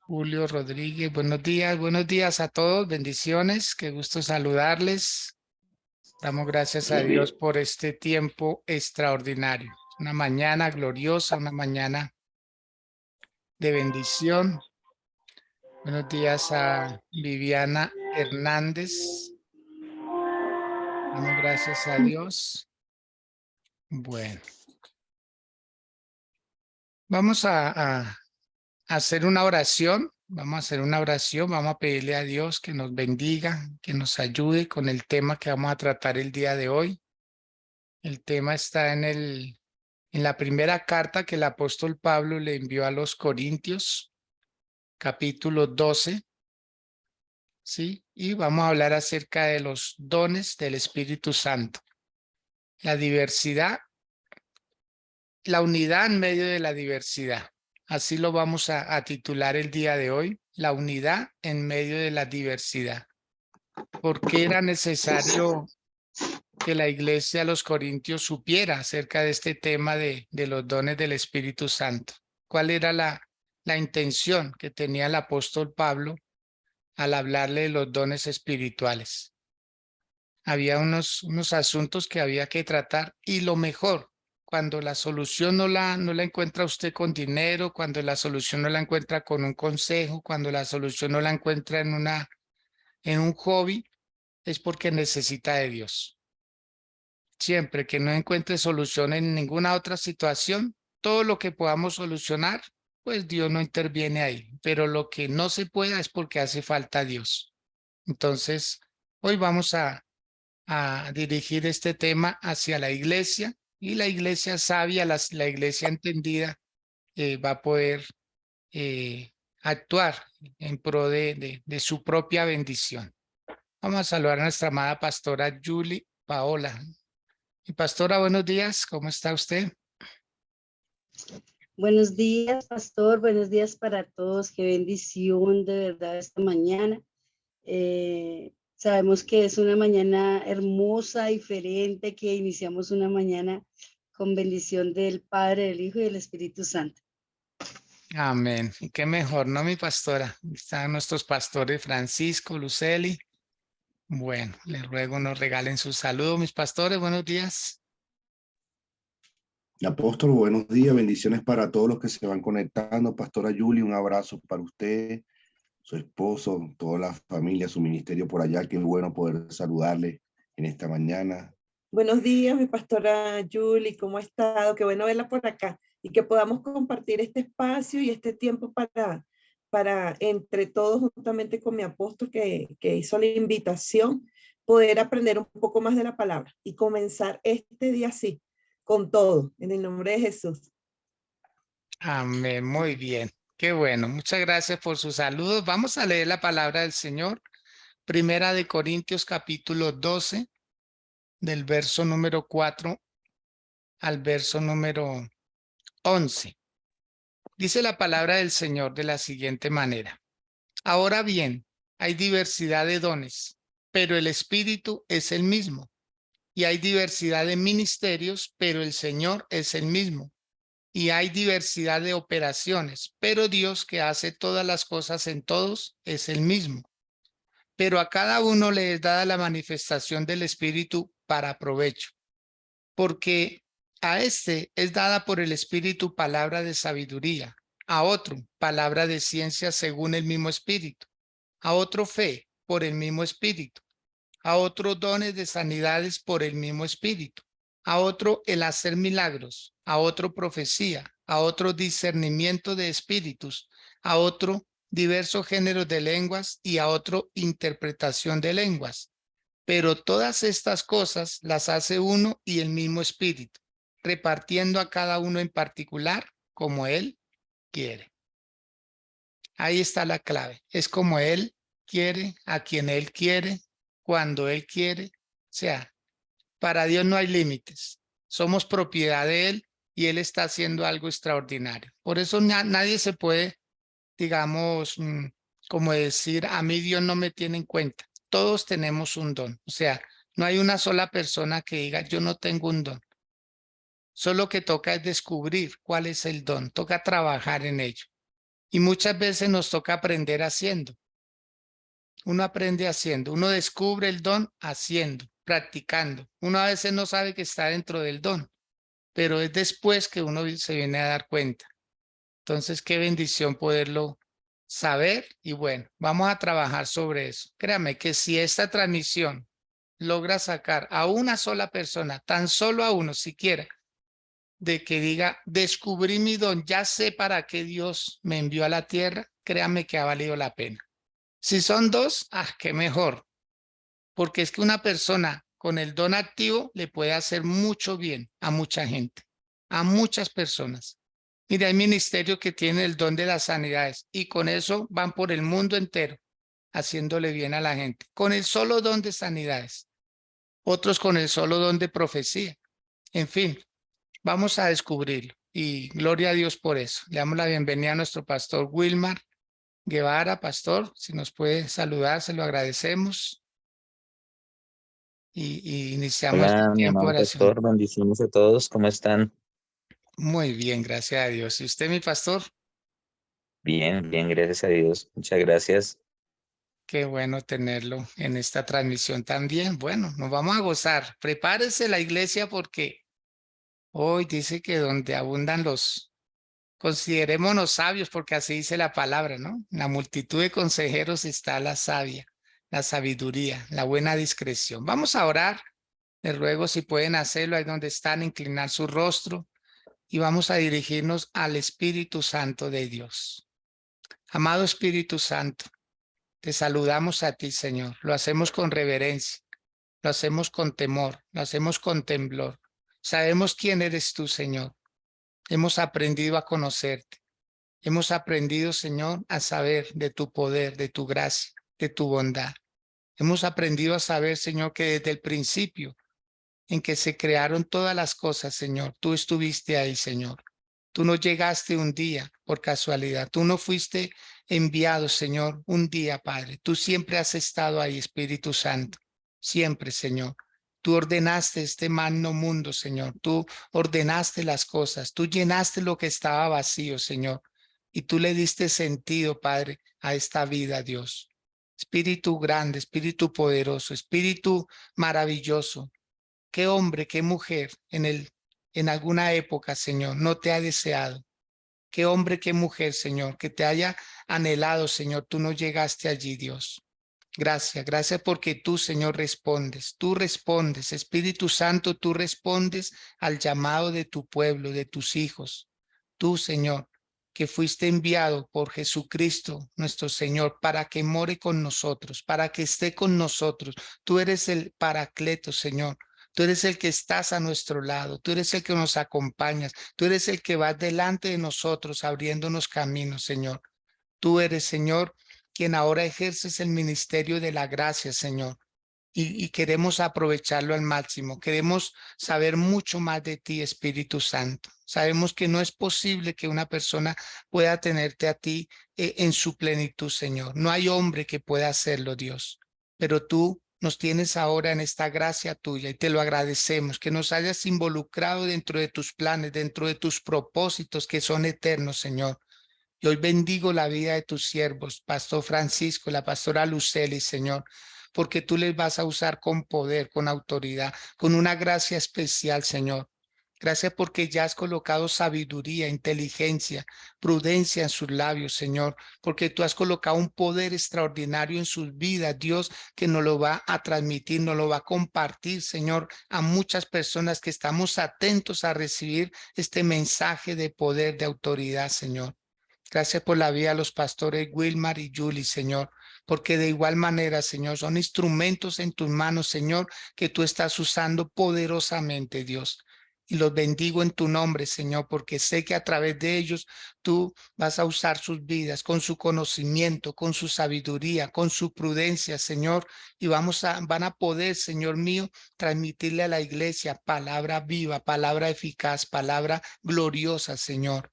Julio Rodríguez, buenos días a todos, bendiciones, qué gusto saludarles. Damos gracias a Dios por este tiempo extraordinario. Una mañana gloriosa, una mañana de bendición. Buenos días a Viviana Hernández. Damos gracias a Dios. Bueno, vamos a hacer una oración. Vamos a hacer una oración. Vamos a pedirle a Dios que nos bendiga, que nos ayude con el tema que vamos a tratar el día de hoy. El tema está en la primera carta que el apóstol Pablo le envió a los Corintios, capítulo 12, ¿sí? Y vamos a hablar acerca de los dones del Espíritu Santo. La diversidad, la unidad en medio de la diversidad. Así lo vamos a titular el día de hoy, la unidad en medio de la diversidad. ¿Por qué era necesario que la iglesia de los Corintios supiera acerca de este tema de los dones del Espíritu Santo? ¿Cuál era la intención que tenía el apóstol Pablo al hablarle de los dones espirituales? Había unos asuntos que había que tratar, y lo mejor, cuando la solución no la encuentra usted con dinero, cuando la solución no la encuentra con un consejo, cuando la solución no la encuentra en un hobby, es porque necesita de Dios. Siempre que no encuentre solución en ninguna otra situación, todo lo que podamos solucionar, pues Dios no interviene ahí. Pero lo que no se pueda es porque hace falta Dios. Entonces, hoy vamos a dirigir este tema hacia la iglesia, y la iglesia sabia, la iglesia entendida, va a poder actuar en pro de su propia bendición. Vamos a saludar a nuestra amada pastora Julie Paola. Y pastora, buenos días, ¿cómo está usted? Buenos días, pastor. Buenos días para todos. Qué bendición de verdad esta mañana. Sabemos que es una mañana hermosa, diferente, que iniciamos una mañana con bendición del Padre, del Hijo y del Espíritu Santo. Amén. Y qué mejor, ¿no, mi pastora? Están nuestros pastores Francisco, Luceli. Bueno, les ruego nos regalen sus saludos, mis pastores. Buenos días. Apóstol, buenos días, bendiciones para todos los que se van conectando. Pastora Julie, un abrazo para usted, su esposo, toda la familia, su ministerio por allá. Qué bueno poder saludarle en esta mañana. Buenos días, mi pastora Julie, ¿cómo ha estado? Qué bueno verla por acá y que podamos compartir este espacio y este tiempo para entre todos, juntamente con mi apóstol que hizo la invitación, poder aprender un poco más de la palabra y comenzar este día así, con todo, en el nombre de Jesús. Amén, muy bien. Qué bueno. Muchas gracias por sus saludos. Vamos a leer la palabra del Señor. Primera de Corintios, capítulo 12, del verso número 4 al verso número 11. Dice la palabra del Señor de la siguiente manera. Ahora bien, hay diversidad de dones, pero el Espíritu es el mismo. Y hay diversidad de ministerios, pero el Señor es el mismo. Y hay diversidad de operaciones, pero Dios, que hace todas las cosas en todos, es el mismo. Pero a cada uno le es dada la manifestación del Espíritu para provecho, porque a este es dada por el Espíritu palabra de sabiduría, a otro palabra de ciencia según el mismo Espíritu, a otro fe por el mismo Espíritu, a otro dones de sanidades por el mismo Espíritu, a otro el hacer milagros, a otro profecía, a otro discernimiento de espíritus, a otro diversos géneros de lenguas y a otro interpretación de lenguas. Pero todas estas cosas las hace uno y el mismo Espíritu, repartiendo a cada uno en particular como Él quiere. Ahí está la clave. Es como Él quiere, a quien Él quiere, cuando Él quiere. O sea, para Dios no hay límites. Somos propiedad de Él y Él está haciendo algo extraordinario. Por eso nadie se puede, digamos, como decir, a mí Dios no me tiene en cuenta. Todos tenemos un don. O sea, no hay una sola persona que diga, yo no tengo un don. Solo que toca es descubrir cuál es el don. Toca trabajar en ello. Y muchas veces nos toca aprender haciendo. Uno aprende haciendo, uno descubre el don haciendo, practicando. Uno a veces no sabe que está dentro del don, pero es después que uno se viene a dar cuenta. Entonces, qué bendición poderlo saber y bueno, vamos a trabajar sobre eso. Créame que si esta transmisión logra sacar a una sola persona, tan solo a uno siquiera, de que diga, descubrí mi don, ya sé para qué Dios me envió a la tierra, créame que ha valido la pena. Si son dos, qué mejor, porque es que una persona con el don activo le puede hacer mucho bien a mucha gente, a muchas personas. Mira, hay ministerios que tienen el don de las sanidades y con eso van por el mundo entero haciéndole bien a la gente, con el solo don de sanidades, otros con el solo don de profecía. En fin, vamos a descubrirlo y gloria a Dios por eso. Le damos la bienvenida a nuestro pastor Wilmar Guevara. Pastor, si nos puede saludar, se lo agradecemos. Y iniciamos Hola, el mi tiempo de amado oración. pastor, bendiciones a todos, ¿cómo están? Muy bien, gracias a Dios. ¿Y usted, mi pastor? Bien, bien, gracias a Dios, muchas gracias. Qué bueno tenerlo en esta transmisión también. Bueno, nos vamos a gozar. Prepárese la iglesia porque hoy dice que donde abundan considerémonos sabios porque así dice la palabra, ¿no? En la multitud de consejeros está la sabia, la sabiduría, la buena discreción. Vamos a orar. Les ruego si pueden hacerlo ahí donde están, inclinar su rostro y vamos a dirigirnos al Espíritu Santo de Dios. Amado Espíritu Santo, te saludamos a ti, Señor. Lo hacemos con reverencia, lo hacemos con temor, lo hacemos con temblor. Sabemos quién eres tú, Señor. Hemos aprendido a conocerte. Hemos aprendido, Señor, a saber de tu poder, de tu gracia, de tu bondad. Hemos aprendido a saber, Señor, que desde el principio en que se crearon todas las cosas, Señor, tú estuviste ahí, Señor. Tú no llegaste un día por casualidad. Tú no fuiste enviado, Señor, un día, Padre. Tú siempre has estado ahí, Espíritu Santo. Siempre, Señor. Tú ordenaste este magno mundo, Señor. Tú ordenaste las cosas. Tú llenaste lo que estaba vacío, Señor. Y tú le diste sentido, Padre, a esta vida, Dios. Espíritu grande, Espíritu poderoso, Espíritu maravilloso. ¿Qué hombre, qué mujer en alguna época, Señor, no te ha deseado? ¿Qué hombre, qué mujer, Señor, que te haya anhelado, Señor, tú no llegaste allí, Dios? Gracias, gracias porque tú, Señor, tú respondes, Espíritu Santo, tú respondes al llamado de tu pueblo, de tus hijos. Tú, Señor, que fuiste enviado por Jesucristo, nuestro Señor, para que more con nosotros, para que esté con nosotros. Tú eres el Paracleto, Señor. Tú eres el que estás a nuestro lado, tú eres el que nos acompañas, tú eres el que vas delante de nosotros abriéndonos caminos, Señor. Tú eres, Señor, quien ahora ejerces el ministerio de la gracia, Señor. Y queremos aprovecharlo al máximo. Queremos saber mucho más de ti, Espíritu Santo. Sabemos que no es posible que una persona pueda tenerte a ti en su plenitud, Señor. No hay hombre que pueda hacerlo, Dios. Pero tú nos tienes ahora en esta gracia tuya y te lo agradecemos, que nos hayas involucrado dentro de tus planes, dentro de tus propósitos que son eternos, Señor. Y hoy bendigo la vida de tus siervos, Pastor Francisco, la pastora Luceli, Señor, porque tú les vas a usar con poder, con autoridad, con una gracia especial, Señor. Gracias porque ya has colocado sabiduría, inteligencia, prudencia en sus labios, Señor, porque tú has colocado un poder extraordinario en sus vidas, Dios, que nos lo va a transmitir, nos lo va a compartir, Señor, a muchas personas que estamos atentos a recibir este mensaje de poder, de autoridad, Señor. Gracias por la vida de los pastores Wilmar y Julie, Señor, porque de igual manera, Señor, son instrumentos en tus manos, Señor, que tú estás usando poderosamente, Dios. Y los bendigo en tu nombre, Señor, porque sé que a través de ellos tú vas a usar sus vidas con su conocimiento, con su sabiduría, con su prudencia, Señor, y van a poder, Señor mío, transmitirle a la iglesia palabra viva, palabra eficaz, palabra gloriosa, Señor.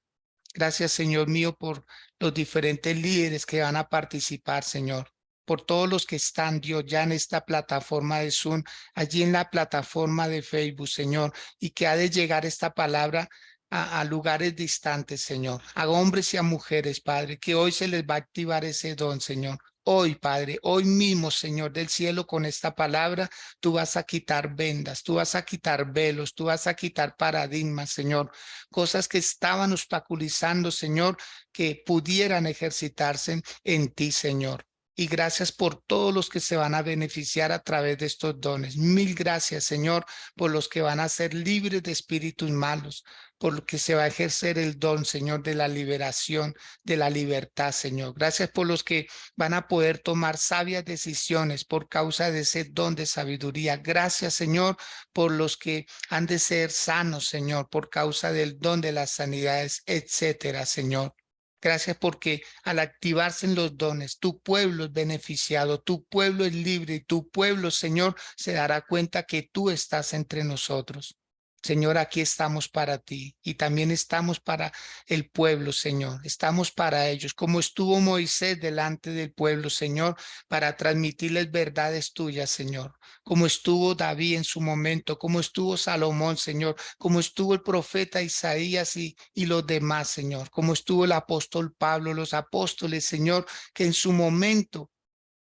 Gracias, Señor mío, por los diferentes líderes que van a participar, Señor, por todos los que están, Dios, ya en esta plataforma de Zoom, allí en la plataforma de Facebook, Señor, y que ha de llegar esta palabra a lugares distantes, Señor, a hombres y a mujeres, Padre, que hoy se les va a activar ese don, Señor. Hoy, Padre, hoy mismo, Señor del cielo, con esta palabra, tú vas a quitar vendas, tú vas a quitar velos, tú vas a quitar paradigmas, Señor, cosas que estaban obstaculizando, Señor, que pudieran ejercitarse en ti, Señor. Y gracias por todos los que se van a beneficiar a través de estos dones. Mil gracias, Señor, por los que van a ser libres de espíritus malos, por lo que se va a ejercer el don, Señor, de la liberación, de la libertad, Señor. Gracias por los que van a poder tomar sabias decisiones por causa de ese don de sabiduría. Gracias, Señor, por los que han de ser sanos, Señor, por causa del don de las sanidades, etcétera, Señor. Gracias porque al activarse en los dones, tu pueblo es beneficiado, tu pueblo es libre y tu pueblo, Señor, se dará cuenta que tú estás entre nosotros. Señor, aquí estamos para ti y también estamos para el pueblo, Señor. Estamos para ellos, como estuvo Moisés delante del pueblo, Señor, para transmitirles verdades tuyas, Señor. Como estuvo David en su momento, como estuvo Salomón, Señor, como estuvo el profeta Isaías y los demás, Señor. Como estuvo el apóstol Pablo, los apóstoles, Señor, que en su momento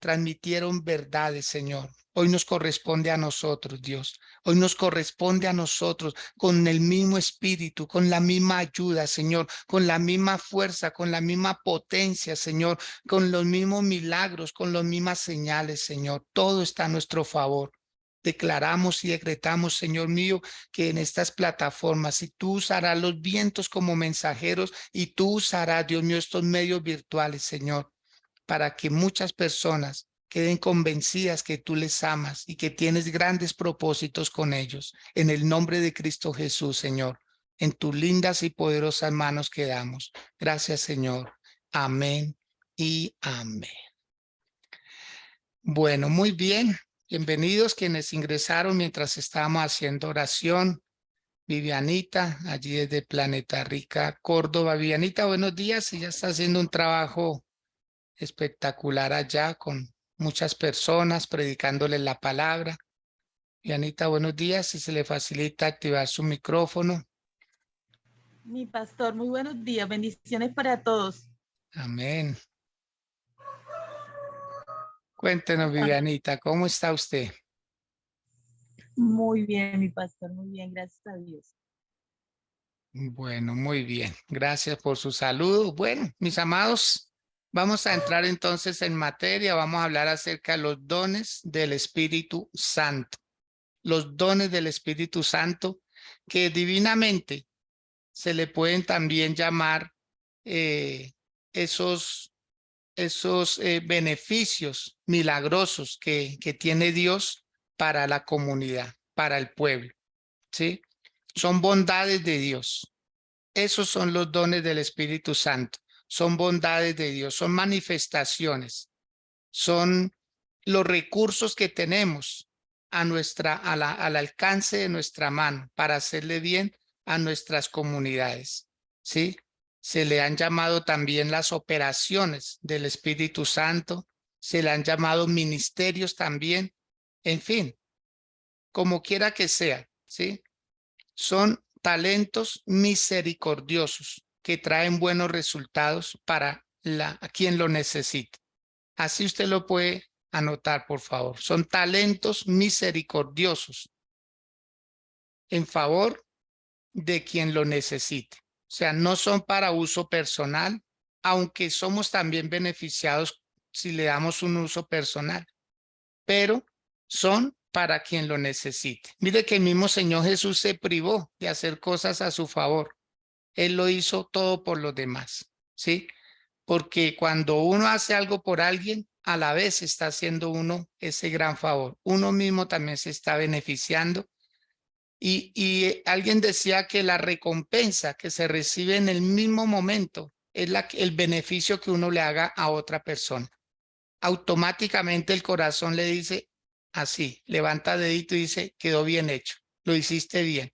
transmitieron verdades, Señor. Hoy nos corresponde a nosotros, Dios. Hoy nos corresponde a nosotros con el mismo espíritu, con la misma ayuda, Señor, con la misma fuerza, con la misma potencia, Señor, con los mismos milagros, con las mismas señales, Señor. Todo está a nuestro favor. Declaramos y decretamos, Señor mío, que en estas plataformas, si tú usarás los vientos como mensajeros y tú usarás, Dios mío, estos medios virtuales, Señor, para que muchas personas queden convencidas que tú les amas y que tienes grandes propósitos con ellos. En el nombre de Cristo Jesús, Señor, en tus lindas y poderosas manos quedamos. Gracias, Señor. Amén y amén. Bueno, muy bien. Bienvenidos quienes ingresaron mientras estábamos haciendo oración. Vivianita, allí desde Planeta Rica, Córdoba. Vivianita, buenos días. Ella está haciendo un trabajo espectacular allá con muchas personas predicándole la palabra. Vivianita, buenos días. Si se le facilita activar su micrófono. Mi pastor, muy buenos días. Bendiciones para todos. Amén. Cuéntenos, Vivianita, ¿cómo está usted? Muy bien, mi pastor, muy bien, gracias a Dios. Bueno, muy bien. Gracias por su saludo. Bueno, mis amados, vamos a entrar entonces en materia. Vamos a hablar acerca de los dones del Espíritu Santo. Los dones del Espíritu Santo que divinamente se le pueden también llamar esos beneficios milagrosos que tiene Dios para la comunidad, para el pueblo, ¿sí? Son bondades de Dios. Esos son los dones del Espíritu Santo. Son bondades de Dios, son manifestaciones, son los recursos que tenemos al alcance de nuestra mano para hacerle bien a nuestras comunidades, ¿sí? Se le han llamado también las operaciones del Espíritu Santo, se le han llamado ministerios también, en fin, como quiera que sea, ¿sí? Son talentos misericordiosos que traen buenos resultados para a quien lo necesita. Así usted lo puede anotar, por favor. Son talentos misericordiosos en favor de quien lo necesite. O sea, no son para uso personal, aunque somos también beneficiados si le damos un uso personal, pero son para quien lo necesite. Mire que el mismo Señor Jesús se privó de hacer cosas a su favor. Él lo hizo todo por los demás, ¿sí? Porque cuando uno hace algo por alguien, a la vez está haciendo uno ese gran favor. Uno mismo también se está beneficiando. Y alguien decía que la recompensa que se recibe en el mismo momento es el beneficio que uno le haga a otra persona. Automáticamente el corazón le dice así, levanta dedito y dice, quedó bien hecho, lo hiciste bien.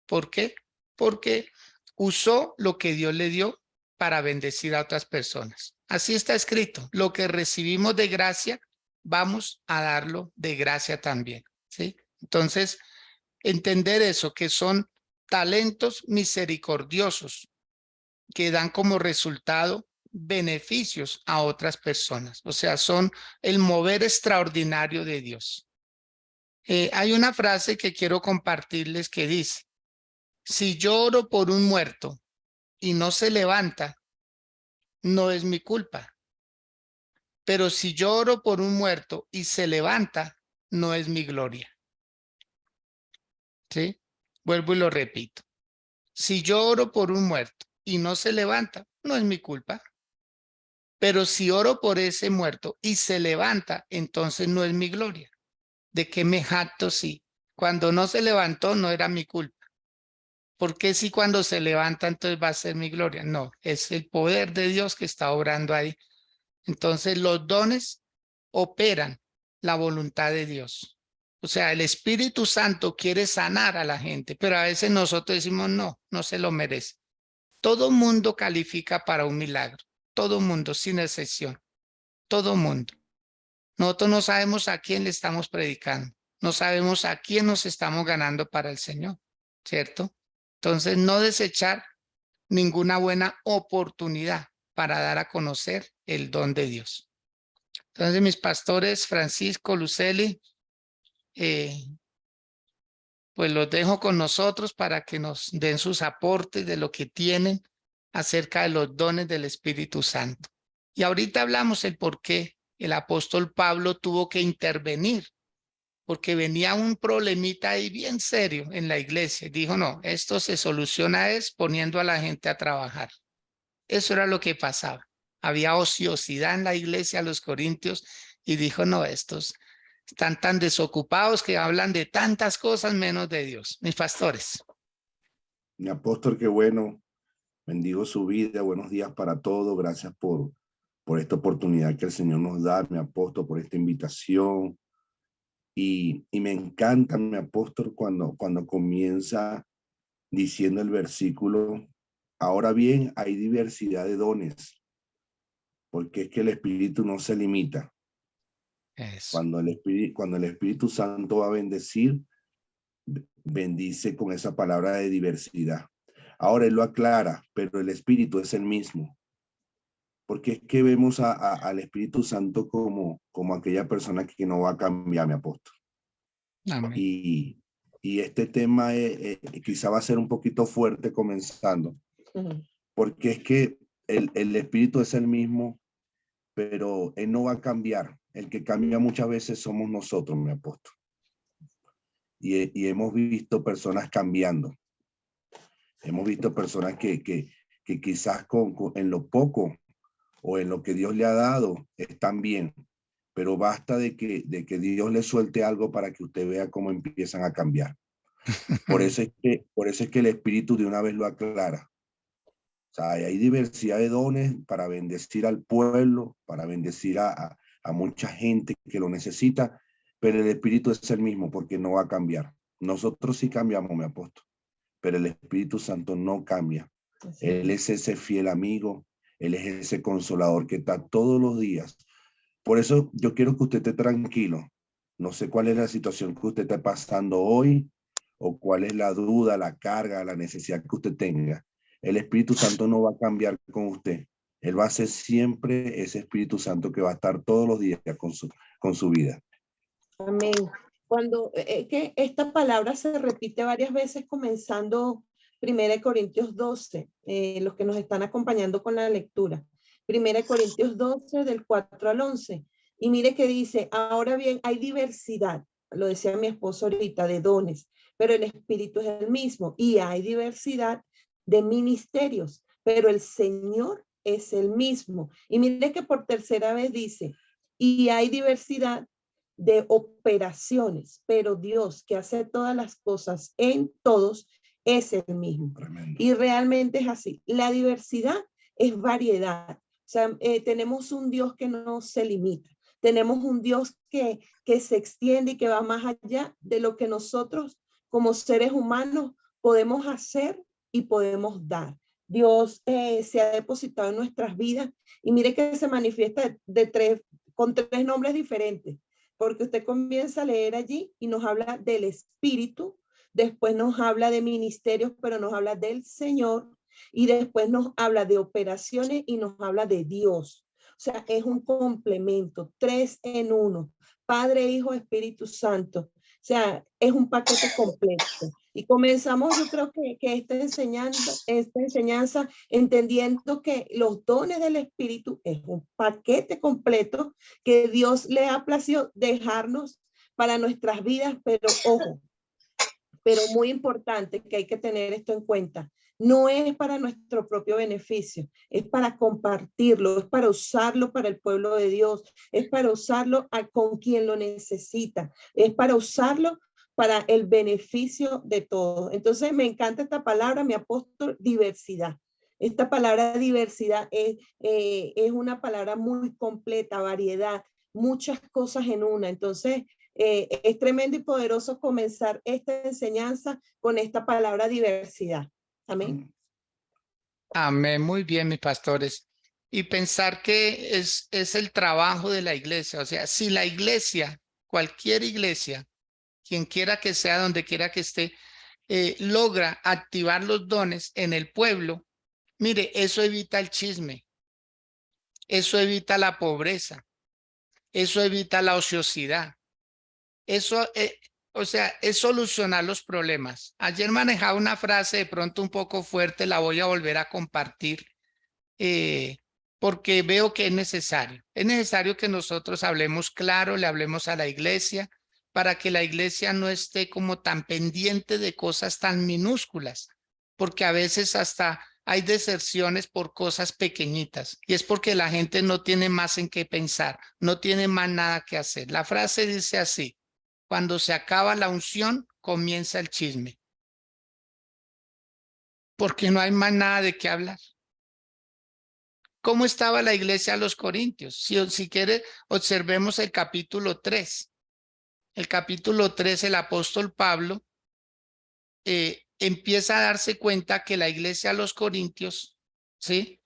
¿Por qué? Porque usó lo que Dios le dio para bendecir a otras personas. Así está escrito, lo que recibimos de gracia, vamos a darlo de gracia también, ¿sí? Entonces, entender eso, que son talentos misericordiosos que dan como resultado beneficios a otras personas. O sea, son el mover extraordinario de Dios. Hay una frase que quiero compartirles que dice, si yo oro por un muerto y no se levanta, no es mi culpa. Pero si yo oro por un muerto y se levanta, no es mi gloria. ¿Sí? Vuelvo y lo repito. Si yo oro por un muerto y no se levanta, no es mi culpa. Pero si oro por ese muerto y se levanta, entonces no es mi gloria. ¿De qué me jacto si cuando no se levantó no era mi culpa? ¿Por qué si cuando se levanta entonces va a ser mi gloria? No, es el poder de Dios que está obrando ahí. Entonces los dones operan la voluntad de Dios. O sea, el Espíritu Santo quiere sanar a la gente, pero a veces nosotros decimos no, no se lo merece. Todo mundo califica para un milagro, todo mundo sin excepción, todo mundo. Nosotros no sabemos a quién le estamos predicando, no sabemos a quién nos estamos ganando para el Señor, ¿cierto? Entonces no desechar ninguna buena oportunidad para dar a conocer el don de Dios. Entonces, mis pastores Francisco, Luceli, pues los dejo con nosotros para que nos den sus aportes de lo que tienen acerca de los dones del Espíritu Santo. Y ahorita hablamos el por qué el apóstol Pablo tuvo que intervenir, porque venía un problemita ahí bien serio en la iglesia. Dijo, no, esto se soluciona es poniendo a la gente a trabajar. Eso era lo que pasaba. Había ociosidad en la iglesia, los corintios, y dijo, no, estos están tan desocupados que hablan de tantas cosas menos de Dios. Mis pastores. Mi apóstol, qué bueno. Bendigo su vida. Buenos días para todos. Gracias por esta oportunidad que el Señor nos da, mi apóstol, por esta invitación. Y me encanta, mi apóstol, cuando comienza diciendo el versículo, ahora bien, hay diversidad de dones, porque es que el Espíritu no se limita. Eso. Cuando el Espíritu Santo va a bendecir, bendice con esa palabra de diversidad. Ahora él lo aclara, pero el Espíritu es el mismo. Porque es que vemos al Espíritu Santo como aquella persona que no va a cambiar, mi apóstol. Amén. Y este tema quizá va a ser un poquito fuerte comenzando, porque es que el Espíritu es el mismo, pero él no va a cambiar. El que cambia muchas veces somos nosotros, mi apóstol. Y hemos visto personas cambiando. Hemos visto personas que quizás en lo poco o en lo que Dios le ha dado están bien, pero basta de que Dios le suelte algo para que usted vea cómo empiezan a cambiar. Por eso es que el Espíritu de una vez lo aclara. O sea, hay diversidad de dones para bendecir al pueblo, para bendecir a mucha gente que lo necesita, pero el Espíritu es el mismo porque no va a cambiar. Nosotros sí cambiamos, mi apóstol, pero el Espíritu Santo no cambia. Él es ese fiel amigo, Él es ese consolador que está todos los días. Por eso yo quiero que usted esté tranquilo. No sé cuál es la situación que usted está pasando hoy o cuál es la duda, la carga, la necesidad que usted tenga. El Espíritu Santo no va a cambiar con usted. Él va a ser siempre ese Espíritu Santo que va a estar todos los días con su vida. Amén. Cuando que esta palabra se repite varias veces comenzando 1 Corintios 12, los que nos están acompañando con la lectura. 1 Corintios 12 del 4 al 11. Y mire que dice, ahora bien, hay diversidad, lo decía mi esposo ahorita, de dones, pero el Espíritu es el mismo. Y hay diversidad de ministerios, pero el Señor es el mismo. Y mire que por tercera vez dice, y hay diversidad de operaciones, pero Dios que hace todas las cosas en todos es el mismo. Tremendo. Y realmente es así. La diversidad es variedad. O sea, tenemos un Dios que no se limita. Tenemos un Dios que se extiende y que va más allá de lo que nosotros como seres humanos podemos hacer y podemos dar. Dios se ha depositado en nuestras vidas y mire que se manifiesta con tres nombres diferentes. Porque usted comienza a leer allí y nos habla del Espíritu, después nos habla de ministerios, pero nos habla del Señor, y después nos habla de operaciones y nos habla de Dios. O sea, es un complemento, 3 en 1, Padre, Hijo, Espíritu Santo. O sea, es un paquete completo. Y comenzamos, yo creo que esta enseñanza entendiendo que los dones del Espíritu es un paquete completo que Dios le ha placido dejarnos para nuestras vidas, pero ojo, pero muy importante que hay que tener esto en cuenta. No es para nuestro propio beneficio, es para compartirlo, es para usarlo para el pueblo de Dios, es para usarlo con quien lo necesita, es para usarlo para el beneficio de todos. Entonces me encanta esta palabra, mi apóstol, diversidad. Esta palabra diversidad es una palabra muy completa, variedad, muchas cosas en una. Entonces, es tremendo y poderoso comenzar esta enseñanza con esta palabra diversidad. Amén. Amén, muy bien, mis pastores. Y pensar que es el trabajo de la iglesia. O sea, si la iglesia, cualquier iglesia, quien quiera que sea, donde quiera que esté, logra activar los dones en el pueblo, mire, eso evita el chisme, eso evita la pobreza, eso evita la ociosidad. Eso, o sea, es solucionar los problemas. Ayer manejaba una frase de pronto un poco fuerte, la voy a volver a compartir porque veo que es necesario. Es necesario que nosotros hablemos claro, le hablemos a la iglesia para que la iglesia no esté como tan pendiente de cosas tan minúsculas, porque a veces hasta hay deserciones por cosas pequeñitas y es porque la gente no tiene más en qué pensar, no tiene más nada que hacer. La frase dice así: cuando se acaba la unción, comienza el chisme, porque no hay más nada de qué hablar. ¿Cómo estaba la iglesia de los Corintios? Si quiere, observemos el capítulo 3. El capítulo 3, el apóstol Pablo empieza a darse cuenta que la iglesia de los Corintios, ¿sí?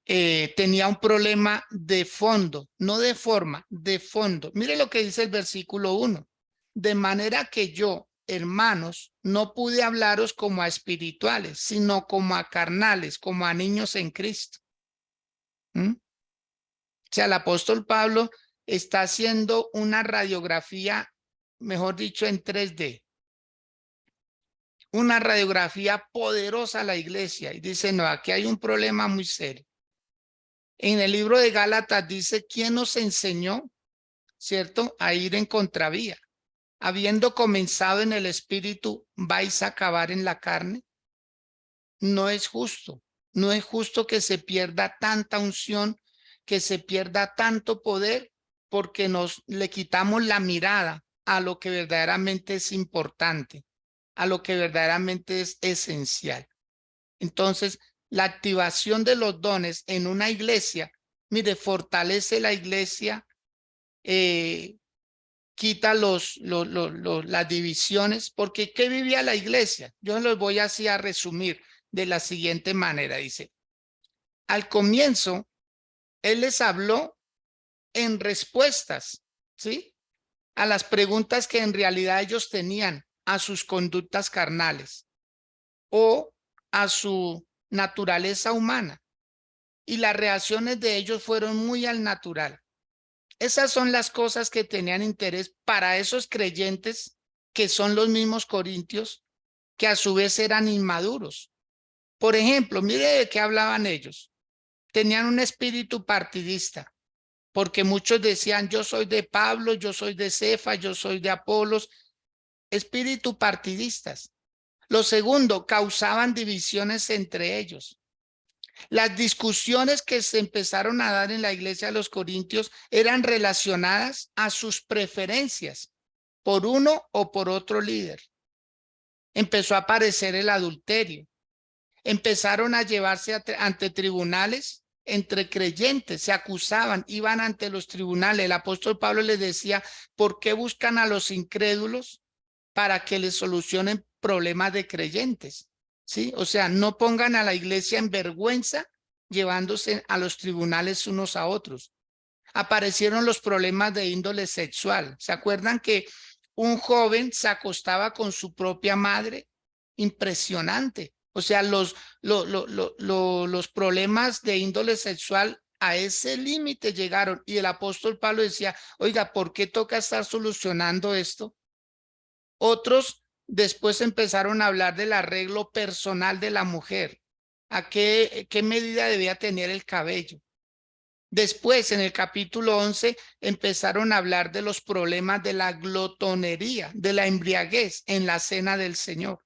Tenía un problema de fondo, no de forma, de fondo. Mire lo que dice el versículo 1. De manera que yo, hermanos, no pude hablaros como a espirituales, sino como a carnales, como a niños en Cristo. ¿Mm? O sea, el apóstol Pablo está haciendo una radiografía, mejor dicho, en 3D. Una radiografía poderosa a la iglesia. Y dice, no, aquí hay un problema muy serio. En el libro de Gálatas dice, ¿quién nos enseñó, cierto, a ir en contravía? Habiendo comenzado en el espíritu, ¿vais a acabar en la carne? No es justo. No es justo que se pierda tanta unción, que se pierda tanto poder, porque le quitamos la mirada a lo que verdaderamente es importante, a lo que verdaderamente es esencial. Entonces, la activación de los dones en una iglesia, mire, fortalece la iglesia, quita las divisiones, porque ¿qué vivía la iglesia? Yo los voy así a resumir de la siguiente manera. Dice, al comienzo, él les habló en respuestas, ¿sí? A las preguntas que en realidad ellos tenían, a sus conductas carnales o a su naturaleza humana. Y las reacciones de ellos fueron muy al natural. Esas son las cosas que tenían interés para esos creyentes que son los mismos corintios, que a su vez eran inmaduros. Por ejemplo, mire de qué hablaban ellos. Tenían un espíritu partidista, porque muchos decían, yo soy de Pablo, yo soy de Cefa, yo soy de Apolos. Espíritu partidistas. Lo segundo, causaban divisiones entre ellos. Las discusiones que se empezaron a dar en la iglesia de los Corintios eran relacionadas a sus preferencias por uno o por otro líder. Empezó a aparecer el adulterio. Empezaron a llevarse ante tribunales entre creyentes, se acusaban, iban ante los tribunales. El apóstol Pablo les decía, ¿por qué buscan a los incrédulos para que les solucionen problemas de creyentes? ¿Sí? O sea, no pongan a la iglesia en vergüenza llevándose a los tribunales unos a otros. Aparecieron los problemas de índole sexual. ¿Se acuerdan que un joven se acostaba con su propia madre. Impresionante. O sea, los problemas de índole sexual a ese límite llegaron. Y el apóstol Pablo decía, oiga, ¿por qué toca estar solucionando esto? Otros después empezaron a hablar del arreglo personal de la mujer. ¿A qué medida debía tener el cabello? Después, en el capítulo 11, empezaron a hablar de los problemas de la glotonería, de la embriaguez en la cena del Señor.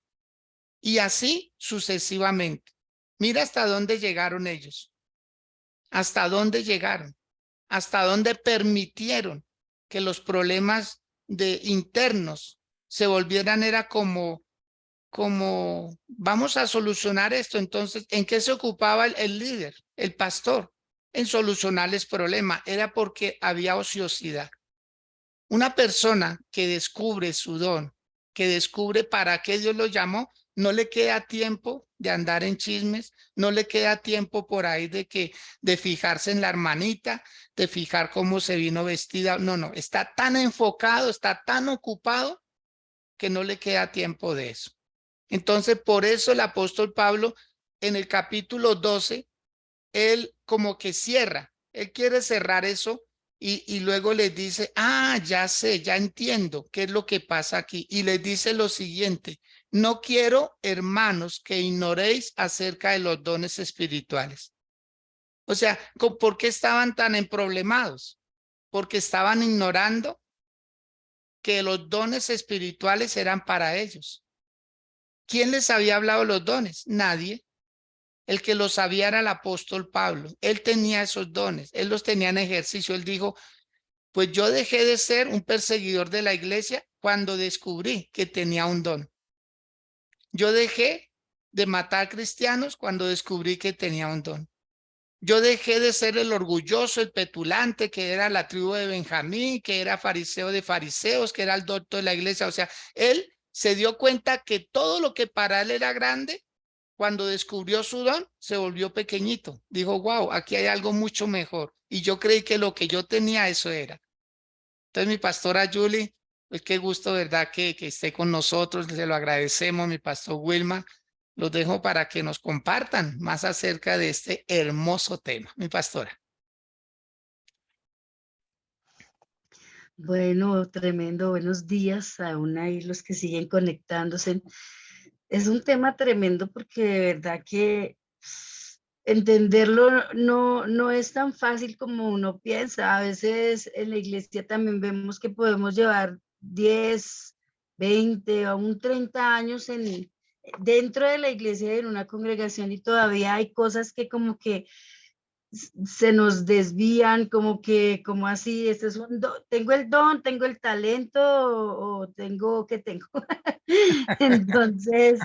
Y así sucesivamente. Mira hasta dónde llegaron ellos. Hasta dónde llegaron. Hasta dónde permitieron que los problemas internos se volvieran, era como vamos a solucionar esto. Entonces, ¿en qué se ocupaba el líder, el pastor? En solucionarles problemas. Era porque había ociosidad. Una persona que descubre su don, que descubre para qué Dios lo llamó, no le queda tiempo de andar en chismes, no le queda tiempo por ahí de fijarse en la hermanita, de fijar cómo se vino vestida. No, está tan enfocado, está tan ocupado que no le queda tiempo de eso. Entonces, por eso el apóstol Pablo en el capítulo 12, él como que cierra, él quiere cerrar eso y luego les dice, ya sé, ya entiendo qué es lo que pasa aquí. Y les dice lo siguiente, no quiero, hermanos, que ignoréis acerca de los dones espirituales. O sea, ¿por qué estaban tan emproblemados? Porque estaban ignorando que los dones espirituales eran para ellos. ¿Quién les había hablado de los dones? Nadie. El que los sabía era el apóstol Pablo. Él tenía esos dones, él los tenía en ejercicio. Él dijo, pues yo dejé de ser un perseguidor de la iglesia cuando descubrí que tenía un don. Yo dejé de matar cristianos cuando descubrí que tenía un don. Yo dejé de ser el orgulloso, el petulante, que era la tribu de Benjamín, que era fariseo de fariseos, que era el doctor de la iglesia. O sea, él se dio cuenta que todo lo que para él era grande, cuando descubrió su don, se volvió pequeñito. Dijo, wow, aquí hay algo mucho mejor. Y yo creí que lo que yo tenía, eso era. Entonces, mi pastora Julie, pues qué gusto, ¿verdad? Que esté con nosotros. Se lo agradecemos, mi pastor Wilma. Los dejo para que nos compartan más acerca de este hermoso tema. Mi pastora. Bueno, tremendo. Buenos días aún ahí los que siguen conectándose. Es un tema tremendo porque de verdad que entenderlo no es tan fácil como uno piensa. A veces en la iglesia también vemos que podemos llevar 10, 20 o aún 30 años dentro de la iglesia, en una congregación, y todavía hay cosas que como que se nos desvían, como así, este es tengo el don, tengo el talento o tengo que tengo. Entonces,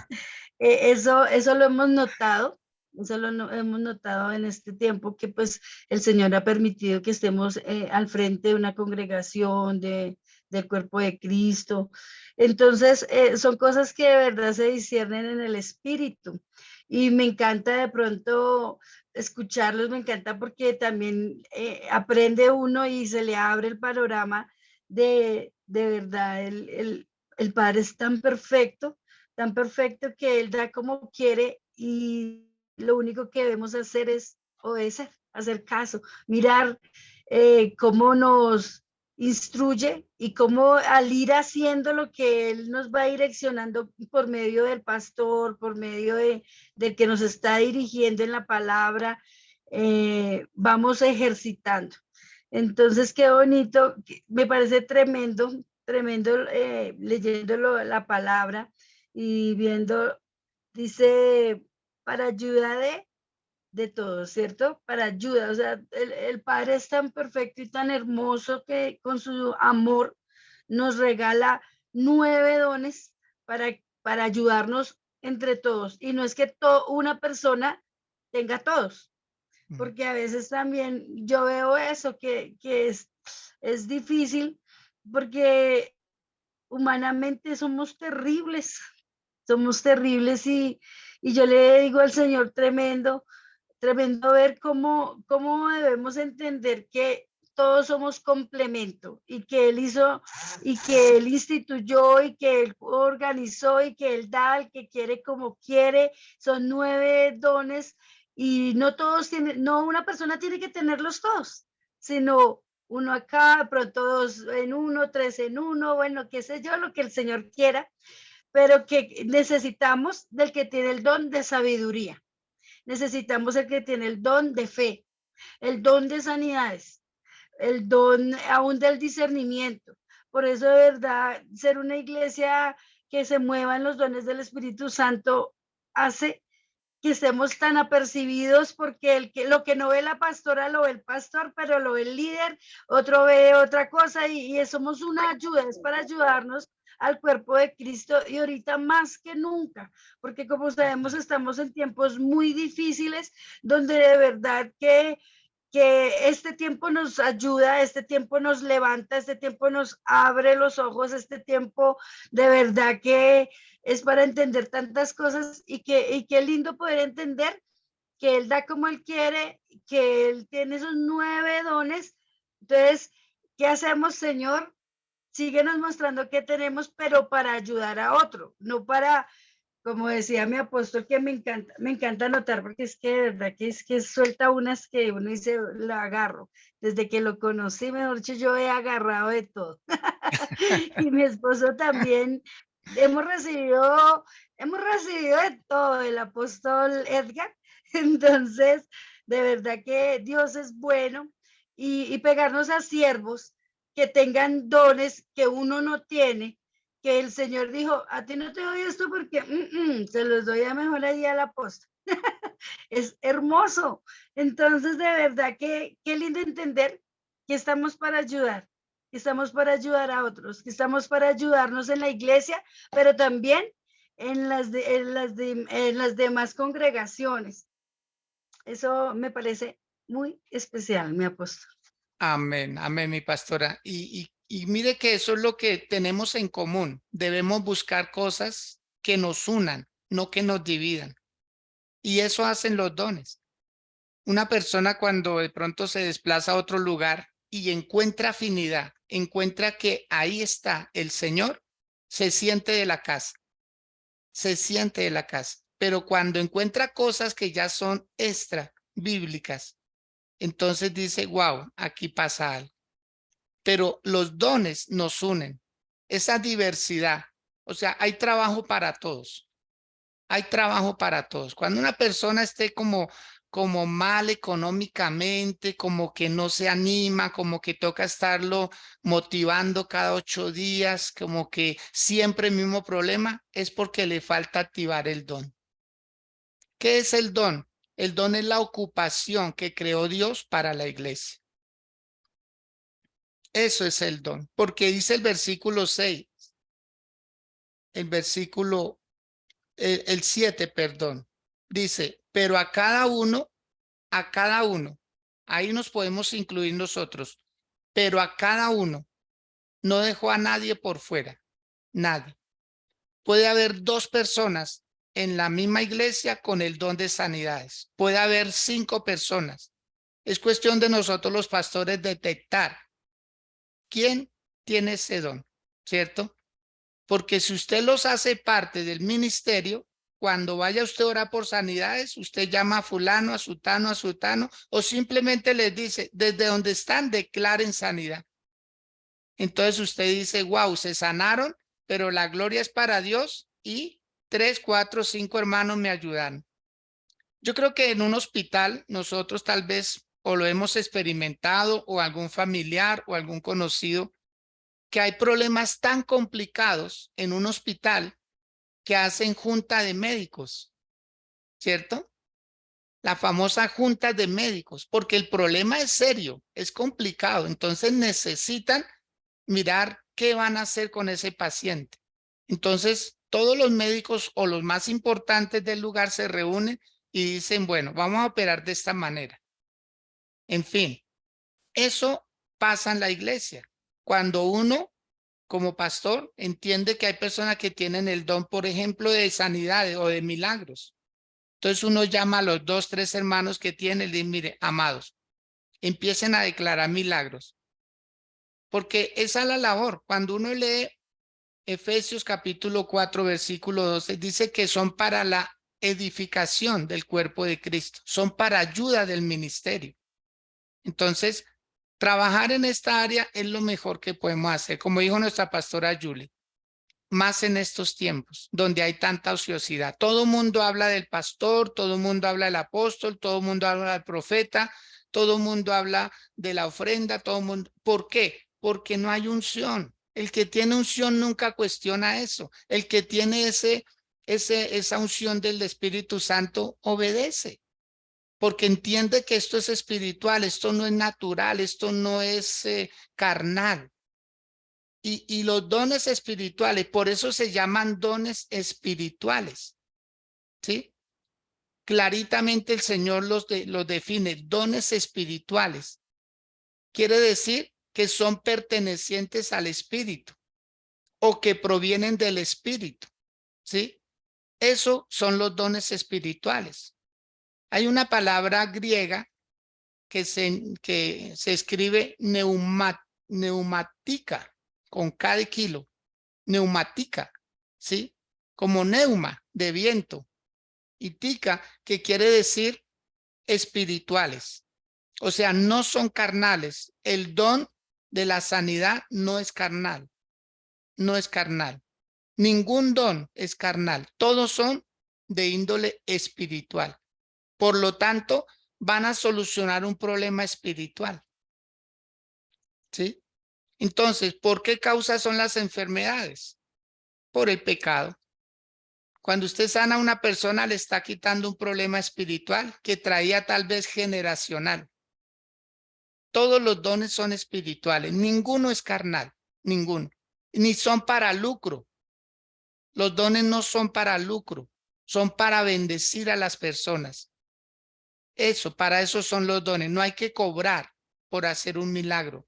eso lo hemos notado. Eso hemos notado en este tiempo, que pues el Señor ha permitido que estemos al frente de una congregación del cuerpo de Cristo. Entonces, son cosas que de verdad se disciernen en el espíritu. Y me encanta de pronto escucharlos, me encanta porque también aprende uno y se le abre el panorama de verdad. El Padre es tan perfecto que Él da como quiere, y lo único que debemos hacer es obedecer, hacer caso, mirar cómo nos instruye y cómo al ir haciendo lo que Él nos va direccionando por medio del pastor, por medio del que nos está dirigiendo en la palabra, vamos ejercitando. Entonces, qué bonito, me parece tremendo leyendo la palabra y viendo, dice, para ayuda de todos, ¿cierto? Para ayuda, o sea, el Padre es tan perfecto y tan hermoso que con su amor nos regala 9 dones para ayudarnos entre todos. Y no es que una persona tenga todos, porque a veces también yo veo eso, que es difícil, porque humanamente somos terribles y yo le digo al Señor, tremendo ver cómo debemos entender que todos somos complemento y que Él hizo y que Él instituyó y que Él organizó y que Él da al que quiere como quiere. Son 9 dones y no todos tienen, no una persona tiene que tenerlos todos, sino uno acá, de pronto 2 en uno, 3 en uno, bueno, qué sé yo, lo que el Señor quiera, pero que necesitamos del que tiene el don de sabiduría. Necesitamos el que tiene el don de fe, el don de sanidades, el don aún del discernimiento. Por eso, de verdad, ser una iglesia que se mueva en los dones del Espíritu Santo hace que estemos tan apercibidos, porque lo que no ve la pastora lo ve el pastor, pero lo ve el líder, otro ve otra cosa y somos una ayuda, es para ayudarnos al cuerpo de Cristo y ahorita más que nunca, porque como sabemos estamos en tiempos muy difíciles donde de verdad que este tiempo nos ayuda, este tiempo nos levanta, este tiempo nos abre los ojos, este tiempo de verdad que es para entender tantas cosas y qué lindo poder entender que Él da como Él quiere, que Él tiene esos 9 dones. Entonces, ¿qué hacemos, Señor? Síguenos mostrando qué tenemos, pero para ayudar a otro, no para, como decía mi apóstol, que me encanta anotar, porque es que de verdad que es que suelta unas que uno dice, lo agarro. Desde que lo conocí, mejor dicho, yo he agarrado de todo. Y mi esposo también. Hemos recibido de todo el apóstol Edgar. Entonces, de verdad que Dios es bueno y pegarnos a siervos que tengan dones que uno no tiene, que el Señor dijo, a ti no te doy esto porque se los doy a mejor ahí al apóstol. Es hermoso. Entonces, de verdad que qué lindo entender que estamos para ayudar, que estamos para ayudar a otros, que estamos para ayudarnos en la iglesia, pero también en las demás congregaciones. Eso me parece muy especial, mi apóstol. Amén, amén, mi pastora. Y mire que eso es lo que tenemos en común. Debemos buscar cosas que nos unan, no que nos dividan. Y eso hacen los dones. Una persona cuando de pronto se desplaza a otro lugar y encuentra afinidad, encuentra que ahí está el Señor, se siente de la casa, se siente de la casa. Pero cuando encuentra cosas que ya son extra bíblicas, entonces dice, wow, aquí pasa algo. Pero los dones nos unen, esa diversidad. O sea, hay trabajo para todos. Hay trabajo para todos. Cuando una persona esté como mal económicamente, como que no se anima, como que toca estarlo motivando cada 8 días, como que siempre el mismo problema, es porque le falta activar el don. ¿Qué es el don? El don es la ocupación que creó Dios para la iglesia. Eso es el don, porque dice el versículo 6, el 7, perdón, dice, pero a cada uno, ahí nos podemos incluir nosotros, pero a cada uno, no dejó a nadie por fuera, nadie. Puede haber 2 personas en la misma iglesia con el don de sanidades, puede haber 5 personas. Es cuestión de nosotros los pastores detectar quién tiene ese don, ¿cierto? Porque si usted los hace parte del ministerio, cuando vaya usted a orar por sanidades, usted llama a fulano, a sutano, o simplemente les dice, desde donde están, declaren sanidad. Entonces usted dice, wow, se sanaron, pero la gloria es para Dios y 3, 4, 5 hermanos me ayudaron. Yo creo que en un hospital nosotros tal vez o lo hemos experimentado o algún familiar o algún conocido que hay problemas tan complicados en un hospital que hacen junta de médicos, ¿cierto? La famosa junta de médicos, porque el problema es serio, es complicado, entonces necesitan mirar qué van a hacer con ese paciente. Entonces, todos los médicos o los más importantes del lugar se reúnen y dicen, bueno, vamos a operar de esta manera. En fin, eso pasa en la iglesia. Cuando uno como pastor entiende que hay personas que tienen el don, por ejemplo, de sanidad o de milagros. Entonces uno llama a los 2, 3 hermanos que tienen y dice, mire, amados, empiecen a declarar milagros. porque esa es la labor. Cuando uno lee Efesios capítulo 4, versículo 12, dice que son para la edificación del cuerpo de Cristo, son para ayuda del ministerio. Entonces, trabajar en esta área es lo mejor que podemos hacer, como dijo nuestra pastora Julie, más en estos tiempos donde hay tanta ociosidad. Todo el mundo habla del pastor, todo el mundo habla del apóstol, todo el mundo habla del profeta, todo el mundo habla de la ofrenda, todo el mundo. ¿Por qué? Porque no hay unción. El que tiene unción nunca cuestiona eso. El que tiene esa unción del Espíritu Santo obedece, porque entiende que esto es espiritual, esto no es natural, esto no es carnal. Y los dones espirituales, por eso se llaman dones espirituales, ¿sí? Claritamente el Señor los define, dones espirituales. Quiere decir que son pertenecientes al Espíritu o que provienen del Espíritu, ¿sí? Eso son los dones espirituales. Hay una palabra griega que se escribe neumática, con K de kilo, neumática, ¿sí? Como neuma, de viento, y tica, que quiere decir espirituales. O sea, no son carnales. El don de la sanidad no es carnal, no es carnal. Ningún don es carnal. Todos son de índole espiritual. Por lo tanto, van a solucionar un problema espiritual, ¿sí? Entonces, ¿por qué causa son las enfermedades? Por el pecado. Cuando usted sana a una persona, le está quitando un problema espiritual que traía tal vez generacional. Todos los dones son espirituales, ninguno es carnal, ninguno, ni son para lucro. Los dones no son para lucro, son para bendecir a las personas. Eso, para eso son los dones. No hay que cobrar por hacer un milagro.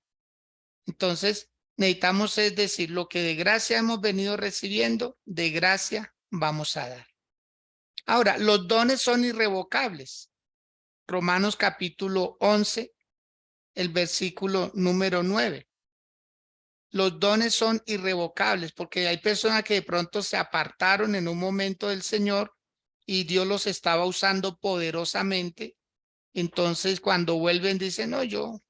Entonces, necesitamos, es decir, lo que de gracia hemos venido recibiendo, de gracia vamos a dar. Ahora, los dones son irrevocables. Romanos capítulo 11, el versículo número 9. Los dones son irrevocables porque hay personas que de pronto se apartaron en un momento del Señor y Dios los estaba usando poderosamente. Entonces, cuando vuelven, dicen, no, yo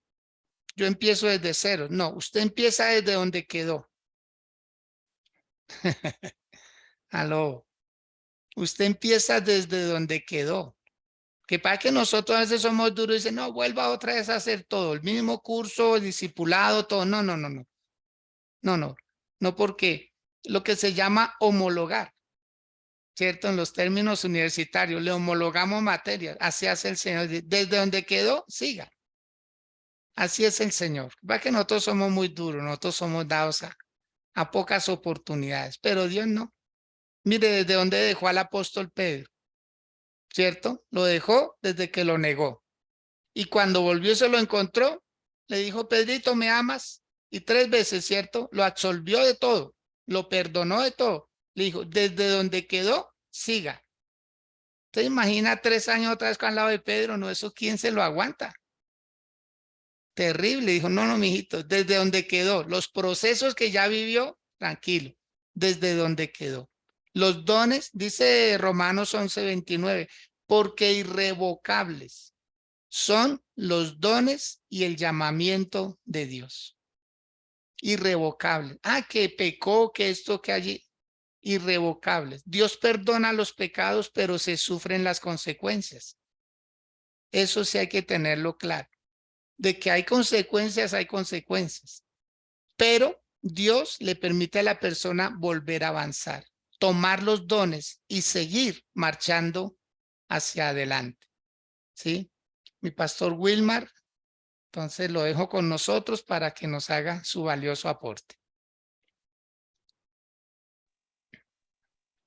empiezo desde cero. No, usted empieza desde donde quedó. Aló. Usted empieza desde donde quedó. Que para que nosotros a veces somos duros y dicen, no, vuelva otra vez a hacer todo, el mismo curso, el discipulado, todo. No, no, no, no. No, no. No, porque lo que se llama homologar, ¿cierto? En los términos universitarios, le homologamos materias. Así hace el Señor. Desde donde quedó, siga. Así es el Señor. Va que nosotros somos muy duros, nosotros somos dados a pocas oportunidades, pero Dios no. Mire, desde donde dejó al apóstol Pedro, ¿cierto? Lo dejó desde que lo negó. Y cuando volvió se lo encontró, le dijo, Pedrito, ¿me amas? Y 3 veces, ¿cierto? Lo absolvió de todo, lo perdonó de todo. Le dijo, desde donde quedó, siga. ¿Usted imagina 3 años otra vez con al lado de Pedro? No, eso ¿quién se lo aguanta? Terrible. Dijo, no, no, mijito, desde donde quedó. Los procesos que ya vivió, tranquilo, desde donde quedó. Los dones, dice Romanos 11:29, porque irrevocables son los dones y el llamamiento de Dios. Irrevocables. Ah, que pecó, que esto, que allí. Irrevocables. Dios perdona los pecados, pero se sufren las consecuencias. Eso sí hay que tenerlo claro. De que hay consecuencias, hay consecuencias. Pero Dios le permite a la persona volver a avanzar, tomar los dones y seguir marchando hacia adelante. ¿Sí? Mi pastor Wilmar, entonces lo dejo con nosotros para que nos haga su valioso aporte.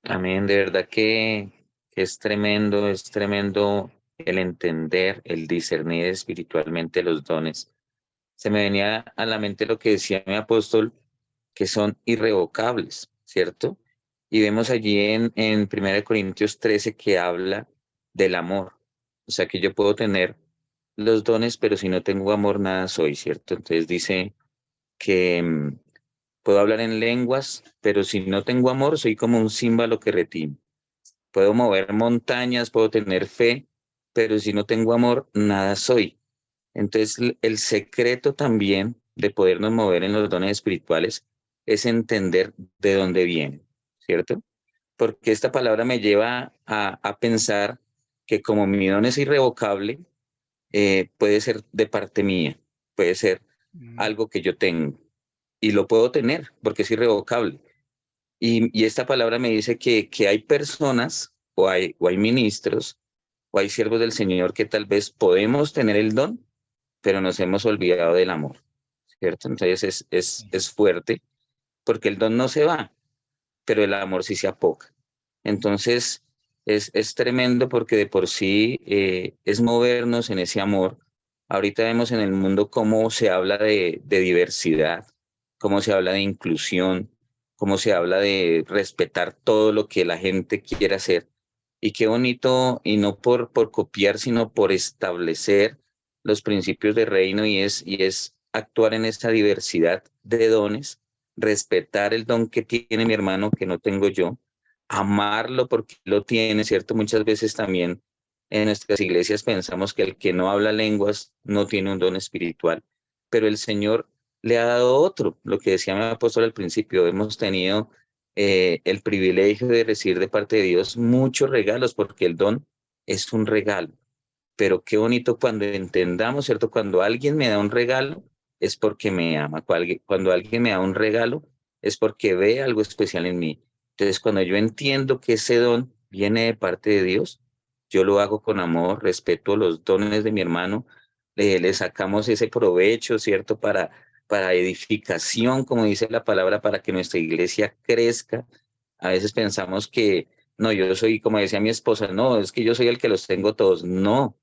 Amén, de verdad que es tremendo el entender, el discernir espiritualmente los dones. Se me venía a la mente lo que decía mi apóstol, que son irrevocables, ¿cierto? Y vemos allí en 1 Corintios 13 que habla del amor. O sea que yo puedo tener los dones, pero si no tengo amor, nada soy, ¿cierto? Entonces dice que puedo hablar en lenguas, pero si no tengo amor, soy como un címbalo que retine. Puedo mover montañas, puedo tener fe, pero si no tengo amor, nada soy. Entonces, el secreto también de podernos mover en los dones espirituales es entender de dónde viene, ¿cierto? Porque esta palabra me lleva a pensar que como mi don es irrevocable, puede ser de parte mía, puede ser algo que yo tengo y lo puedo tener porque es irrevocable. Y esta palabra me dice que hay personas o hay ministros o hay siervos del Señor que tal vez podemos tener el don, pero nos hemos olvidado del amor, ¿cierto? Entonces es fuerte porque el don no se va, pero el amor sí se apoca. Entonces es tremendo porque de por sí es movernos en ese amor. Ahorita vemos en el mundo cómo se habla de diversidad, cómo se habla de inclusión, cómo se habla de respetar todo lo que la gente quiere hacer. Y qué bonito, y no por copiar, sino por establecer los principios de reino y es actuar en esta diversidad de dones, respetar el don que tiene mi hermano que no tengo yo, amarlo porque lo tiene, ¿cierto? Muchas veces también en nuestras iglesias pensamos que el que no habla lenguas no tiene un don espiritual, pero el Señor le ha dado otro, lo que decía mi apóstol al principio, hemos tenido el privilegio de recibir de parte de Dios muchos regalos porque el don es un regalo, pero qué bonito cuando entendamos, ¿cierto? Cuando alguien me da un regalo es porque me ama, cuando alguien me da un regalo es porque ve algo especial en mí. Entonces, cuando yo entiendo que ese don viene de parte de Dios, yo lo hago con amor, respeto los dones de mi hermano, le sacamos ese provecho, ¿cierto? Para edificación, como dice la palabra, para que nuestra iglesia crezca. A veces pensamos que, no, yo soy, como decía mi esposa, no, es que yo soy el que los tengo todos. No,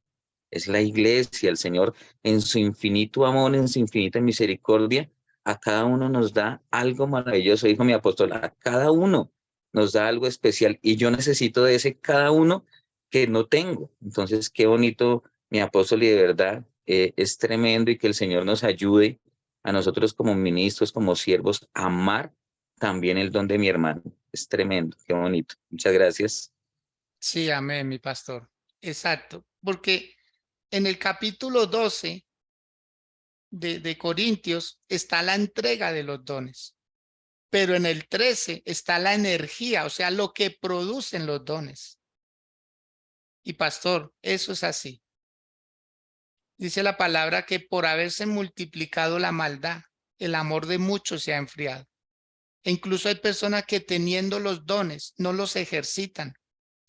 es la iglesia, el Señor en su infinito amor, en su infinita misericordia, a cada uno nos da algo maravilloso, dijo mi apóstol, a cada uno nos da algo especial y yo necesito de ese cada uno que no tengo. Entonces, qué bonito, mi apóstol, y de verdad es tremendo y que el Señor nos ayude a nosotros como ministros, como siervos, a amar también el don de mi hermano. Es tremendo, qué bonito. Muchas gracias. Sí, amén, mi pastor. Exacto, porque en el capítulo 12 de Corintios está la entrega de los dones, pero en el 13 está la energía, o sea, lo que producen los dones. Y pastor, eso es así. Dice la palabra que por haberse multiplicado la maldad, el amor de muchos se ha enfriado. E incluso hay personas que teniendo los dones no los ejercitan,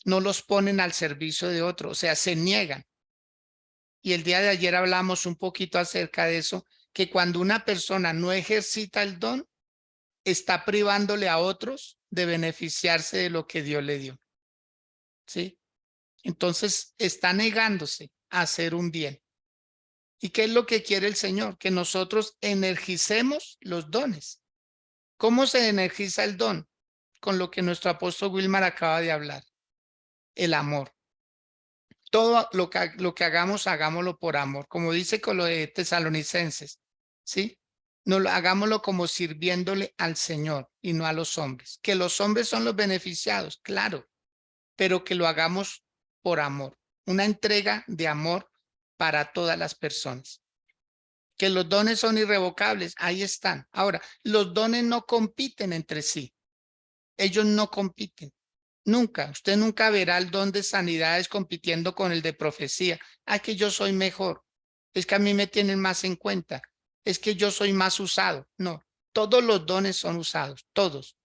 no los ponen al servicio de otro, o sea, se niegan. Y el día de ayer hablamos un poquito acerca de eso, que cuando una persona no ejercita el don, está privándole a otros de beneficiarse de lo que Dios le dio. ¿Sí? Entonces está negándose a hacer un bien. ¿Y qué es lo que quiere el Señor? Que nosotros energicemos los dones. ¿Cómo se energiza el don? Con lo que nuestro apóstol Wilmar acaba de hablar, el amor. Todo lo que hagamos, hagámoslo por amor, como dice con lo de Tesalonicenses, ¿sí? No lo hagámoslo como sirviéndole al Señor y no a los hombres. Que los hombres son los beneficiados, claro, pero que lo hagamos por amor, una entrega de amor para todas las personas. Que los dones son irrevocables, ahí están. Ahora, los dones no compiten entre sí, ellos no compiten. Nunca, usted nunca verá el don de sanidades compitiendo con el de profecía. Ah, que yo soy mejor, es que a mí me tienen más en cuenta, es que yo soy más usado. No, todos los dones son usados, todos.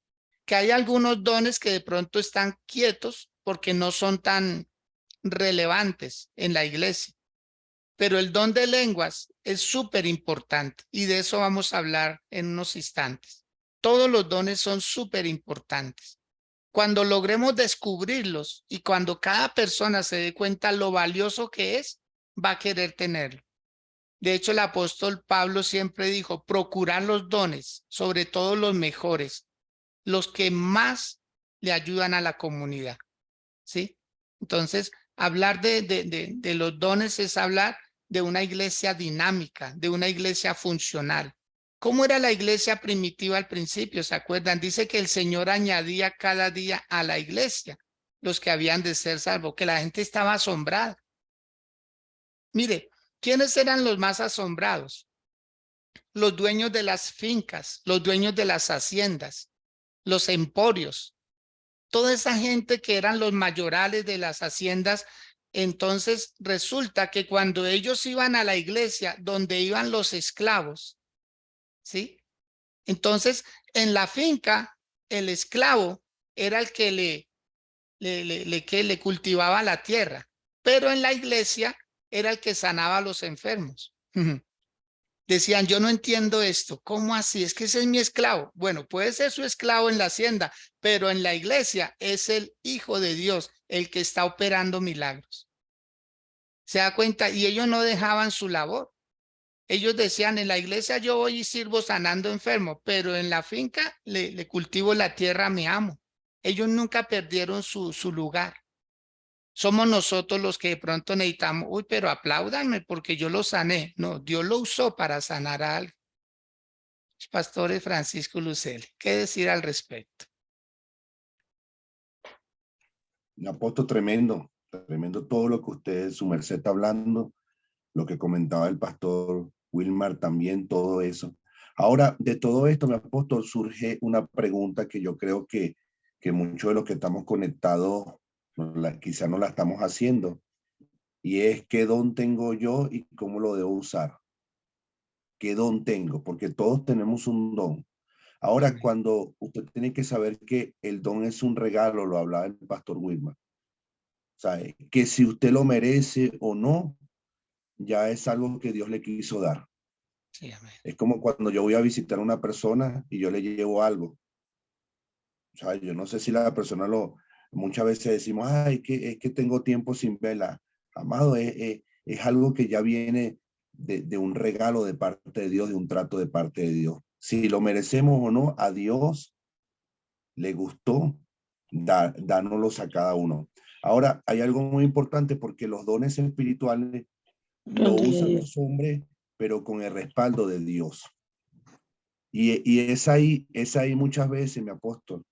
Que hay algunos dones que de pronto están quietos porque no son tan relevantes en la iglesia. Pero el don de lenguas es súper importante y de eso vamos a hablar en unos instantes. Todos los dones son súper importantes. Cuando logremos descubrirlos y cuando cada persona se dé cuenta lo valioso que es, va a querer tenerlo. De hecho, el apóstol Pablo siempre dijo, procurar los dones, sobre todo los mejores, los que más le ayudan a la comunidad. ¿Sí? Entonces, hablar de los dones es hablar de una iglesia dinámica, de una iglesia funcional, ¿Cómo era la iglesia primitiva al principio? ¿Se acuerdan? Dice que el Señor añadía cada día a la iglesia los que habían de ser salvos, que la gente estaba asombrada. Mire, ¿quiénes eran los más asombrados? Los dueños de las fincas, los dueños de las haciendas, los emporios, toda esa gente que eran los mayorales de las haciendas. Entonces resulta que cuando ellos iban a la iglesia donde iban los esclavos, ¿sí? Entonces en la finca el esclavo era el que le cultivaba la tierra, pero en la iglesia era el que sanaba a los enfermos. Decían, yo no entiendo esto. ¿Cómo así? Es que ese es mi esclavo. Bueno, puede ser su esclavo en la hacienda, pero en la iglesia es el Hijo de Dios el que está operando milagros. ¿Se da cuenta? Y ellos no dejaban su labor. Ellos decían, en la iglesia yo voy y sirvo sanando enfermos, pero en la finca le cultivo la tierra a mi amo. Ellos nunca perdieron su lugar. Somos nosotros los que de pronto necesitamos, uy, pero apláudanme porque yo lo sané. No, Dios lo usó para sanar a alguien. Pastores Francisco Luceli, ¿qué decir al respecto? Un apóstol tremendo, tremendo todo lo que usted, su merced, está hablando, lo que comentaba el pastor Wilmar también, todo eso. Ahora, de todo esto, mi apóstol, surge una pregunta que yo creo que muchos de los que estamos conectados quizá no la estamos haciendo, y es ¿qué don tengo yo y cómo lo debo usar? ¿Qué don tengo? Porque todos tenemos un don. Ahora, cuando usted tiene que saber que el don es un regalo, lo hablaba el pastor Wilmar, ¿sabe? Que si usted lo merece o no, ya es algo que Dios le quiso dar. Sí, amén. Es como cuando yo voy a visitar a una persona y yo le llevo algo. O sea, yo no sé si la persona muchas veces decimos, ay, es que tengo tiempo sin verla. Amado, es algo que ya viene de un regalo de parte de Dios, de un trato de parte de Dios. Si lo merecemos o no, a Dios le gustó dárnoslos a cada uno. Ahora, hay algo muy importante porque los dones espirituales lo usan los hombres, pero con el respaldo de Dios. Y es ahí muchas veces, mi apóstol,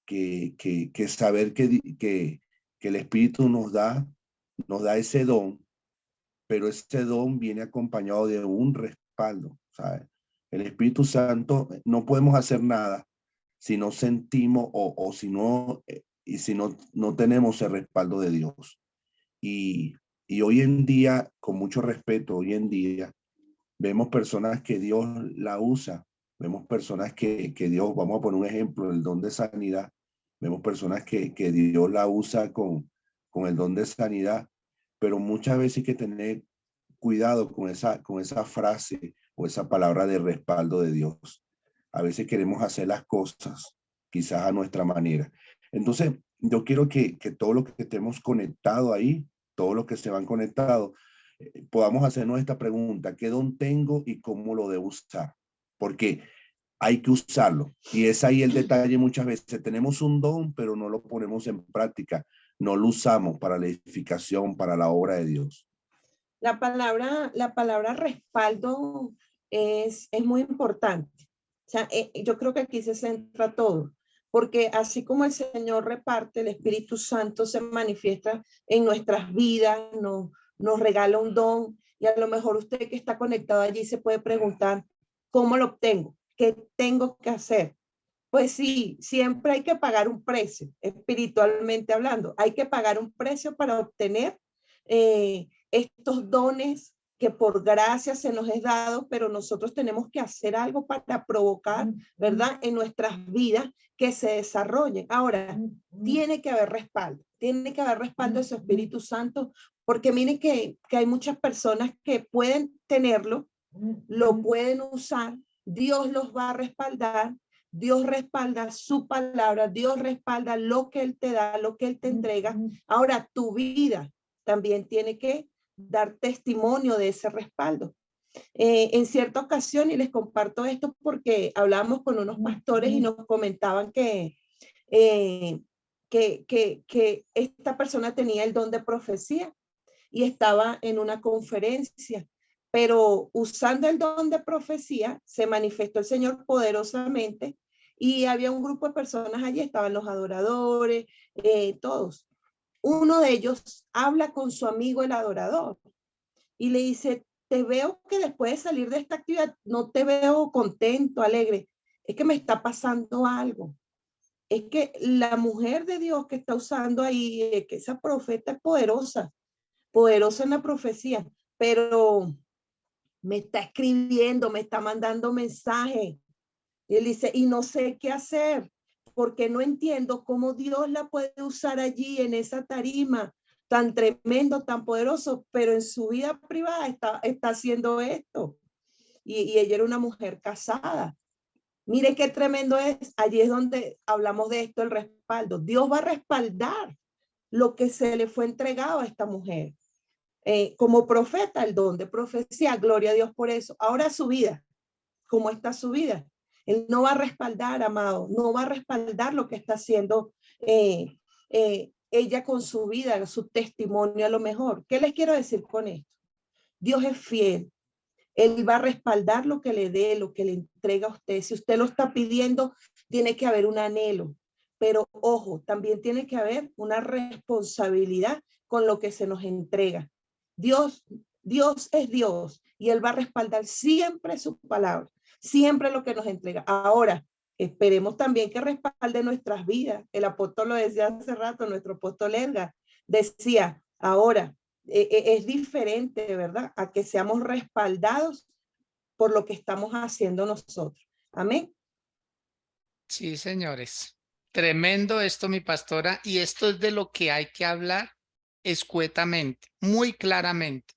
que saber que el Espíritu nos da ese don, pero ese don viene acompañado de un respaldo, ¿sabes? El Espíritu Santo, no podemos hacer nada si no sentimos o si no, y si no tenemos el respaldo de Dios. Y hoy en día, con mucho respeto, hoy en día, vemos personas que Dios la usa, vemos personas que Dios, vamos a poner un ejemplo, el don de sanidad, vemos personas que Dios la usa con el don de sanidad, pero muchas veces hay que tener cuidado con esa frase o esa palabra de respaldo de Dios. A veces queremos hacer las cosas quizás a nuestra manera. Entonces, yo quiero que todos los que estemos conectados ahí, todos los que se van conectados, podamos hacernos esta pregunta: ¿qué don tengo y cómo lo debo usar? Porque hay que usarlo. Y es ahí el detalle muchas veces. Tenemos un don, pero no lo ponemos en práctica. No lo usamos para la edificación, para la obra de Dios. La palabra respaldo es muy importante. O sea, yo creo que aquí se centra todo, porque así como el Señor reparte, el Espíritu Santo se manifiesta en nuestras vidas, nos regala un don, y a lo mejor usted que está conectado allí se puede preguntar, ¿cómo lo obtengo? ¿Qué tengo que hacer? Pues sí, siempre hay que pagar un precio, espiritualmente hablando. Hay que pagar un precio para obtener estos dones que por gracia se nos es dado, pero nosotros tenemos que hacer algo para provocar, ¿verdad?, en nuestras vidas que se desarrollen. Ahora, tiene que haber respaldo de su Espíritu Santo, porque miren que hay muchas personas que pueden tenerlo, lo pueden usar, Dios los va a respaldar, Dios respalda su palabra, Dios respalda lo que Él te da, lo que Él te entrega. Ahora, tu vida también tiene que dar testimonio de ese respaldo. En cierta ocasión, y les comparto esto porque hablamos con unos pastores y nos comentaban que esta persona tenía el don de profecía y estaba en una conferencia pero usando el don de profecía, se manifestó el Señor poderosamente y había un grupo de personas allí, estaban los adoradores, todos. Uno de ellos habla con su amigo el adorador y le dice, te veo que después de salir de esta actividad no te veo contento, alegre. Es que me está pasando algo. Es que la mujer de Dios que está usando ahí, que esa profeta es poderosa, poderosa en la profecía, pero me está escribiendo, me está mandando mensajes. Y él dice, y no sé qué hacer, porque no entiendo cómo Dios la puede usar allí en esa tarima tan tremendo, tan poderoso, pero en su vida privada está haciendo esto. Y ella era una mujer casada. Mire qué tremendo es. Allí es donde hablamos de esto, el respaldo. Dios va a respaldar lo que se le fue entregado a esta mujer. Como profeta, el don de profecía, gloria a Dios por eso. Ahora su vida, ¿cómo está su vida? Él no va a respaldar, amado, no va a respaldar lo que está haciendo ella con su vida, su testimonio a lo mejor. ¿Qué les quiero decir con esto? Dios es fiel. Él va a respaldar lo que le dé, lo que le entrega a usted. Si usted lo está pidiendo, tiene que haber un anhelo. Pero ojo, también tiene que haber una responsabilidad con lo que se nos entrega. Dios es Dios y Él va a respaldar siempre su palabra, siempre lo que nos entrega. Ahora, esperemos también que respalde nuestras vidas. El apóstol lo decía hace rato, nuestro apóstol Edgar decía, ahora, es diferente, ¿verdad? A que seamos respaldados por lo que estamos haciendo nosotros. Amén. Sí, señores. Tremendo esto, mi pastora, y esto es de lo que hay que hablar escuetamente, muy claramente.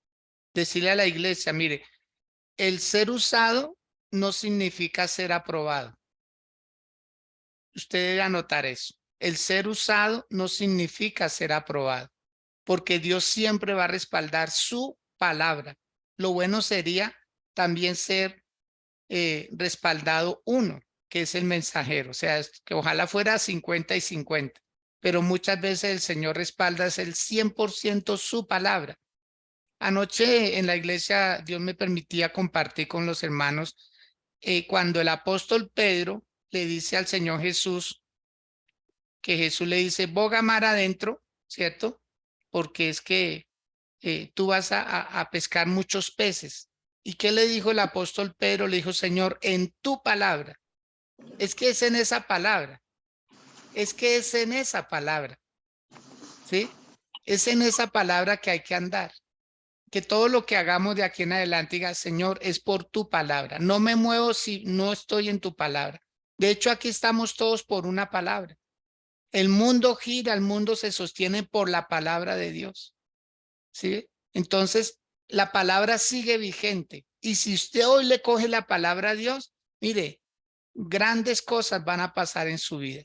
Decirle a la iglesia, mire, el ser usado no significa ser aprobado. Usted debe anotar eso. El ser usado no significa ser aprobado, porque Dios siempre va a respaldar su palabra. Lo bueno sería también ser respaldado uno, que es el mensajero. O sea, que ojalá fuera 50 y 50, pero muchas veces el Señor respalda es el 100% su palabra. Anoche en la iglesia Dios me permitía compartir con los hermanos cuando el apóstol Pedro le dice al Señor Jesús, que Jesús le dice, boga mar adentro, ¿cierto? Porque es que tú vas a pescar muchos peces. ¿Y qué le dijo el apóstol Pedro? Le dijo, Señor, en tu palabra. Es que es en esa palabra. Es que es en esa palabra. ¿Sí? Es en esa palabra que hay que andar. Que todo lo que hagamos de aquí en adelante diga, Señor, es por tu palabra. No me muevo si no estoy en tu palabra. De hecho, aquí estamos todos por una palabra. El mundo gira, el mundo se sostiene por la palabra de Dios. ¿Sí? Entonces, la palabra sigue vigente. Y si usted hoy le coge la palabra a Dios, mire, grandes cosas van a pasar en su vida.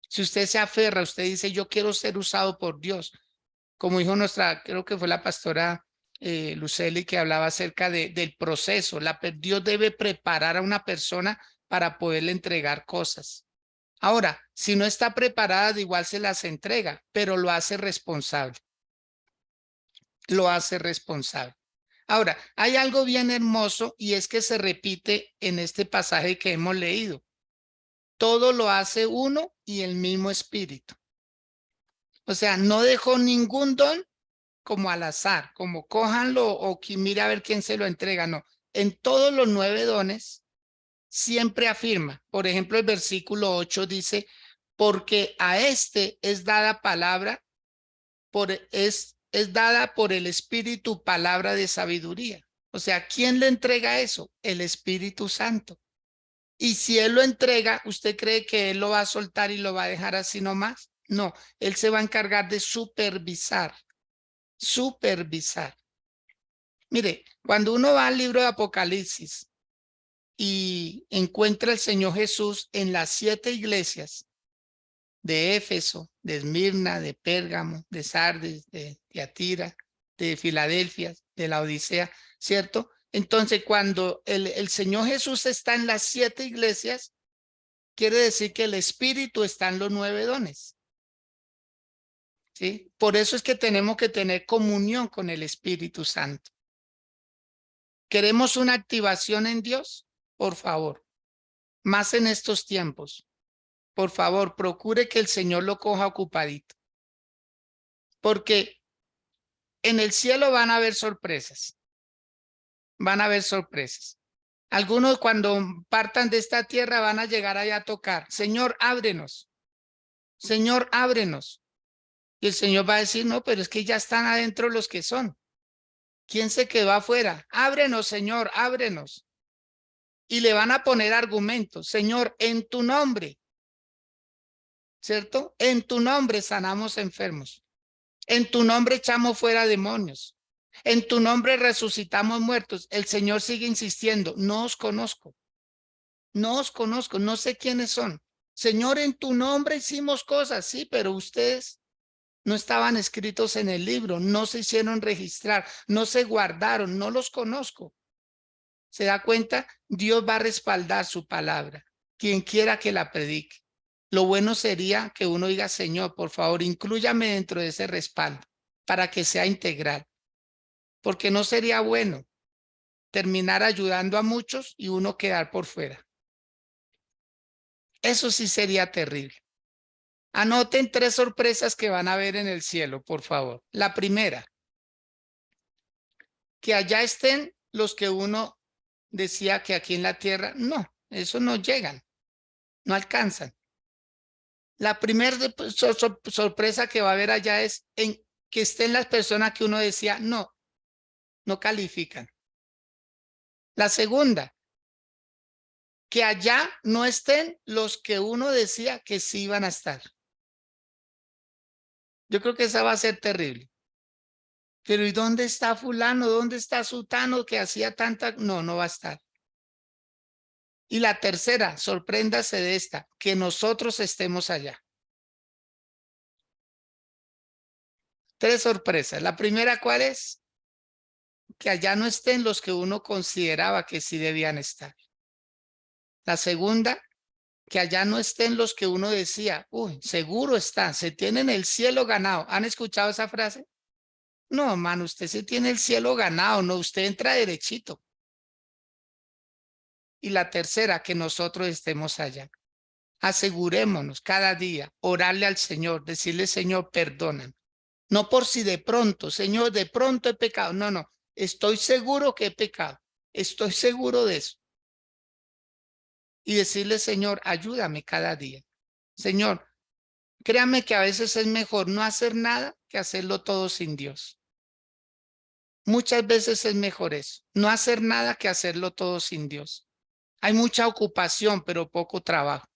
Si usted se aferra, usted dice, yo quiero ser usado por Dios. Como dijo nuestra, creo que fue la pastora Luceli que hablaba acerca del proceso. Dios debe preparar a una persona para poderle entregar cosas. Ahora, si no está preparada, de igual se las entrega, pero lo hace responsable. Lo hace responsable. Ahora, hay algo bien hermoso y es que se repite en este pasaje que hemos leído. Todo lo hace uno y el mismo espíritu. O sea, no dejó ningún don como al azar, como cójanlo o que mire a ver quién se lo entrega. No, en todos los 9 dones siempre afirma. Por ejemplo, el versículo 8 dice, porque a este es dada palabra, es dada por el Espíritu palabra de sabiduría. O sea, ¿quién le entrega eso? El Espíritu Santo. Y si Él lo entrega, ¿usted cree que Él lo va a soltar y lo va a dejar así nomás? No, Él se va a encargar de supervisar. Supervisar. Mire, cuando uno va al libro de Apocalipsis y encuentra al Señor Jesús en las 7 iglesias de Éfeso, de Esmirna, de Pérgamo, de Sardes, de Tiatira, de Filadelfia, de la Odisea, ¿cierto? Entonces, cuando el Señor Jesús está en las 7 iglesias, quiere decir que el Espíritu está en los 9 dones. ¿Sí? Por eso es que tenemos que tener comunión con el Espíritu Santo. ¿Queremos una activación en Dios? Por favor, más en estos tiempos. Por favor, procure que el Señor lo coja ocupadito. Porque en el cielo van a haber sorpresas. Van a haber sorpresas. Algunos cuando partan de esta tierra van a llegar allá a tocar. Señor, ábrenos. Señor, ábrenos. Y el Señor va a decir, no, pero es que ya están adentro los que son. ¿Quién se quedó afuera? Ábrenos, Señor, ábrenos. Y le van a poner argumentos. Señor, en tu nombre. ¿Cierto? En tu nombre sanamos enfermos. En tu nombre echamos fuera demonios. En tu nombre resucitamos muertos. El Señor sigue insistiendo, no os conozco. No os conozco, no sé quiénes son. Señor, en tu nombre hicimos cosas, sí, pero ustedes no estaban escritos en el libro, no se hicieron registrar, no se guardaron, no los conozco. ¿Se da cuenta? Dios va a respaldar su palabra, quien quiera que la predique. Lo bueno sería que uno diga, Señor, por favor, inclúyame dentro de ese respaldo para que sea integral. Porque no sería bueno terminar ayudando a muchos y uno quedar por fuera. Eso sí sería terrible. Anoten 3 sorpresas que van a ver en el cielo, por favor. La primera, que allá estén los que uno decía que aquí en la tierra, no, eso no llegan, no alcanzan. La primera sorpresa que va a haber allá es en que estén las personas que uno decía, no, no califican. La segunda, que allá no estén los que uno decía que sí iban a estar. Yo creo que esa va a ser terrible. Pero ¿y dónde está fulano? ¿Dónde está sutano que hacía tanta? No, no va a estar. Y la tercera, sorpréndase de esta, que nosotros estemos allá. 3 sorpresas. La primera, ¿cuál es? Que allá no estén los que uno consideraba que sí debían estar. La segunda, que allá no estén los que uno decía, uy, seguro está, se tienen el cielo ganado. ¿Han escuchado esa frase? No, hermano, usted se tiene el cielo ganado, no, usted entra derechito. Y la tercera, que nosotros estemos allá. Asegurémonos cada día, orarle al Señor, decirle, Señor, perdóname. No por si de pronto, Señor, de pronto he pecado. No, no, estoy seguro que he pecado. Estoy seguro de eso. Y decirle, Señor, ayúdame cada día. Señor, créame que a veces es mejor no hacer nada que hacerlo todo sin Dios. Muchas veces es mejor eso, no hacer nada que hacerlo todo sin Dios. Hay mucha ocupación, pero poco trabajo.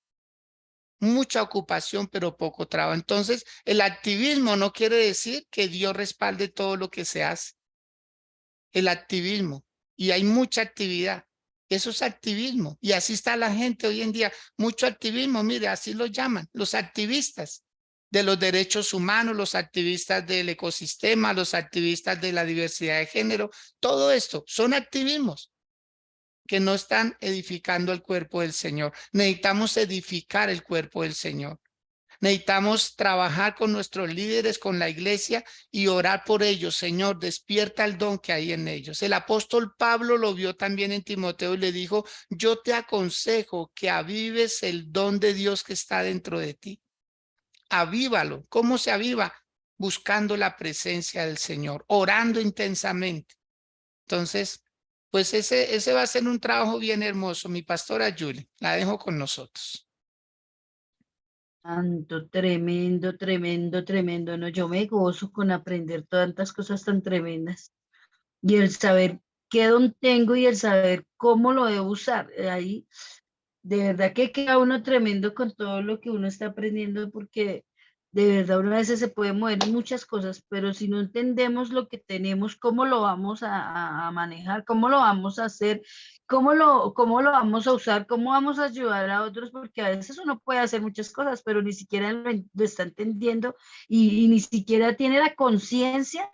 Mucha ocupación, pero poco trabajo. Entonces, el activismo no quiere decir que Dios respalde todo lo que se hace. El activismo, y hay mucha actividad. Eso es activismo. Y así está la gente hoy en día. Mucho activismo, mire, así lo llaman, los activistas de los derechos humanos, los activistas del ecosistema, los activistas de la diversidad de género. Todo esto son activismos que no están edificando el cuerpo del Señor. Necesitamos edificar el cuerpo del Señor. Necesitamos trabajar con nuestros líderes, con la iglesia y orar por ellos. Señor, despierta el don que hay en ellos. El apóstol Pablo lo vio también en Timoteo y le dijo, yo te aconsejo que avives el don de Dios que está dentro de ti. Avívalo. ¿Cómo se aviva? Buscando la presencia del Señor, orando intensamente. Entonces, pues ese va a ser un trabajo bien hermoso. Mi pastora Julie, la dejo con nosotros. Santo, tremendo, tremendo, tremendo. No, yo me gozo con aprender tantas cosas tan tremendas. Y el saber qué don tengo y el saber cómo lo debo usar. Ahí, de verdad que queda uno tremendo con todo lo que uno está aprendiendo, porque de verdad una vez se puede mover muchas cosas, pero si no entendemos lo que tenemos, cómo lo vamos a manejar, cómo lo vamos a hacer, cómo lo vamos a usar, cómo vamos a ayudar a otros, porque a veces uno puede hacer muchas cosas, pero ni siquiera lo está entendiendo y ni siquiera tiene la conciencia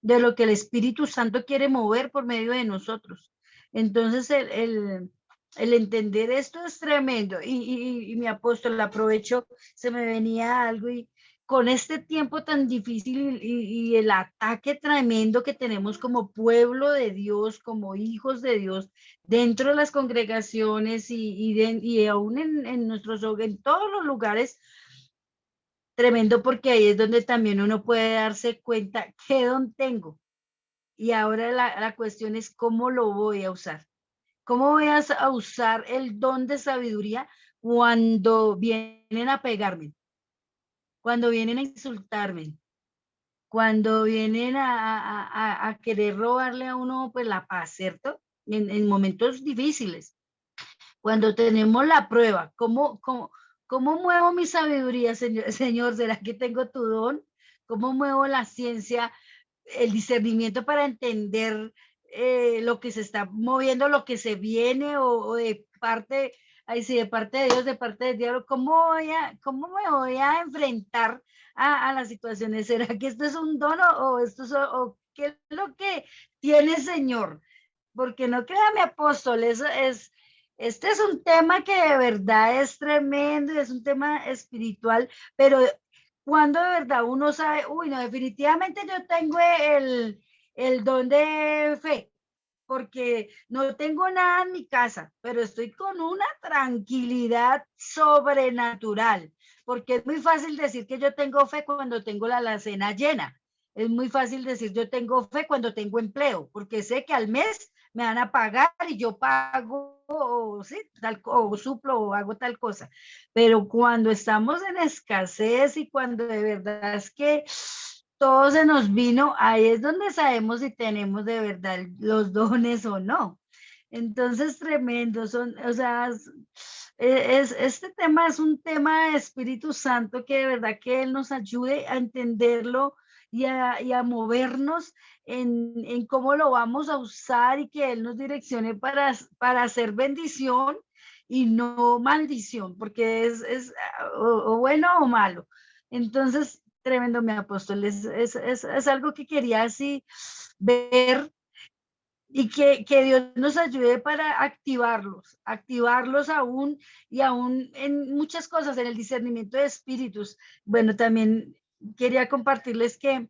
de lo que el Espíritu Santo quiere mover por medio de nosotros. Entonces, el entender esto es tremendo. Y mi apóstol, aprovecho, se me venía algo y con este tiempo tan difícil y el ataque tremendo que tenemos como pueblo de Dios, como hijos de Dios, dentro de las congregaciones y aún en nuestros hogares, en todos los lugares, tremendo, porque ahí es donde también uno puede darse cuenta qué don tengo. Y ahora la cuestión es cómo lo voy a usar. ¿Cómo voy a usar el don de sabiduría cuando vienen a pegarme? Cuando vienen a insultarme, cuando vienen a querer robarle a uno pues la paz, ¿cierto? En momentos difíciles. Cuando tenemos la prueba, ¿cómo muevo mi sabiduría, Señor? ¿Será que tengo tu don? ¿Cómo muevo la ciencia, el discernimiento para entender lo que se está moviendo, lo que se viene o de parte, ahí sí, de parte de Dios, de parte del diablo? ¿Cómo me voy a enfrentar a las situaciones? ¿Será que esto es un don o esto es, o qué es lo que tiene, Señor? Porque no crea mi apóstol, este es un tema que de verdad es tremendo, es un tema espiritual, pero cuando de verdad uno sabe, uy, no, definitivamente yo tengo el don de fe, porque no tengo nada en mi casa, pero estoy con una tranquilidad sobrenatural, porque es muy fácil decir que yo tengo fe cuando tengo la alacena llena. Es muy fácil decir yo tengo fe cuando tengo empleo, porque sé que al mes me van a pagar y yo pago o, ¿sí? O suplo o hago tal cosa. Pero cuando estamos en escasez y cuando de verdad es que todo se nos vino, ahí es donde sabemos si tenemos de verdad los dones o no. Entonces, tremendo, o sea, este tema es un tema de Espíritu Santo que de verdad que Él nos ayude a entenderlo y a movernos en cómo lo vamos a usar y que Él nos direccione para hacer bendición y no maldición, porque es o bueno o malo. Entonces, tremendo, mi apóstol, es algo que quería así ver y que Dios nos ayude para activarlos aún y aún en muchas cosas, en el discernimiento de espíritus. Bueno, también quería compartirles que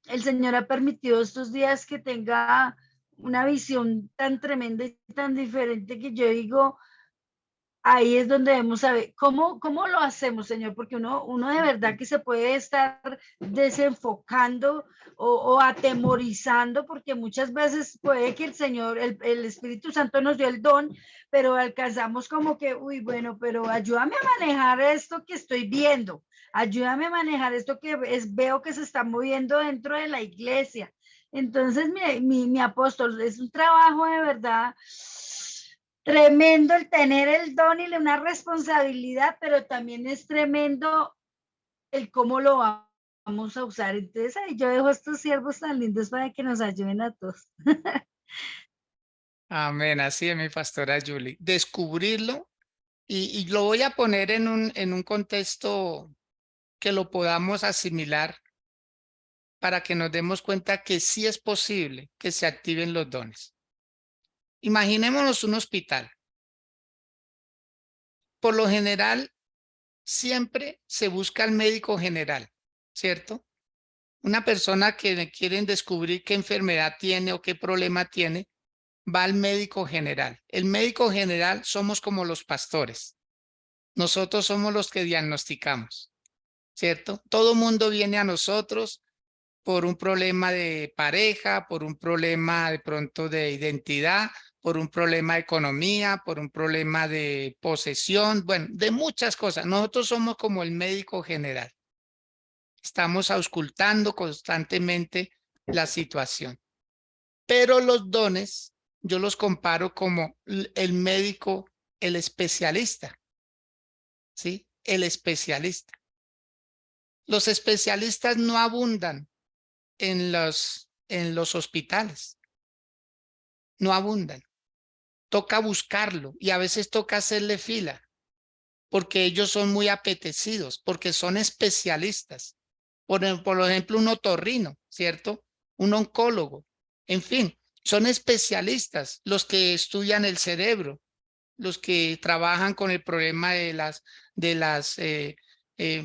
el Señor ha permitido estos días que tenga una visión tan tremenda y tan diferente que yo digo, ahí es donde debemos saber cómo lo hacemos, Señor, porque uno de verdad que se puede estar desenfocando o atemorizando, porque muchas veces puede que el Señor, el Espíritu Santo nos dio el don, pero alcanzamos como que, uy, bueno, pero ayúdame a manejar esto que estoy viendo, ayúdame a manejar esto que veo que se está moviendo dentro de la iglesia. Entonces, mi apóstol, es un trabajo de verdad tremendo el tener el don y una responsabilidad, pero también es tremendo el cómo lo vamos a usar. Entonces, ahí yo dejo a estos siervos tan lindos para que nos ayuden a todos. Amén, así es mi pastora Julie. Descubrirlo y lo voy a poner en un contexto que lo podamos asimilar para que nos demos cuenta que sí es posible que se activen los dones. Imaginémonos un hospital. Por lo general, siempre se busca al médico general, ¿cierto? Una persona que quieren descubrir qué enfermedad tiene o qué problema tiene, va al médico general. El médico general somos como los pastores. Nosotros somos los que diagnosticamos, ¿cierto? Todo mundo viene a nosotros por un problema de pareja, por un problema de pronto de identidad, por un problema de economía, por un problema de posesión, bueno, de muchas cosas. Nosotros somos como el médico general. Estamos auscultando constantemente la situación. Pero los dones, yo los comparo como el médico, el especialista, ¿sí? El especialista. Los especialistas no abundan en los hospitales, no abundan. Toca buscarlo y a veces toca hacerle fila porque ellos son muy apetecidos, porque son especialistas. Por ejemplo, un otorrino, ¿cierto? Un oncólogo. En fin, son especialistas los que estudian el cerebro, los que trabajan con el problema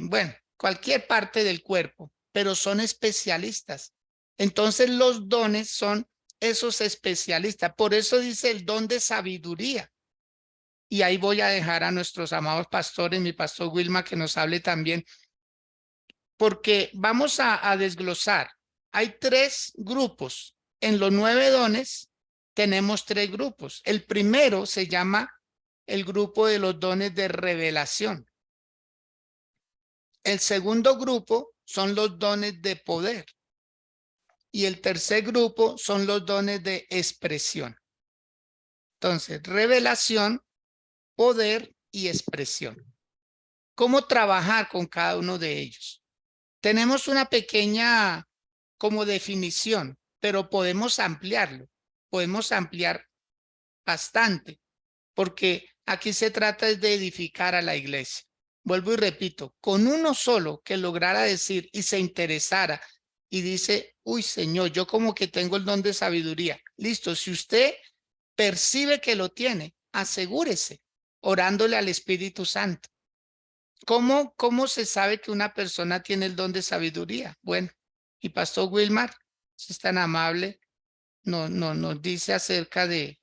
bueno, cualquier parte del cuerpo, pero son especialistas. Entonces los dones son esos especialistas. Por eso dice el don de sabiduría. Y ahí voy a dejar a nuestros amados pastores, mi pastor Wilma, que nos hable también, porque vamos a desglosar. Hay 3 grupos. En los 9 dones tenemos 3 grupos. El primero se llama el grupo de los dones de revelación. El segundo grupo son los dones de poder. Y el tercer grupo son los dones de expresión. Entonces, revelación, poder y expresión. ¿Cómo trabajar con cada uno de ellos? Tenemos una pequeña como definición, pero podemos ampliarlo. Podemos ampliar bastante, porque aquí se trata de edificar a la iglesia. Vuelvo y repito, con uno solo que lograra decir y se interesara y dice, uy, Señor, yo como que tengo el don de sabiduría. Listo, si usted percibe que lo tiene, asegúrese orándole al Espíritu Santo. ¿Cómo se sabe que una persona tiene el don de sabiduría? Bueno, y Pastor Wilmar, si es tan amable, nos dice acerca de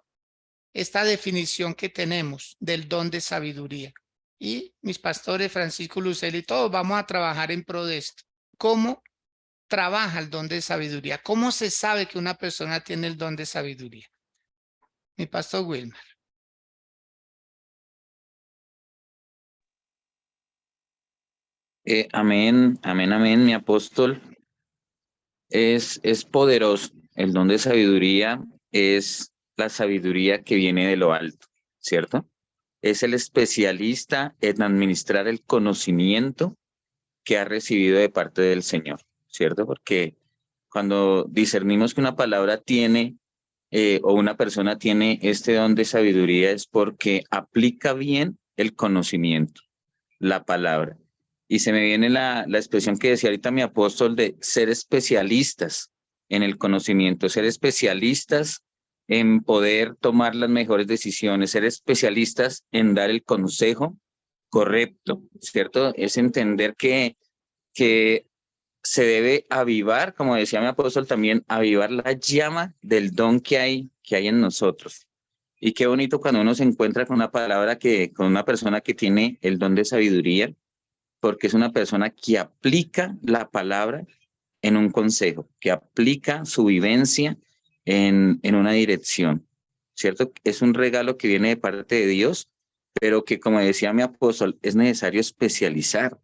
esta definición que tenemos del don de sabiduría. Y mis pastores Francisco Lucel y todos vamos a trabajar en pro de esto. ¿Cómo trabaja el don de sabiduría? ¿Cómo se sabe que una persona tiene el don de sabiduría? Mi pastor Wilmar. Amén, amén, amén, mi apóstol. Es poderoso. El don de sabiduría es la sabiduría que viene de lo alto, ¿cierto? Es el especialista en administrar el conocimiento que ha recibido de parte del Señor, ¿cierto? Porque cuando discernimos que una palabra tiene o una persona tiene este don de sabiduría es porque aplica bien el conocimiento, la palabra. Y se me viene la expresión que decía ahorita mi apóstol de ser especialistas en el conocimiento, ser especialistas en poder tomar las mejores decisiones, ser especialistas en dar el consejo correcto, ¿cierto? Es entender que se debe avivar, como decía mi apóstol también, avivar la llama del don que hay en nosotros. Y qué bonito cuando uno se encuentra con una palabra con una persona que tiene el don de sabiduría, porque es una persona que aplica la palabra en un consejo, que aplica su vivencia en una dirección, ¿cierto? Es un regalo que viene de parte de Dios, pero que, como decía mi apóstol, es necesario especializar.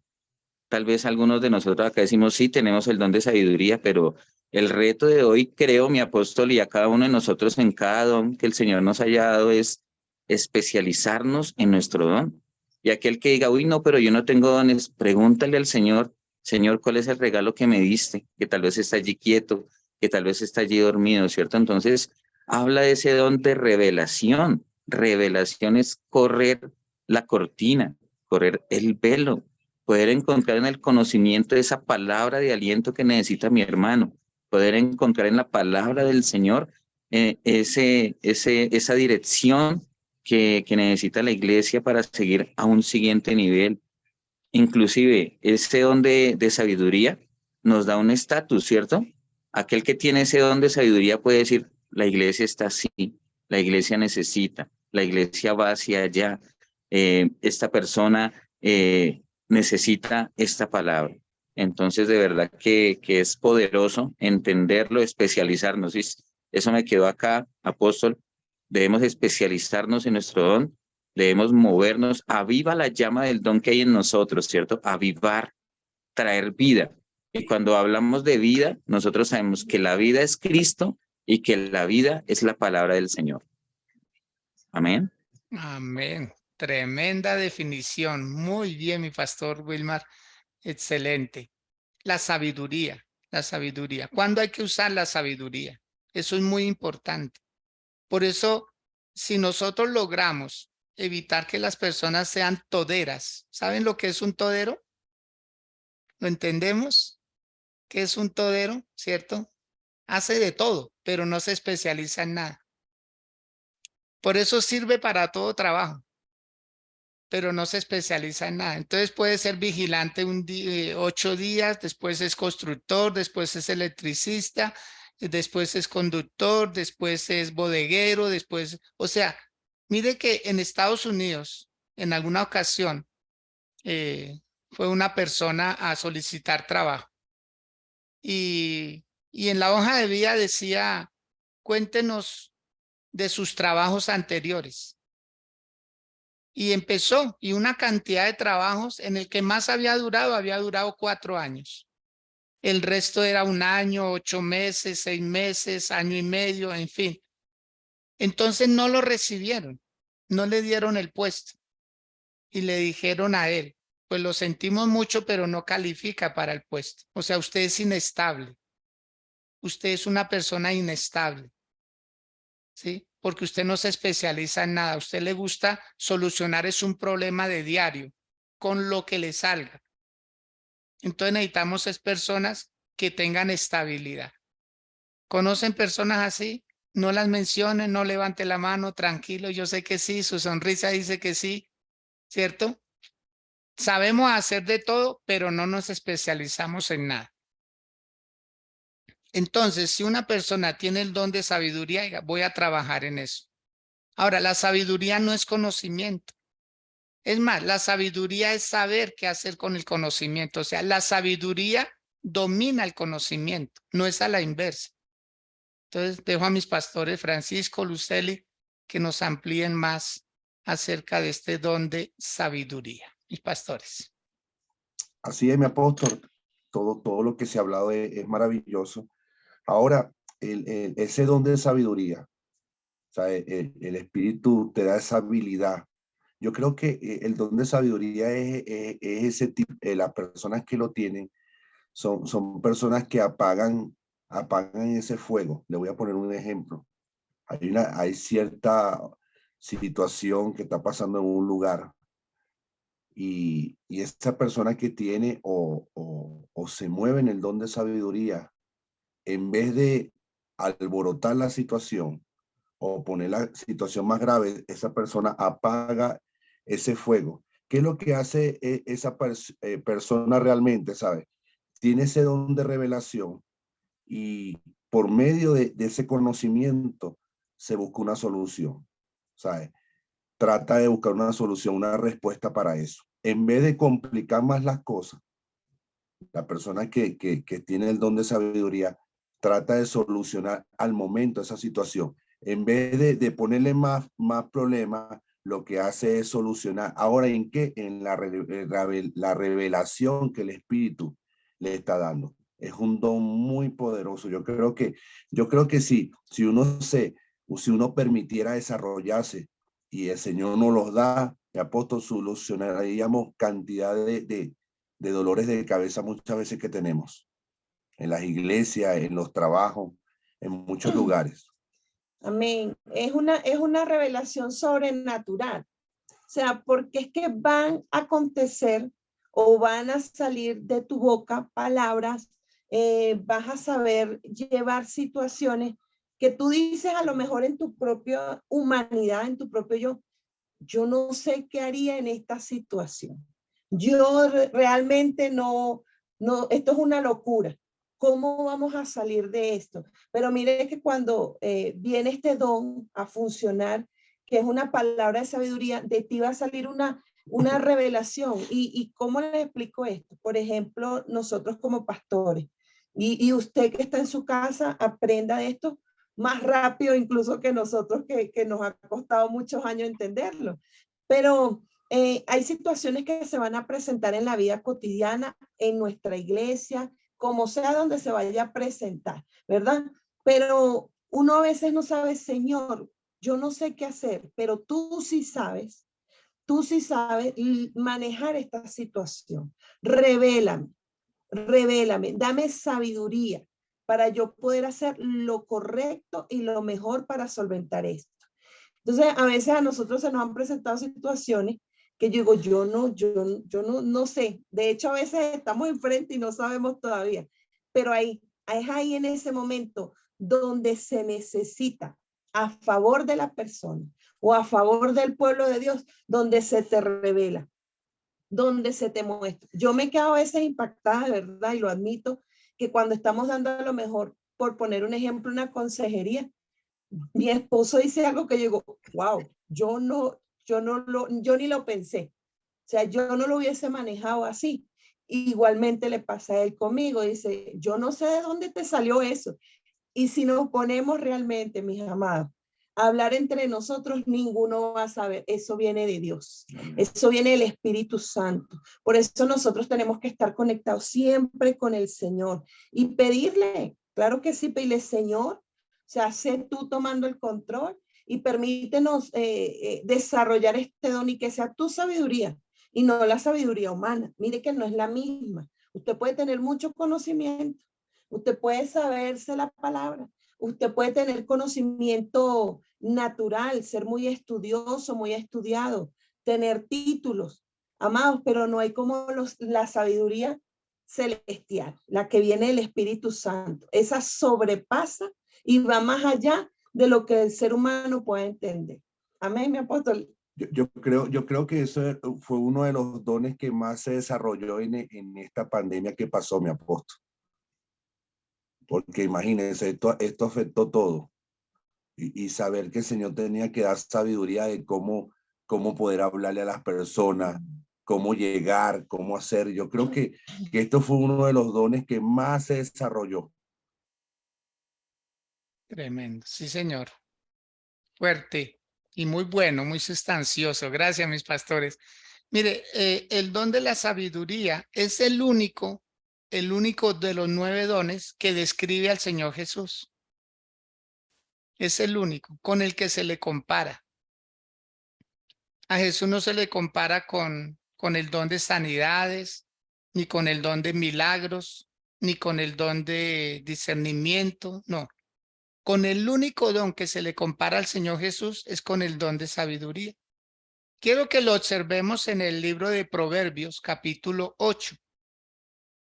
Tal vez algunos de nosotros acá decimos, sí, tenemos el don de sabiduría, pero el reto de hoy, creo, mi apóstol, y a cada uno de nosotros en cada don que el Señor nos haya dado es especializarnos en nuestro don. Y aquel que diga, uy, no, pero yo no tengo dones, pregúntale al Señor, Señor, ¿cuál es el regalo que me diste? Que tal vez está allí quieto, que tal vez está allí dormido, ¿cierto? Entonces, habla de ese don de revelación. Revelación es correr la cortina, correr el velo, poder encontrar en el conocimiento esa palabra de aliento que necesita mi hermano, poder encontrar en la palabra del Señor esa dirección que necesita la iglesia para seguir a un siguiente nivel. Inclusive, ese don de sabiduría nos da un estatus, ¿cierto? Aquel que tiene ese don de sabiduría puede decir, la iglesia está así, la iglesia necesita, la iglesia va hacia allá, esta persona necesita esta palabra. Entonces, de verdad que es poderoso entenderlo, especializarnos. Y eso me quedó acá, apóstol. Debemos especializarnos en nuestro don, debemos movernos. Aviva la llama del don que hay en nosotros, ¿cierto? Avivar, traer vida. Y cuando hablamos de vida, nosotros sabemos que la vida es Cristo y que la vida es la palabra del Señor. Amén. Amén. Tremenda definición. Muy bien, mi pastor Wilmar. Excelente. La sabiduría, la sabiduría. ¿Cuándo hay que usar la sabiduría? Eso es muy importante. Por eso, si nosotros logramos evitar que las personas sean toderas, ¿saben lo que es un todero? ¿Lo entendemos? ¿Qué es un todero? ¿Cierto? Hace de todo, pero no se especializa en nada. Por eso sirve para todo trabajo. pero no se especializa en nada. Entonces puede ser vigilante 8 días, después es constructor, después es electricista, después es conductor, después es bodeguero, después, o sea, mire que en Estados Unidos, en alguna ocasión, fue una persona a solicitar trabajo y en la hoja de vida decía, cuéntenos de sus trabajos anteriores. Y empezó, y una cantidad de trabajos en el que más había durado 4 años. El resto era 1 año, 8 meses, 6 meses, año y medio, en fin. Entonces no lo recibieron, no le dieron el puesto y le dijeron a él, pues lo sentimos mucho, pero no califica para el puesto. O sea, usted es inestable. Usted es una persona inestable. ¿Sí? Porque usted no se especializa en nada. A usted le gusta solucionar es un problema de diario con lo que le salga. Entonces necesitamos es personas que tengan estabilidad. ¿Conocen personas así? No las mencionen, no levante la mano, tranquilo. Yo sé que sí, su sonrisa dice que sí, ¿cierto? Sabemos hacer de todo, pero no nos especializamos en nada. Entonces, si una persona tiene el don de sabiduría, diga, voy a trabajar en eso. Ahora, la sabiduría no es conocimiento. Es más, la sabiduría es saber qué hacer con el conocimiento. O sea, la sabiduría domina el conocimiento, no es a la inversa. Entonces, dejo a mis pastores Francisco, Luceli, que nos amplíen más acerca de este don de sabiduría. Mis pastores. Así es, mi apóstol. Todo lo que se ha hablado es maravilloso. Ahora, ese don de sabiduría, o sea, el Espíritu te da esa habilidad. Yo creo que el don de sabiduría es ese tipo, las personas que lo tienen son personas que apagan ese fuego. Le voy a poner un ejemplo. Hay cierta situación que está pasando en un lugar y esa persona que tiene o se mueve en el don de sabiduría, en vez de alborotar la situación o poner la situación más grave, esa persona apaga ese fuego. ¿Qué es lo que hace esa persona realmente, sabe? Tiene ese don de revelación y por medio de ese conocimiento se busca una solución, ¿sabe? Trata de buscar una solución, una respuesta para eso. En vez de complicar más las cosas, la persona que tiene el don de sabiduría trata de solucionar al momento esa situación. En vez de ponerle más problemas, lo que hace es solucionar. Ahora, ¿en qué? En la revelación que el Espíritu le está dando. Es un don muy poderoso. Yo creo que si uno permitiera desarrollarse y el Señor nos los da, el apóstol, solucionaríamos cantidad de dolores de cabeza muchas veces que tenemos en las iglesias, en los trabajos, en muchos lugares. Amén. Es una revelación sobrenatural. O sea, porque es que van a acontecer o van a salir de tu boca palabras, vas a saber llevar situaciones que tú dices a lo mejor en tu propia humanidad, en tu propio yo no sé qué haría en esta situación. Yo realmente no, esto es una locura. ¿Cómo vamos a salir de esto? Pero mire que cuando viene este don a funcionar, que es una palabra de sabiduría, de ti va a salir una revelación. ¿Y cómo les explico esto? Por ejemplo, nosotros como pastores, y usted que está en su casa, aprenda de esto más rápido incluso que nosotros, que nos ha costado muchos años entenderlo. Pero hay situaciones que se van a presentar en la vida cotidiana, en nuestra iglesia, como sea donde se vaya a presentar, ¿verdad? Pero uno a veces no sabe, Señor, yo no sé qué hacer, pero tú sí sabes manejar esta situación. Revélame, dame sabiduría para yo poder hacer lo correcto y lo mejor para solventar esto. Entonces, a veces a nosotros se nos han presentado situaciones que yo digo, yo no sé. De hecho, a veces estamos enfrente y no sabemos todavía. Pero es ahí en ese momento donde se necesita a favor de la persona o a favor del pueblo de Dios, donde se te revela, donde se te muestra. Yo me quedo a veces impactada, de verdad, y lo admito, que cuando estamos dando a lo mejor, por poner un ejemplo, una consejería, mi esposo dice algo que yo digo, wow, yo ni lo pensé. O sea, yo no lo hubiese manejado así. Igualmente le pasa a él conmigo. Dice, yo no sé de dónde te salió eso. Y si nos ponemos realmente, mis amados, a hablar entre nosotros, ninguno va a saber. Eso viene de Dios. Eso viene del Espíritu Santo. Por eso nosotros tenemos que estar conectados siempre con el Señor y pedirle, claro que sí, pedirle, Señor, o sea, sé tú tomando el control y permítenos desarrollar este don y que sea tu sabiduría y no la sabiduría humana. Mire que no es la misma. Usted puede tener mucho conocimiento, usted puede saberse la palabra, usted puede tener conocimiento natural, ser muy estudioso, muy estudiado, tener títulos, amados, pero no hay como la sabiduría celestial, la que viene del Espíritu Santo. Esa sobrepasa y va más allá de lo que el ser humano puede entender. Amén, mi apóstol. Yo creo que eso fue uno de los dones que más se desarrolló en esta pandemia que pasó, mi apóstol. Porque imagínense, esto afectó todo. Y saber que el Señor tenía que dar sabiduría de cómo poder hablarle a las personas, cómo llegar, cómo hacer. Yo creo que esto fue uno de los dones que más se desarrolló. Tremendo. Sí, señor. Fuerte y muy bueno, muy sustancioso. Gracias, mis pastores. Mire, el don de la sabiduría es el único de los 9 dones que describe al Señor Jesús. Es el único con el que se le compara. A Jesús no se le compara con el don de sanidades, ni con el don de milagros, ni con el don de discernimiento, no. Con el único don que se le compara al Señor Jesús es con el don de sabiduría. Quiero que lo observemos en el libro de Proverbios, capítulo 8.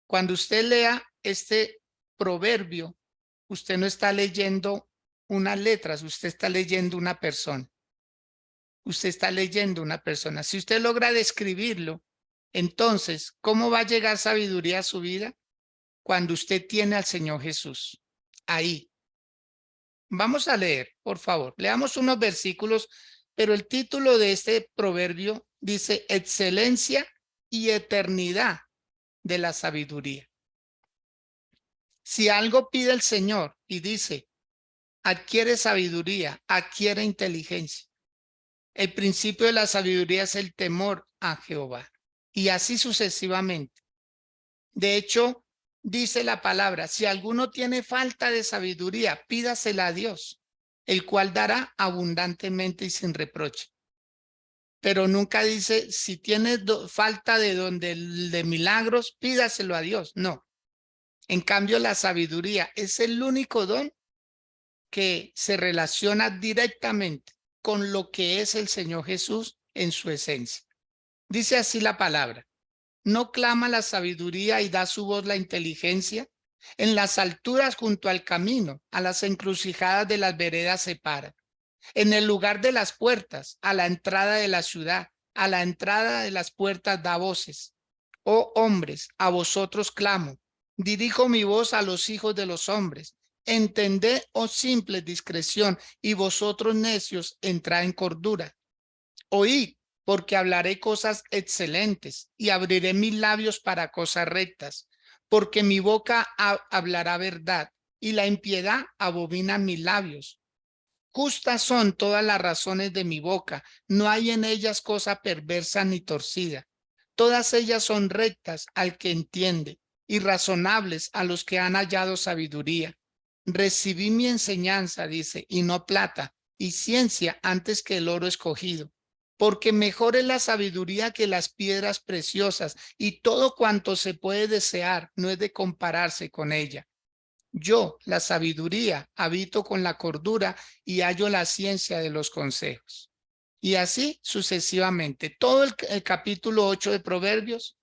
Cuando usted lea este proverbio, usted no está leyendo unas letras, usted está leyendo una persona. Usted está leyendo una persona. Si usted logra describirlo, entonces, ¿cómo va a llegar sabiduría a su vida? Cuando usted tiene al Señor Jesús. Ahí. Vamos a leer, por favor. Leamos unos versículos, pero el título de este proverbio dice excelencia y eternidad de la sabiduría. Si algo pide el Señor y dice, adquiere sabiduría, adquiere inteligencia. El principio de la sabiduría es el temor a Jehová. Y así sucesivamente. De hecho, dice la palabra, si alguno tiene falta de sabiduría, pídasela a Dios, el cual dará abundantemente y sin reproche. Pero nunca dice, si tienes falta de milagros, pídaselo a Dios. No. En cambio, la sabiduría es el único don que se relaciona directamente con lo que es el Señor Jesús en su esencia. Dice así la palabra. ¿No clama la sabiduría y da su voz la inteligencia? En las alturas junto al camino, a las encrucijadas de las veredas se para. En el lugar de las puertas, a la entrada de la ciudad, a la entrada de las puertas da voces. Oh hombres, a vosotros clamo. Dirijo mi voz a los hijos de los hombres. Entended, oh simple discreción, y vosotros necios, entrad en cordura. Oíd, porque hablaré cosas excelentes y abriré mis labios para cosas rectas, porque mi boca hablará verdad y la impiedad abomina mis labios. Justas son todas las razones de mi boca, no hay en ellas cosa perversa ni torcida. Todas ellas son rectas al que entiende y razonables a los que han hallado sabiduría. Recibí mi enseñanza, dice, y no plata, y ciencia antes que el oro escogido. Porque mejor es la sabiduría que las piedras preciosas, y todo cuanto se puede desear no es de compararse con ella. Yo, la sabiduría, habito con la cordura y hallo la ciencia de los consejos. Y así sucesivamente. Todo el capítulo 8 de Proverbios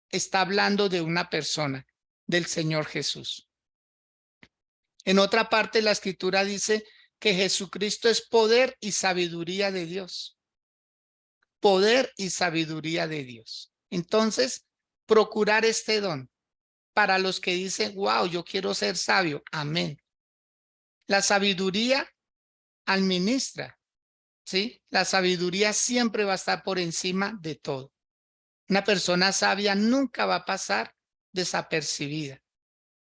está hablando de una persona, del Señor Jesús. En otra parte la escritura dice que Jesucristo es poder y sabiduría de Dios. Poder y sabiduría de Dios. Entonces, procurar este don para los que dicen, wow, yo quiero ser sabio. Amén. La sabiduría administra, ¿sí? La sabiduría siempre va a estar por encima de todo. Una persona sabia nunca va a pasar desapercibida.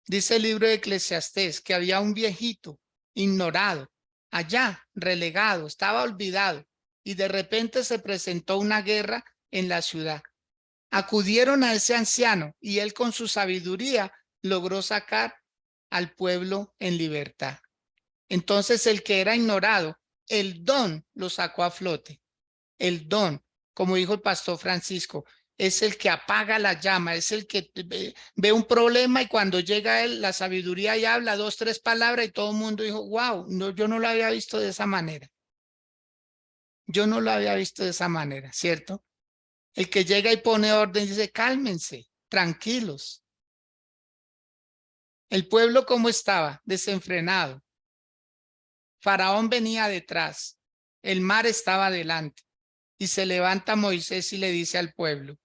Dice el libro de Eclesiastés que había un viejito ignorado, allá, relegado, estaba olvidado, y de repente se presentó una guerra en la ciudad. Acudieron a ese anciano y él con su sabiduría logró sacar al pueblo en libertad. Entonces el que era ignorado, el don lo sacó a flote. El don, como dijo el pastor Francisco, es el que apaga la llama, es el que ve un problema y cuando llega él, la sabiduría y habla 2, 3 palabras y todo el mundo dijo, wow, no, yo no lo había visto de esa manera. Yo no lo había visto de esa manera, ¿cierto? El que llega y pone orden y dice, cálmense, tranquilos. El pueblo, ¿cómo estaba? Desenfrenado. Faraón venía detrás, el mar estaba delante. Y se levanta Moisés y le dice al pueblo,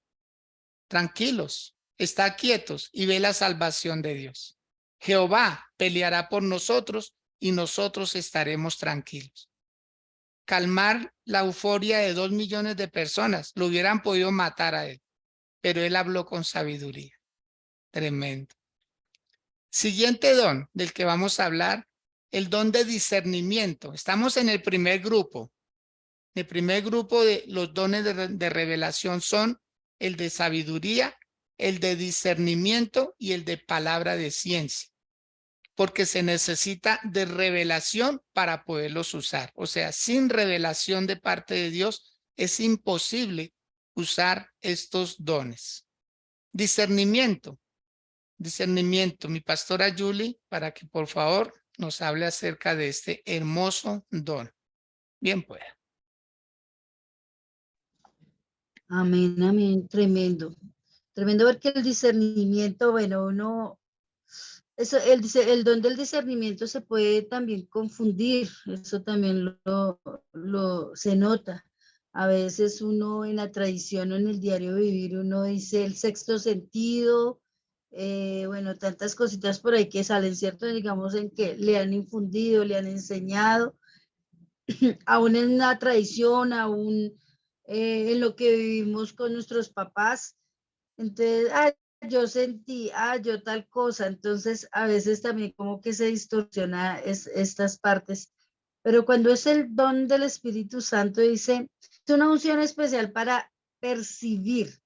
tranquilos, está quietos y ve la salvación de Dios. Jehová peleará por nosotros y nosotros estaremos tranquilos. Calmar la euforia de 2 millones de personas, lo hubieran podido matar a él, pero él habló con sabiduría. Tremendo. Siguiente don del que vamos a hablar, el don de discernimiento. Estamos en el primer grupo. El primer grupo de los dones de revelación son el de sabiduría, el de discernimiento y el de palabra de ciencia, porque se necesita de revelación para poderlos usar. O sea, sin revelación de parte de Dios es imposible usar estos dones. Discernimiento. Discernimiento. Mi pastora Julie, para que por favor nos hable acerca de este hermoso don. Bien pueda. Amén, amén, tremendo. Tremendo porque el discernimiento, bueno, eso, el don del discernimiento se puede también confundir, eso también se nota. A veces uno en la tradición o en el diario vivir, uno dice el sexto sentido, bueno, tantas cositas por ahí que salen, ¿cierto? Digamos en que le han infundido, le han enseñado, aún en la tradición, aún en lo que vivimos con nuestros papás. Entonces, yo sentí, yo tal cosa. Entonces, a veces también como que se distorsiona estas partes. Pero cuando es el don del Espíritu Santo, dice, es una unción especial para percibir,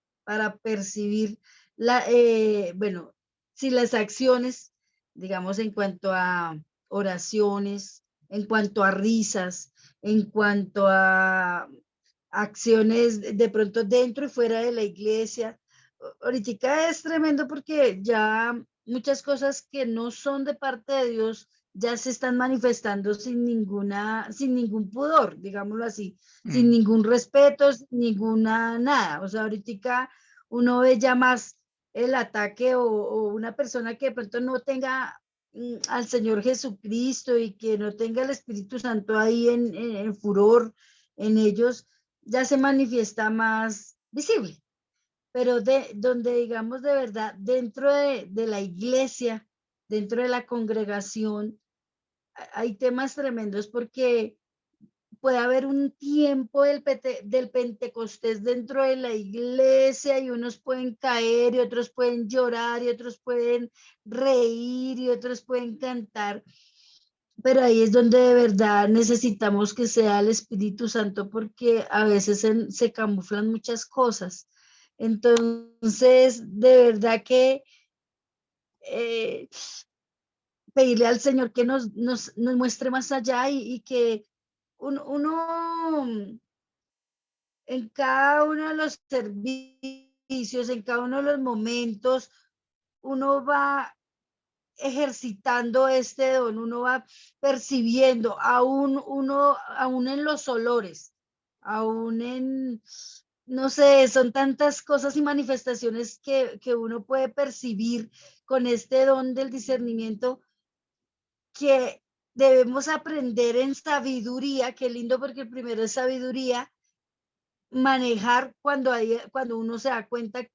bueno, si las acciones, digamos, en cuanto a oraciones, en cuanto a risas, en cuanto a acciones de pronto dentro y fuera de la iglesia. Ahorita es tremendo porque ya muchas cosas que no son de parte de Dios ya se están manifestando sin ningún pudor, digámoslo así, sin ningún respeto, sin ninguna nada. O sea, ahorita uno ve ya más el ataque o una persona que de pronto no tenga al Señor Jesucristo y que no tenga el Espíritu Santo ahí en furor en ellos, ya se manifiesta más visible. Pero donde digamos de verdad, dentro de la iglesia, dentro de la congregación, hay temas tremendos porque puede haber un tiempo del Pentecostés dentro de la iglesia y unos pueden caer y otros pueden llorar y otros pueden reír y otros pueden cantar. Pero ahí es donde de verdad necesitamos que sea el Espíritu Santo porque a veces se camuflan muchas cosas. Entonces, de verdad que pedirle al Señor que nos muestre más allá y que uno en cada uno de los servicios, en cada uno de los momentos, uno va ejercitando este don, uno va percibiendo, aún en los olores, aún en, no sé, son tantas cosas y manifestaciones que uno puede percibir con este don del discernimiento que debemos aprender en sabiduría, qué lindo porque el primero es sabiduría, manejar cuando uno se da cuenta,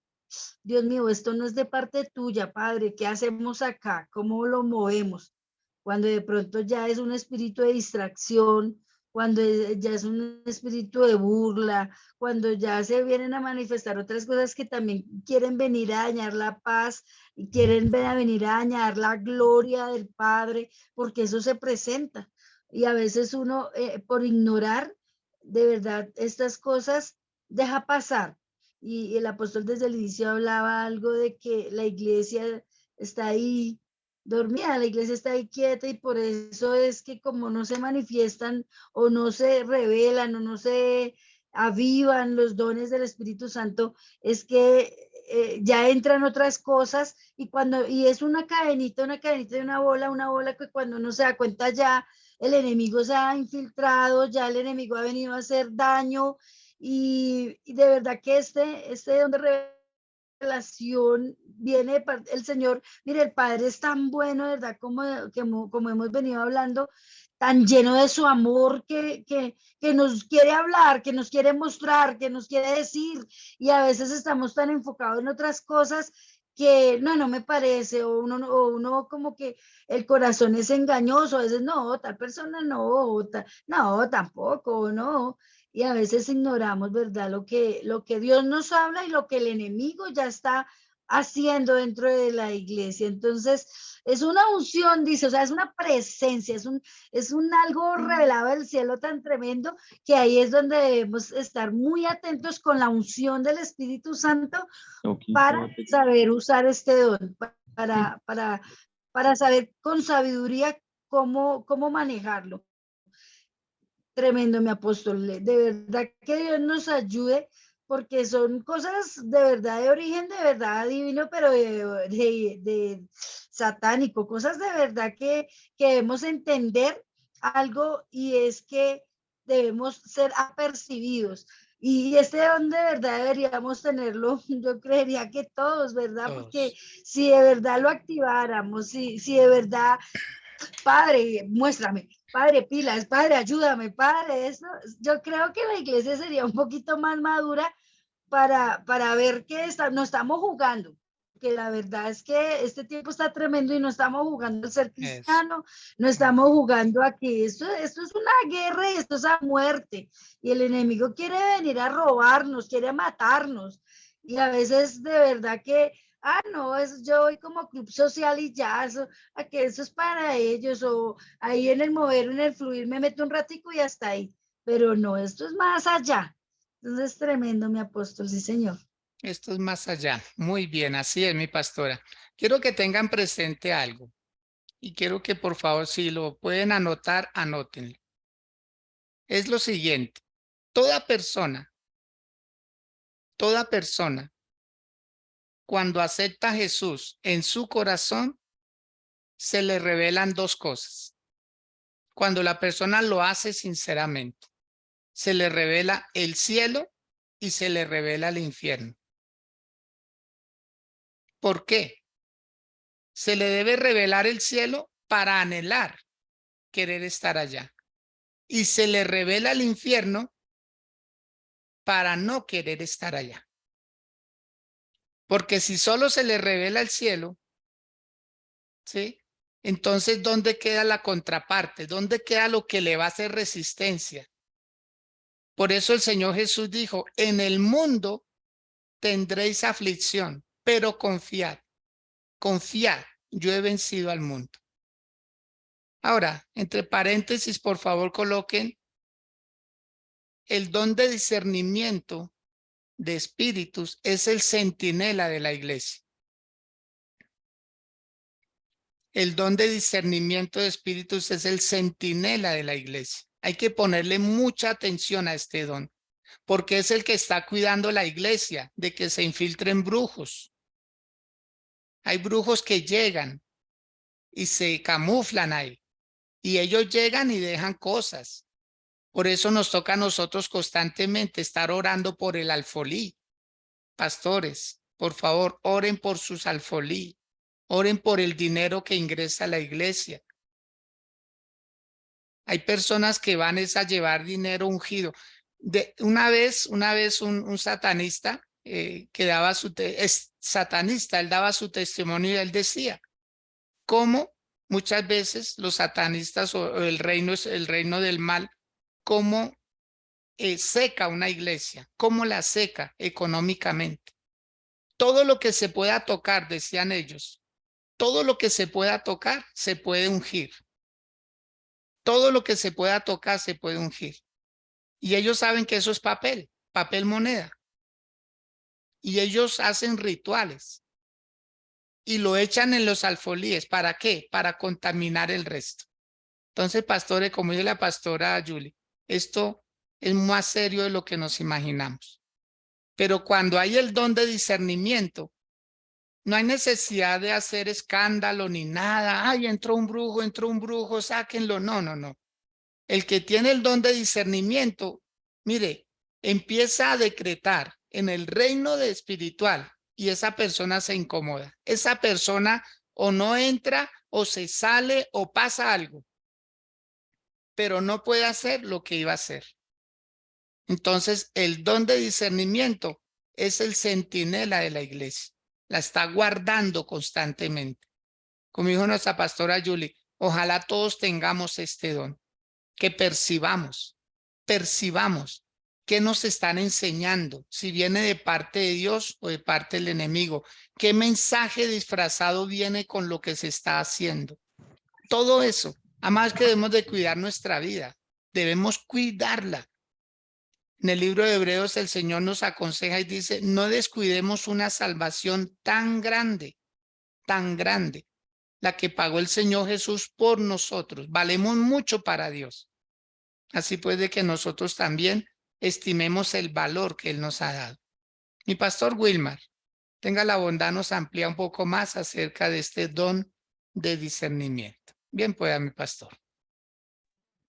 Dios mío, esto no es de parte tuya, Padre, ¿qué hacemos acá? ¿Cómo lo movemos? Cuando de pronto ya es un espíritu de distracción, cuando ya es un espíritu de burla, cuando ya se vienen a manifestar otras cosas que también quieren venir a dañar la paz y quieren venir a dañar la gloria del Padre, porque eso se presenta. Y a veces uno, por ignorar de verdad estas cosas, deja pasar. Y el apóstol desde el inicio hablaba algo de que la iglesia está ahí dormida, la iglesia está ahí quieta y por eso es que como no se manifiestan o no se revelan o no se avivan los dones del Espíritu Santo, es que ya entran otras cosas y es una cadenita de una bola que cuando uno se da cuenta ya el enemigo se ha infiltrado, ya el enemigo ha venido a hacer daño y de verdad que este don de revelación viene de parte del Señor. Mire, el Padre es tan bueno, de verdad, como hemos venido hablando, tan lleno de su amor que nos quiere hablar, que nos quiere mostrar, que nos quiere decir, y a veces estamos tan enfocados en otras cosas que no me parece, o uno como que el corazón es engañoso, a veces no, tal persona no, no, tampoco, no, y a veces ignoramos, ¿verdad? Lo que Dios nos habla y lo que el enemigo ya está haciendo dentro de la iglesia. Entonces, es una unción, dice, o sea, es una presencia, es un algo revelado del cielo tan tremendo que ahí es donde debemos estar muy atentos con la unción del Espíritu Santo para saber usar este don, para saber con sabiduría cómo manejarlo. Tremendo, mi apóstol. De verdad que Dios nos ayude, porque son cosas de verdad de origen, de verdad divino, pero de satánico, cosas de verdad que debemos entender algo y es que debemos ser apercibidos. Y este don de verdad deberíamos tenerlo, yo creería que todos, ¿verdad? Porque Todos. si de verdad lo activáramos, si de verdad Padre, muéstrame, Padre, pilas, Padre, ayúdame, Padre, eso, yo creo que la iglesia sería un poquito más madura para ver que no estamos jugando, que la verdad es que este tiempo está tremendo y no estamos jugando a ser Eso. cristiano, no estamos jugando a que esto es una guerra y esto es a muerte, y el enemigo quiere venir a robarnos, quiere matarnos, y a veces de verdad que no, yo voy como club social y ya, a que eso es para ellos, o ahí en el mover, en el fluir, me meto un ratico y hasta ahí. Pero no, esto es más allá. Entonces, tremendo, mi apóstol, sí, señor. Esto es más allá. Muy bien, así es, mi pastora. Quiero que tengan presente algo y quiero que por favor, si lo pueden anotar, anótenlo. Es lo siguiente, toda persona, cuando acepta a Jesús en su corazón, se le revelan dos cosas. Cuando la persona lo hace sinceramente, se le revela el cielo y se le revela el infierno. ¿Por qué? Se le debe revelar el cielo para anhelar querer estar allá. Y se le revela el infierno para no querer estar allá. Porque si solo se le revela el cielo, ¿sí? Entonces, ¿dónde queda la contraparte? ¿Dónde queda lo que le va a hacer resistencia? Por eso el Señor Jesús dijo, en el mundo tendréis aflicción, pero confiad, confiad, yo he vencido al mundo. Ahora, entre paréntesis, por favor, coloquen el don de discernimiento de espíritus, es el centinela de la iglesia. El don de discernimiento de espíritus es el centinela de la iglesia. Hay que ponerle mucha atención a este don, porque es el que está cuidando la iglesia de que se infiltren brujos. Hay brujos que llegan y se camuflan ahí, y ellos llegan y dejan cosas. Por eso nos toca a nosotros constantemente estar orando por el alfolí. Pastores, por favor, oren por sus alfolí, oren por el dinero que ingresa a la iglesia. Hay personas que van es a llevar dinero ungido. Una vez un satanista que daba es satanista, él daba su testimonio y él decía cómo muchas veces los satanistas o el reino del mal, cómo seca una iglesia, cómo la seca económicamente. Todo lo que se pueda tocar, decían ellos, todo lo que se pueda tocar se puede ungir. Todo lo que se pueda tocar se puede ungir. Y ellos saben que eso es papel moneda. Y ellos hacen rituales y lo echan en los alfolíes. ¿Para qué? Para contaminar el resto. Entonces, pastores, como dice la pastora Julie, esto es más serio de lo que nos imaginamos. Pero cuando hay el don de discernimiento, no hay necesidad de hacer escándalo ni nada. Ay, entró un brujo, sáquenlo. No, no, no. El que tiene el don de discernimiento, mire, empieza a decretar en el reino de espiritual y esa persona se incomoda. Esa persona o no entra o se sale o pasa algo, pero no puede hacer lo que iba a hacer. Entonces, el don de discernimiento es el centinela de la iglesia. La está guardando constantemente. Como dijo nuestra pastora Julie, ojalá todos tengamos este don. Que percibamos qué nos están enseñando, si viene de parte de Dios o de parte del enemigo, qué mensaje disfrazado viene con lo que se está haciendo. Todo eso, además que debemos de cuidar nuestra vida, debemos cuidarla. En el libro de Hebreos el Señor nos aconseja y dice, no descuidemos una salvación tan grande, la que pagó el Señor Jesús por nosotros. Valemos mucho para Dios. Así pues de que nosotros también estimemos el valor que Él nos ha dado. Mi pastor Wilmar, tenga la bondad, nos amplía un poco más acerca de este don de discernimiento. Bien pueda, mi pastor.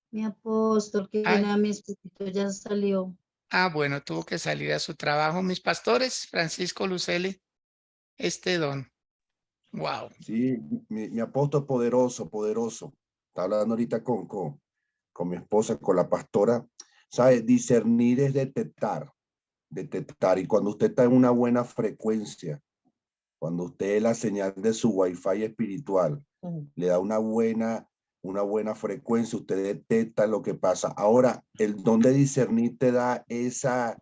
Mi apóstol, que Ay. mi espíritu ya salió. Bueno, tuvo que salir a su trabajo. Mis pastores, Francisco Luceli, este don. Wow. Sí, mi apóstol poderoso, poderoso. Está hablando ahorita con mi esposa, con la pastora. ¿Sabe? Discernir es detectar. Y cuando usted está en una buena frecuencia, cuando usted la señal de su wifi espiritual le da una buena frecuencia, usted detecta lo que pasa. Ahora, el don de discernir te da esa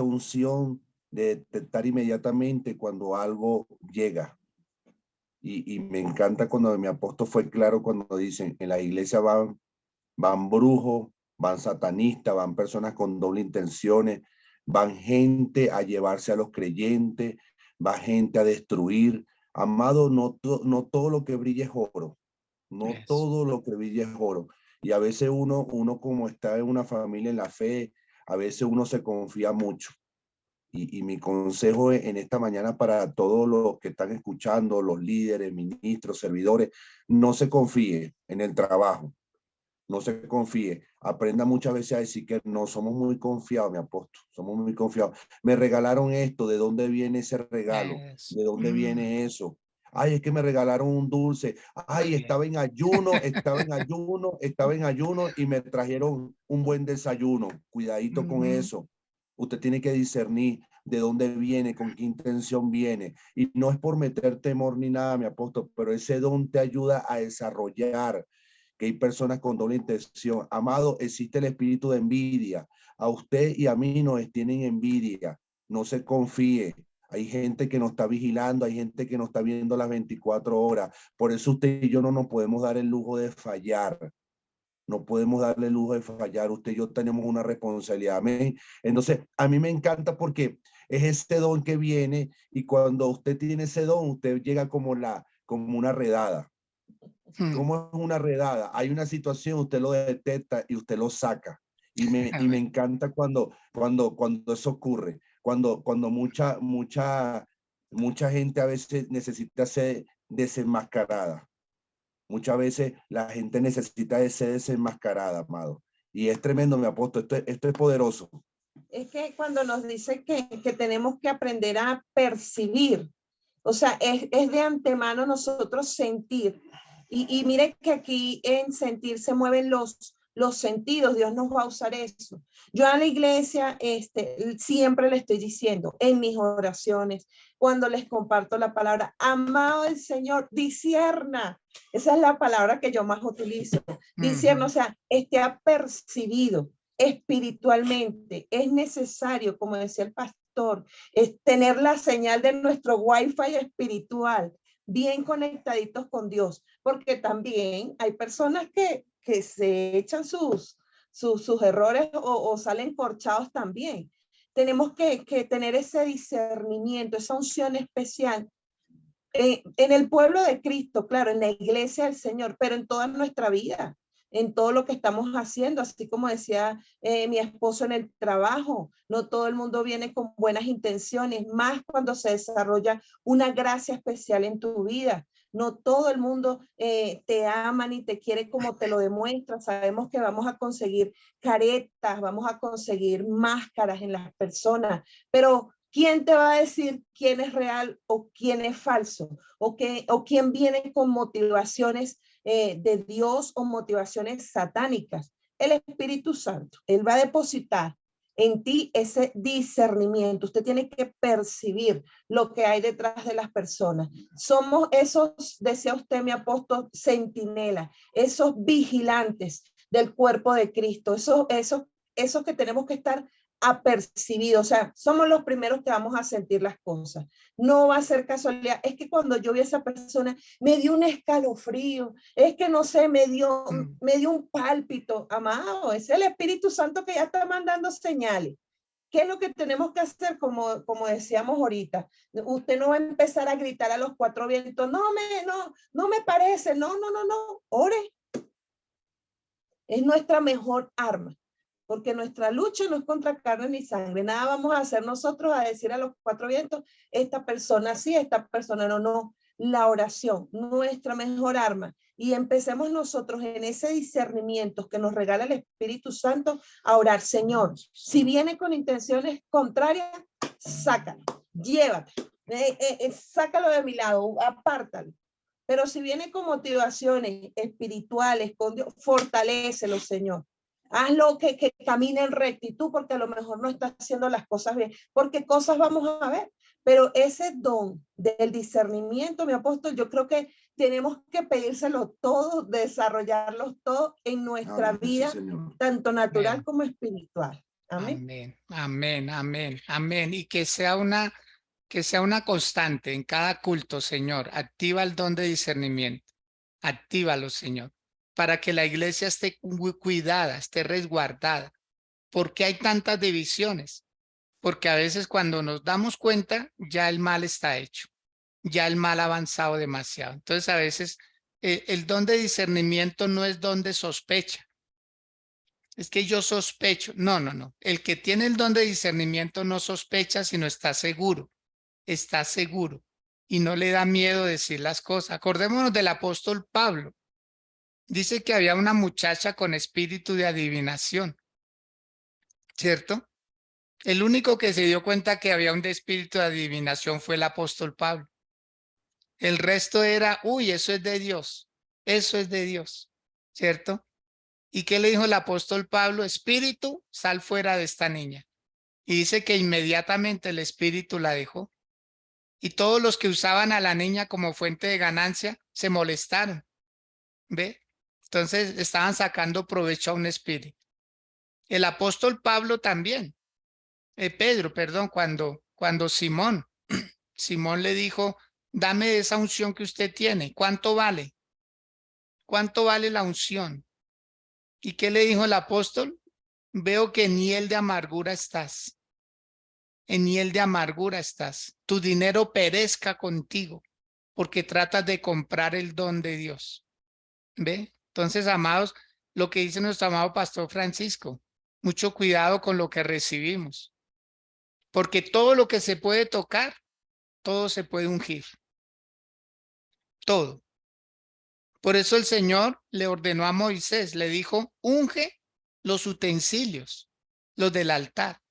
unción de detectar inmediatamente cuando algo llega. Y me encanta cuando mi apóstol fue claro cuando dicen, en la iglesia van brujos, van satanistas, van personas con doble intenciones, van gente a llevarse a los creyentes, va gente a destruir. Amado, no todo lo que brilla es oro. No Eso. todo lo que brilla es oro. Y a veces uno como está en una familia en la fe, a veces uno se confía mucho. Y mi consejo en esta mañana para todos los que están escuchando, los líderes, ministros, servidores, no se confíe en el trabajo. No se confíe. Aprenda muchas veces a decir que no, somos muy confiados, mi apóstol. Somos muy confiados. Me regalaron esto. ¿De dónde viene ese regalo? Eso. ¿De dónde viene eso? Ay, es que me regalaron un dulce. Ay, estaba en ayuno y me trajeron un buen desayuno. Cuidadito con eso. Usted tiene que discernir de dónde viene, con qué intención viene. Y no es por meter temor ni nada, mi apóstol, pero ese don te ayuda a desarrollar que hay personas con doble intención. Amado, existe el espíritu de envidia. A usted y a mí nos tienen envidia. No se confíe. Hay gente que nos está vigilando, hay gente que nos está viendo las 24 horas. Por eso usted y yo no nos podemos dar el lujo de fallar. No podemos darle el lujo de fallar. Usted y yo tenemos una responsabilidad. Amén. Entonces, a mí me encanta porque es este don que viene y cuando usted tiene ese don, usted llega como una redada. ¿Cómo es una redada? Hay una situación, usted lo detecta y usted lo saca. Y me encanta cuando eso ocurre. Cuando mucha gente a veces necesita ser desenmascarada. Muchas veces la gente necesita de ser desenmascarada, amado. Y es tremendo, mi apóstol. Esto es poderoso. Es que cuando nos dice que tenemos que aprender a percibir, o sea, es de antemano nosotros sentir. Y mire que aquí en sentir se mueven los los sentidos, Dios nos va a usar eso. Yo a la iglesia siempre le estoy diciendo en mis oraciones, cuando les comparto la palabra, amado el Señor, discierna. Esa es la palabra que yo más utilizo. Discierna, o sea, esté apercibido espiritualmente. Es necesario, como decía el pastor, es tener la señal de nuestro Wi-Fi espiritual bien conectaditos con Dios, porque también hay personas que se echan sus errores o salen corchados también. Tenemos que tener ese discernimiento, esa unción especial en el pueblo de Cristo, claro, en la iglesia del Señor, pero en toda nuestra vida, en todo lo que estamos haciendo, así como decía mi esposo en el trabajo, no todo el mundo viene con buenas intenciones, más cuando se desarrolla una gracia especial en tu vida. No todo el mundo te ama ni te quiere como te lo demuestra. Sabemos que vamos a conseguir caretas, vamos a conseguir máscaras en las personas, pero ¿quién te va a decir quién es real o quién es falso? O quién viene con motivaciones de Dios o motivaciones satánicas. El Espíritu Santo, Él va a depositar en ti ese discernimiento. Usted tiene que percibir lo que hay detrás de las personas. Somos esos, decía usted, mi apóstol, centinelas, esos vigilantes del cuerpo de Cristo, esos que tenemos que estar apercibido, o sea, somos los primeros que vamos a sentir las cosas. No va a ser casualidad. Es que cuando yo vi a esa persona, me dio un escalofrío. Es que no sé, me dio un pálpito. Amado, es el Espíritu Santo que ya está mandando señales. ¿Qué es lo que tenemos que hacer? Como decíamos ahorita, usted no va a empezar a gritar a los cuatro vientos, no me parece, no, ore. Es nuestra mejor arma. Porque nuestra lucha no es contra carne ni sangre. Nada vamos a hacer nosotros a decir a los cuatro vientos, esta persona sí, esta persona no. La oración, nuestra mejor arma. Y empecemos nosotros en ese discernimiento que nos regala el Espíritu Santo a orar. Señor, si viene con intenciones contrarias, sácalo, llévate, sácalo de mi lado, apártalo. Pero si viene con motivaciones espirituales, con Dios, fortalécelo, Señor. Hazlo que camine en rectitud, porque a lo mejor no está haciendo las cosas bien, porque cosas vamos a ver. Pero ese don del discernimiento, mi apóstol, yo creo que tenemos que pedírselo todo, desarrollarlo todo en nuestra vida, tanto natural como espiritual. Amén. Amén. Y que sea una constante en cada culto, Señor. Activa el don de discernimiento. Actívalo, Señor, para que la iglesia esté cuidada, esté resguardada. ¿Por qué hay tantas divisiones? Porque a veces cuando nos damos cuenta, ya el mal está hecho, ya el mal ha avanzado demasiado. Entonces a veces el don de discernimiento no es don de sospecha. Es que yo sospecho. No. El que tiene el don de discernimiento no sospecha, sino está seguro y no le da miedo decir las cosas. Acordémonos del apóstol Pablo. Dice que había una muchacha con espíritu de adivinación, ¿cierto? El único que se dio cuenta que había un espíritu de adivinación fue el apóstol Pablo. El resto era, eso es de Dios, ¿cierto? ¿Y qué le dijo el apóstol Pablo? Espíritu, sal fuera de esta niña. Y dice que inmediatamente el espíritu la dejó. Y todos los que usaban a la niña como fuente de ganancia se molestaron. ¿Ve? Entonces estaban sacando provecho a un espíritu. El apóstol Pablo también. Pedro, perdón, cuando Simón le dijo, dame esa unción que usted tiene. ¿Cuánto vale? ¿Cuánto vale la unción? ¿Y qué le dijo el apóstol? Veo que en hiel de amargura estás. En hiel de amargura estás. Tu dinero perezca contigo porque tratas de comprar el don de Dios. ¿Ve? Entonces, amados, lo que dice nuestro amado pastor Francisco, mucho cuidado con lo que recibimos. Porque todo lo que se puede tocar, todo se puede ungir. Todo. Por eso el Señor le ordenó a Moisés, le dijo, unge los utensilios, los del altar.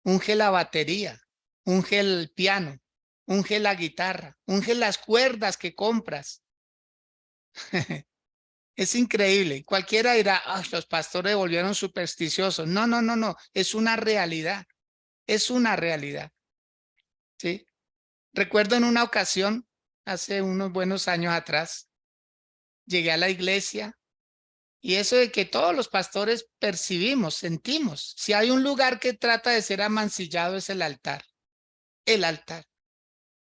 Unge la batería, unge el piano, unge la guitarra, unge las cuerdas que compras. Es increíble. Cualquiera dirá, "Ay, los pastores se volvieron supersticiosos". No, no, no, no. Es una realidad. Es una realidad. ¿Sí? Recuerdo en una ocasión, hace unos buenos años atrás, llegué a la iglesia y eso de que todos los pastores percibimos, sentimos. Si hay un lugar que trata de ser amancillado es el altar. El altar.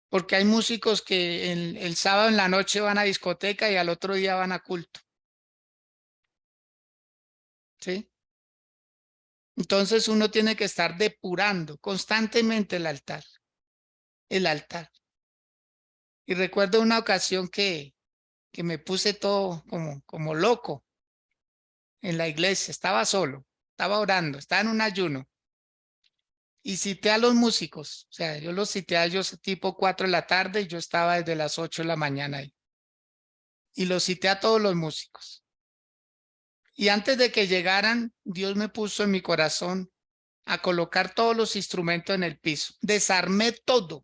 Porque hay músicos que el sábado en la noche van a discoteca y al otro día van a culto. ¿Sí? Entonces uno tiene que estar depurando constantemente el altar. El altar. Y recuerdo una ocasión que me puse todo como loco en la iglesia. Estaba solo, estaba orando, estaba en un ayuno. Y cité a los músicos. O sea, yo los cité a ellos tipo 4 de la tarde y yo estaba desde las 8 de la mañana ahí. Y los cité a todos los músicos. Y antes de que llegaran, Dios me puso en mi corazón a colocar todos los instrumentos en el piso. Desarmé todo.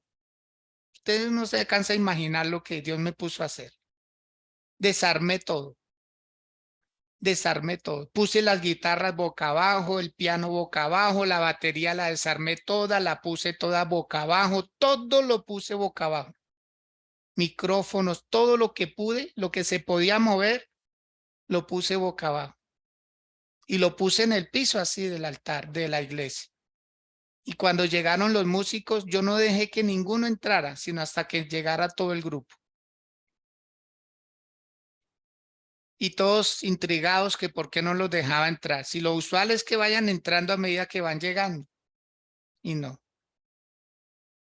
Ustedes no se alcanzan a imaginar lo que Dios me puso a hacer. Desarmé todo. Desarmé todo. Puse las guitarras boca abajo, el piano boca abajo, la batería la desarmé toda, la puse toda boca abajo, todo lo puse boca abajo. Micrófonos, todo lo que pude, lo que se podía mover, lo puse boca abajo. Y lo puse en el piso así del altar de la iglesia. Y cuando llegaron los músicos, yo no dejé que ninguno entrara, sino hasta que llegara todo el grupo. Y todos intrigados que por qué no los dejaba entrar. Si lo usual es que vayan entrando a medida que van llegando. Y no.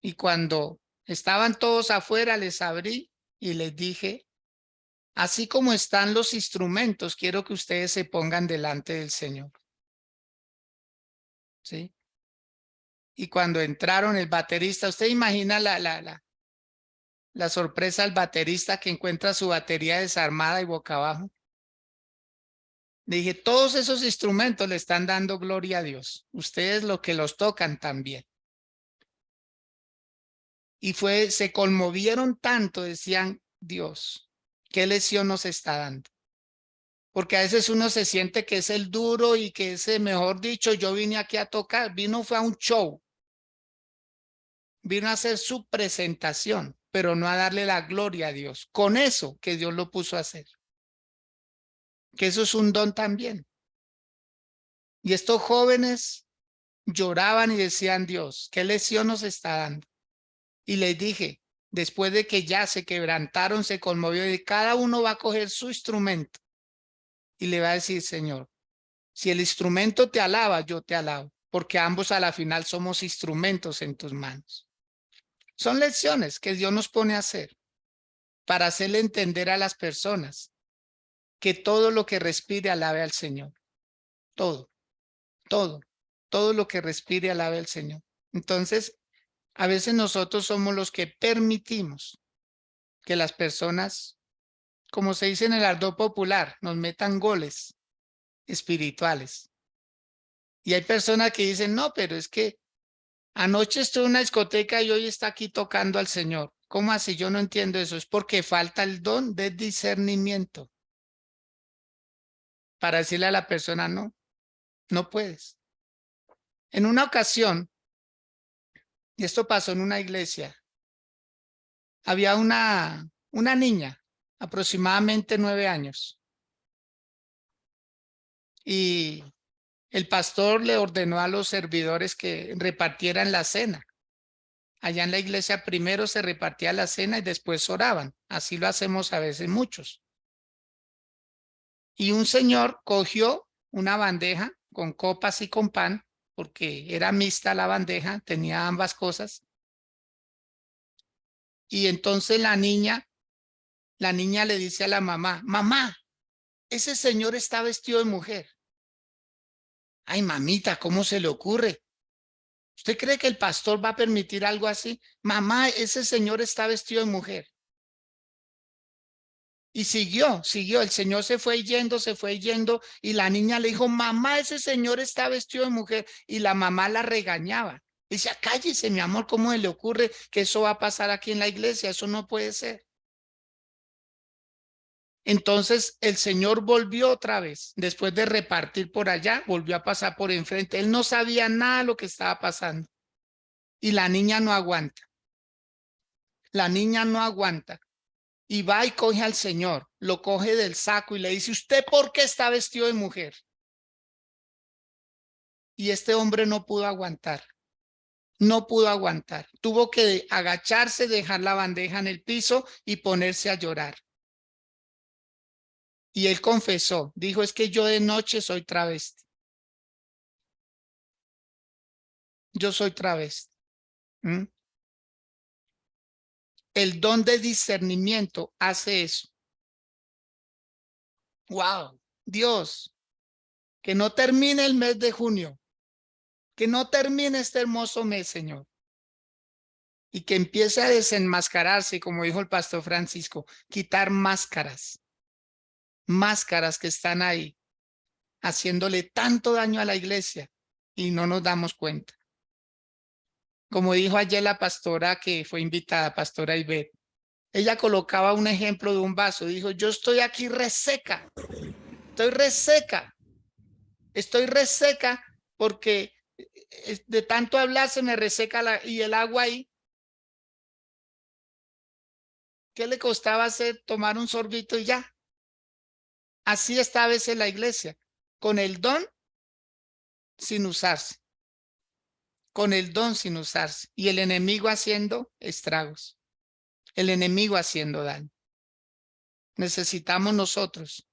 Y cuando estaban todos afuera, les abrí y les dije, así como están los instrumentos, quiero que ustedes se pongan delante del Señor. ¿Sí? Y cuando entraron el baterista, ¿usted imagina la sorpresa del baterista que encuentra su batería desarmada y boca abajo? Le dije, todos esos instrumentos le están dando gloria a Dios. Ustedes lo que los tocan también. Y se conmovieron tanto, decían, Dios, ¿qué lección nos está dando? Porque a veces uno se siente que es el duro y que es, mejor dicho, yo vine aquí a tocar, fue a un show. Vino a hacer su presentación, pero no a darle la gloria a Dios. Con eso que Dios lo puso a hacer. Que eso es un don también. Y estos jóvenes lloraban y decían, Dios, ¿qué lección nos está dando? Y les dije, después de que ya se quebrantaron, se conmovió y cada uno va a coger su instrumento y le va a decir, Señor, si el instrumento te alaba, yo te alabo, porque ambos a la final somos instrumentos en tus manos. Son lecciones que Dios nos pone a hacer para hacerle entender a las personas que todo lo que respire alabe al Señor. Todo, todo lo que respire alabe al Señor. Entonces, a veces nosotros somos los que permitimos que las personas, como se dice en el ardor popular, nos metan goles espirituales. Y hay personas que dicen, no, pero es que anoche estuve en una discoteca y hoy está aquí tocando al Señor. ¿Cómo así? Yo no entiendo eso. Es porque falta el don de discernimiento para decirle a la persona, no, no puedes. En una ocasión, y esto pasó en una iglesia, había una niña, aproximadamente 9 años, y el pastor le ordenó a los servidores que repartieran la cena. Allá en la iglesia primero se repartía la cena y después oraban. Así lo hacemos a veces muchos. Y un señor cogió una bandeja con copas y con pan, porque era mixta la bandeja, tenía ambas cosas. Y entonces la niña le dice a la mamá, mamá, ese señor está vestido de mujer. Ay, mamita, ¿cómo se le ocurre? ¿Usted cree que el pastor va a permitir algo así? Mamá, ese señor está vestido de mujer. Y siguió, el señor se fue yendo y la niña le dijo, mamá, ese señor está vestido de mujer. Y la mamá la regañaba. Dice, cállese, mi amor, ¿cómo le ocurre que eso va a pasar aquí en la iglesia? Eso no puede ser. Entonces el Señor volvió otra vez, después de repartir por allá, volvió a pasar por enfrente. Él no sabía nada de lo que estaba pasando. Y la niña no aguanta. La niña no aguanta. Y va y coge al Señor, lo coge del saco y le dice, ¿usted por qué está vestido de mujer? Y este hombre no pudo aguantar. No pudo aguantar. Tuvo que agacharse, dejar la bandeja en el piso y ponerse a llorar. Y él confesó, dijo, es que yo de noche soy travesti. Yo soy travesti. ¿Mm? El don de discernimiento hace eso. Wow, Dios, que no termine el mes de junio, que no termine este hermoso mes, Señor, y que empiece a desenmascararse, como dijo el pastor Francisco, quitar máscaras que están ahí, haciéndole tanto daño a la iglesia y no nos damos cuenta. Como dijo ayer la pastora que fue invitada, pastora Ivette, ella colocaba un ejemplo de un vaso, dijo, yo estoy aquí reseca, estoy reseca porque de tanto hablar se me reseca y el agua ahí. ¿Qué le costaba hacer? Tomar un sorbito y ya. Así está a veces la iglesia, con el don sin usarse, con el don sin usarse, y el enemigo haciendo estragos, el enemigo haciendo daño. Necesitamos nosotros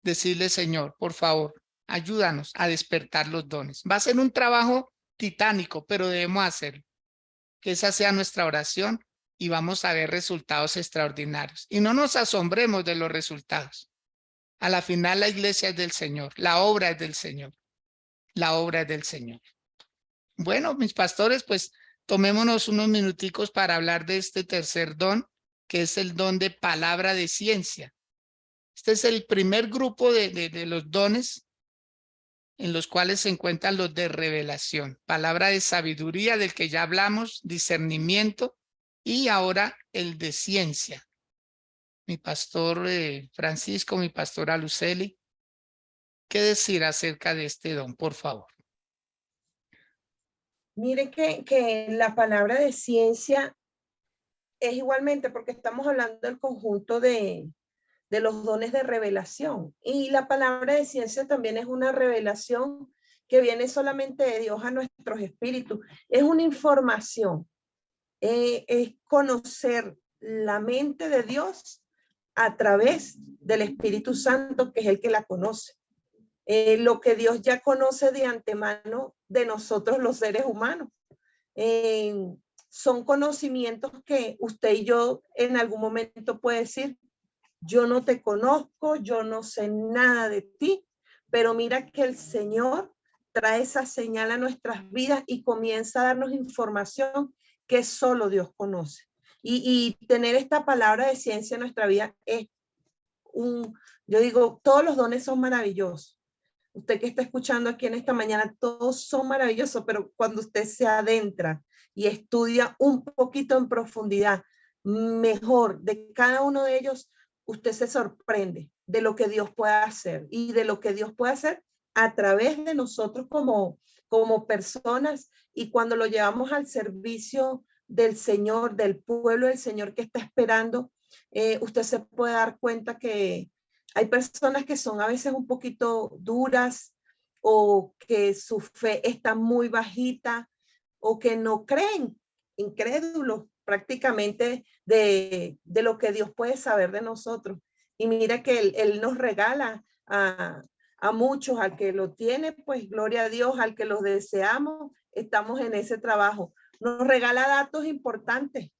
decirle, Señor, por favor, ayúdanos a despertar los dones. Va a ser un trabajo titánico, pero debemos hacerlo. Que esa sea nuestra oración y vamos a ver resultados extraordinarios. Y no nos asombremos de los resultados. A la final la iglesia es del Señor, la obra es del Señor, la obra es del Señor. Bueno, mis pastores, pues tomémonos unos minuticos para hablar de este tercer don, que es el don de palabra de ciencia. Este es el primer grupo de los dones en los cuales se encuentran los de revelación, palabra de sabiduría del que ya hablamos, discernimiento y ahora el de ciencia. Mi pastor Francisco, mi pastora Luceli, ¿qué decir acerca de este don, por favor? Mire que la palabra de ciencia es igualmente porque estamos hablando del conjunto de los dones de revelación. Y la palabra de ciencia también es una revelación que viene solamente de Dios a nuestros espíritus. Es una información, es conocer la mente de Dios a través del Espíritu Santo, que es el que la conoce. Lo que Dios ya conoce de antemano de nosotros los seres humanos. Son conocimientos que usted y yo en algún momento puede decir, yo no te conozco, yo no sé nada de ti, pero mira que el Señor trae esa señal a nuestras vidas y comienza a darnos información que solo Dios conoce. Y tener esta palabra de ciencia en nuestra vida es yo digo, todos los dones son maravillosos. Usted que está escuchando aquí en esta mañana, todos son maravillosos, pero cuando usted se adentra y estudia un poquito en profundidad, mejor de cada uno de ellos, usted se sorprende de lo que Dios puede hacer y de lo que Dios puede hacer a través de nosotros como personas, y cuando lo llevamos al servicio del Señor, del pueblo del Señor que está esperando, usted se puede dar cuenta que hay personas que son a veces un poquito duras o que su fe está muy bajita o que no creen, incrédulos prácticamente de lo que Dios puede saber de nosotros. Y mira que Él nos regala a muchos, al que lo tiene, pues gloria a Dios, al que los deseamos, estamos en ese trabajo. Nos regala datos importantes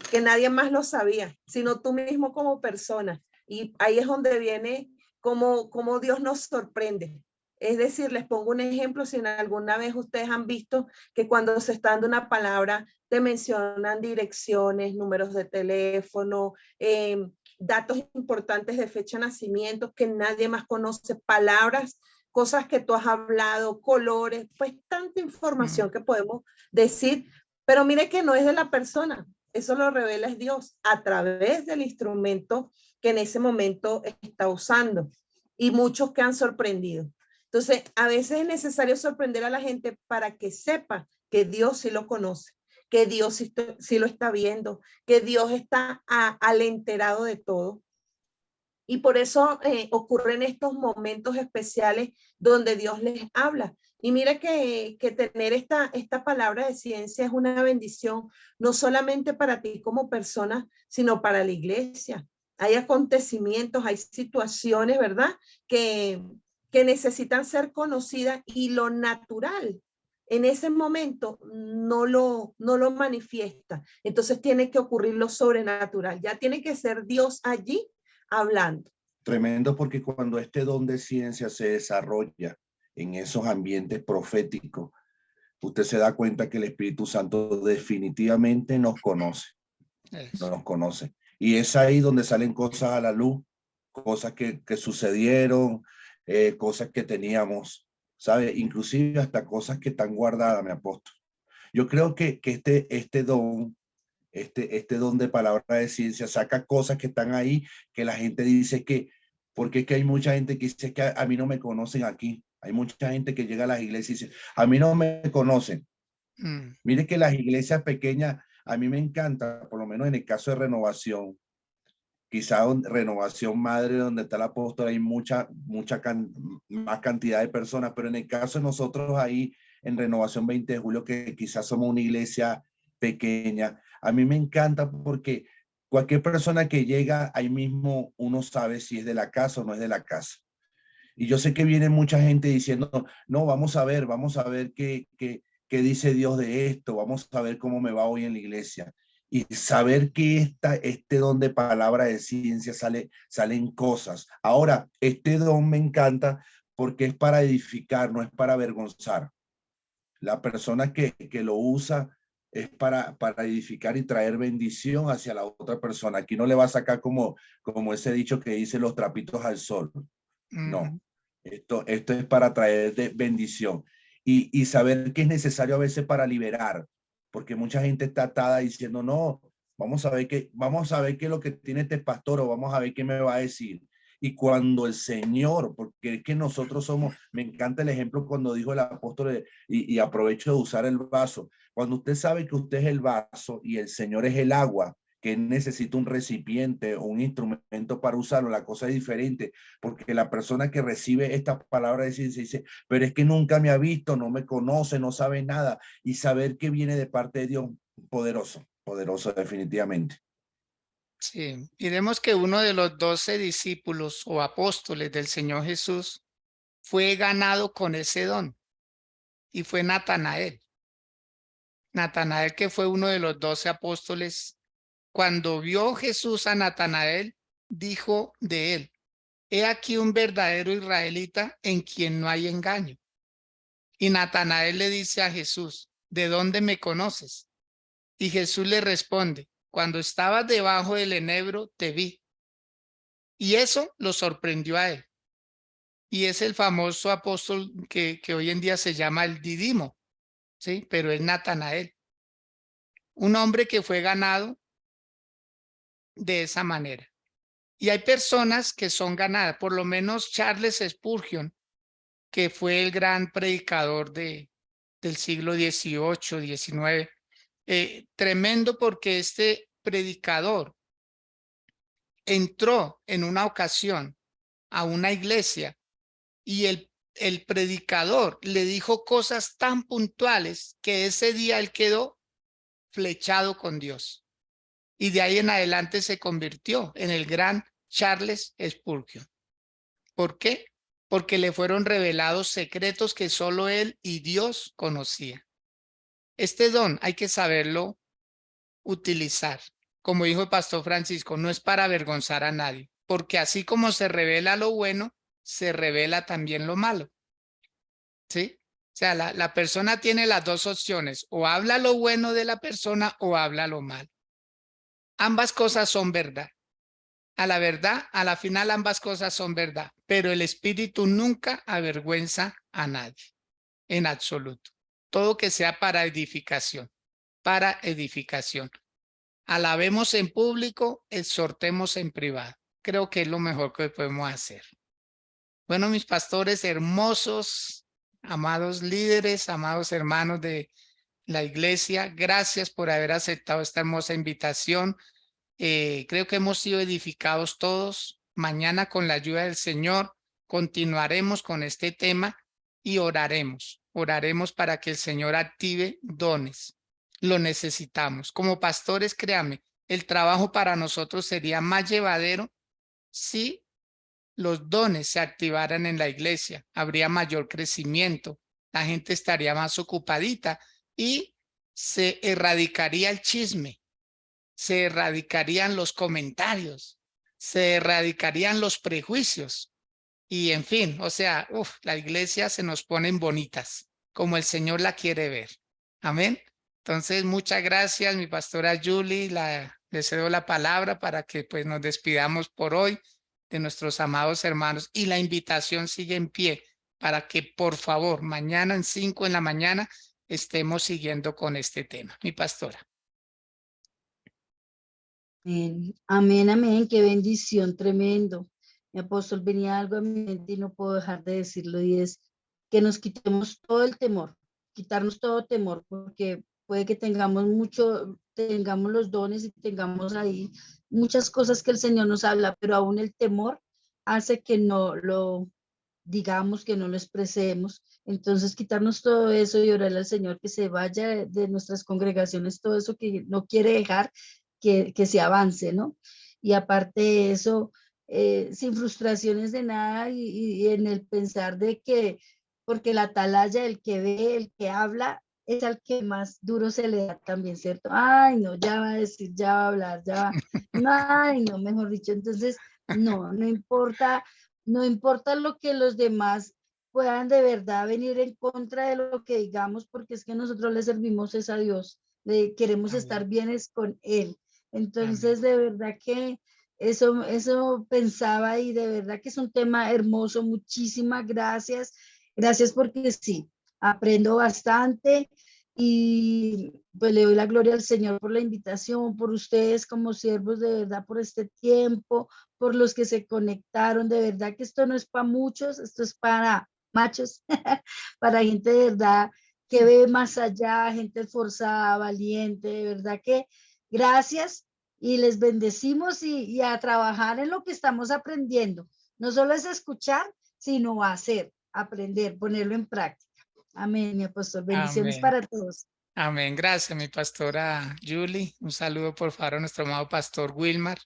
que nadie más lo sabía, sino tú mismo como persona. Y ahí es donde viene cómo Dios nos sorprende. Es decir, les pongo un ejemplo, si alguna vez ustedes han visto que cuando se está dando una palabra, te mencionan direcciones, números de teléfono, datos importantes de fecha de nacimiento que nadie más conoce, palabras, cosas que tú has hablado, colores, pues tanta información que podemos decir, pero mire que no es de la persona, eso lo revela es Dios a través del instrumento que en ese momento está usando, y muchos que han sorprendido. Entonces, a veces es necesario sorprender a la gente para que sepa que Dios sí lo conoce, que Dios sí lo está viendo, que Dios está al enterado de todo. Y por eso ocurren estos momentos especiales donde Dios les habla. Y mira que tener esta palabra de ciencia es una bendición, no solamente para ti como persona, sino para la iglesia. Hay acontecimientos, hay situaciones, ¿verdad? Que necesitan ser conocidas, y lo natural en ese momento no lo manifiesta. Entonces tiene que ocurrir lo sobrenatural. Ya tiene que ser Dios allí hablando. Tremendo, porque cuando este don de ciencia se desarrolla en esos ambientes proféticos, usted se da cuenta que el Espíritu Santo definitivamente nos conoce, nos conoce. Y es ahí donde salen cosas a la luz, cosas que sucedieron, cosas que teníamos, ¿sabe? Inclusive hasta cosas que están guardadas, mi apóstol. Yo creo que este don, este don de palabra de ciencia saca cosas que están ahí, que la gente dice que, porque es que hay mucha gente que dice que a mí no me conocen aquí. Hay mucha gente que llega a las iglesias y dice, a mí no me conocen. Mire que las iglesias pequeñas, a mí me encanta, por lo menos en el caso de Renovación, quizá Renovación Madre, donde está el apóstol, hay mucha más cantidad de personas, pero en el caso de nosotros ahí en Renovación 20 de Julio, que quizás somos una iglesia pequeña, a mí me encanta porque cualquier persona que llega ahí mismo, uno sabe si es de la casa o no es de la casa. Y yo sé que viene mucha gente diciendo, no, vamos a ver qué dice Dios de esto, vamos a ver cómo me va hoy en la iglesia. Y saber que este don de palabra de ciencia salen cosas. Ahora, este don me encanta porque es para edificar, no es para avergonzar. La persona que lo usa es para edificar y traer bendición hacia la otra persona. Aquí no le va a sacar como ese dicho que dice los trapitos al sol. No, esto es para traer bendición y saber que es necesario a veces para liberar, porque mucha gente está atada diciendo, no, vamos a ver qué es lo que tiene este pastor, o vamos a ver qué me va a decir. Y cuando el Señor, porque es que nosotros somos, me encanta el ejemplo cuando dijo el apóstol, y aprovecho de usar el vaso, cuando usted sabe que usted es el vaso y el Señor es el agua, que necesita un recipiente o un instrumento para usarlo, la cosa es diferente, porque la persona que recibe esta palabra de ciencia dice, pero es que nunca me ha visto, no me conoce, no sabe nada, y saber que viene de parte de Dios, poderoso, poderoso definitivamente. Sí, miremos que uno de los 12 discípulos o apóstoles del Señor Jesús fue ganado con ese don, y fue Natanael. Natanael, que fue uno de los 12 apóstoles, cuando vio Jesús a Natanael, dijo de él, he aquí un verdadero israelita en quien no hay engaño. Y Natanael le dice a Jesús, ¿de dónde me conoces? Y Jesús le responde, cuando estabas debajo del enebro te vi. Y eso lo sorprendió a él. Y es el famoso apóstol que hoy en día se llama el Didimo, ¿sí? Pero es Natanael, un hombre que fue ganado de esa manera. Y hay personas que son ganadas, por lo menos Charles Spurgeon, que fue el gran predicador del siglo XVIII, XIX. Tremendo, porque este predicador entró en una ocasión a una iglesia y el predicador le dijo cosas tan puntuales que ese día él quedó flechado con Dios. Y de ahí en adelante se convirtió en el gran Charles Spurgeon. ¿Por qué? Porque le fueron revelados secretos que solo él y Dios conocían. Este don hay que saberlo utilizar. Como dijo el pastor Francisco, no es para avergonzar a nadie, porque así como se revela lo bueno, se revela también lo malo. ¿Sí? O sea, la persona tiene las dos opciones, o habla lo bueno de la persona o habla lo malo. Ambas cosas son verdad. A la verdad, a la final ambas cosas son verdad, pero el espíritu nunca avergüenza a nadie, en absoluto. Todo que sea para edificación, para edificación. Alabemos en público, exhortemos en privado. Creo que es lo mejor que podemos hacer. Bueno, mis pastores hermosos, amados líderes, amados hermanos de la iglesia, gracias por haber aceptado esta hermosa invitación. Creo que hemos sido edificados todos. Mañana, con la ayuda del Señor, continuaremos con este tema y oraremos. Oraremos para que el Señor active dones. Lo necesitamos. Como pastores, créame, el trabajo para nosotros sería más llevadero si los dones se activaran en la iglesia. Habría mayor crecimiento. La gente estaría más ocupadita y se erradicaría el chisme. Se erradicarían los comentarios, se erradicarían los prejuicios y en fin, o sea, la iglesia se nos ponen bonitas como el Señor la quiere ver. Amén. Entonces, muchas gracias, mi pastora Julie, le cedo la palabra para que pues nos despidamos por hoy de nuestros amados hermanos y la invitación sigue en pie para que por favor mañana en 5 de la mañana estemos siguiendo con este tema. Mi pastora. Amén, amén, amén, qué bendición, tremendo. Mi apóstol, venía algo a mi mente y no puedo dejar de decirlo, y es que nos quitemos todo el temor, quitarnos todo temor, porque puede que tengamos los dones y tengamos ahí muchas cosas que el Señor nos habla, pero aún el temor hace que no lo digamos, que no lo expresemos. Entonces, quitarnos todo eso y orarle al Señor que se vaya de nuestras congregaciones, todo eso que no quiere dejar que se avance, ¿no? Y aparte de eso, sin frustraciones de nada y en el pensar de que, porque la atalaya, el que ve, el que habla, es al que más duro se le da también, ¿cierto? Ay, no, ya va a decir, ya va a hablar, ya va, no, ay, no, mejor dicho, entonces, no importa, no importa lo que los demás puedan de verdad venir en contra de lo que digamos, porque es que nosotros le servimos es a Dios, le queremos Amén. estar bienes con Él. Entonces, Amén. de verdad que eso pensaba y de verdad que es un tema hermoso. Muchísimas gracias. Gracias porque sí, aprendo bastante y pues le doy la gloria al Señor por la invitación, por ustedes como siervos, de verdad, por este tiempo, por los que se conectaron. De verdad que esto no es para muchos, esto es para machos, para gente de verdad que ve más allá, gente esforzada, valiente, de verdad que gracias y les bendecimos y a trabajar en lo que estamos aprendiendo. No solo es escuchar, sino hacer, aprender, ponerlo en práctica. Amén, mi apóstol. Bendiciones Amén. para todos. Amén. Gracias, mi pastora Julie. Un saludo, por favor, a nuestro amado pastor Wilmar.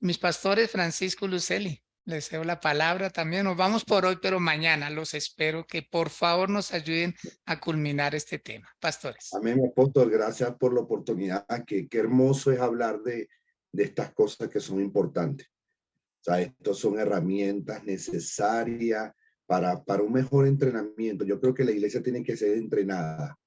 Mis pastores Francisco Luceli, les cedo la palabra también. Nos vamos por hoy, pero mañana los espero que por favor nos ayuden a culminar este tema. Pastores. Amén, apóstol, gracias por la oportunidad. Qué hermoso es hablar de estas cosas que son importantes. O sea, estos son herramientas necesarias para un mejor entrenamiento. Yo creo que la iglesia tiene que ser entrenada.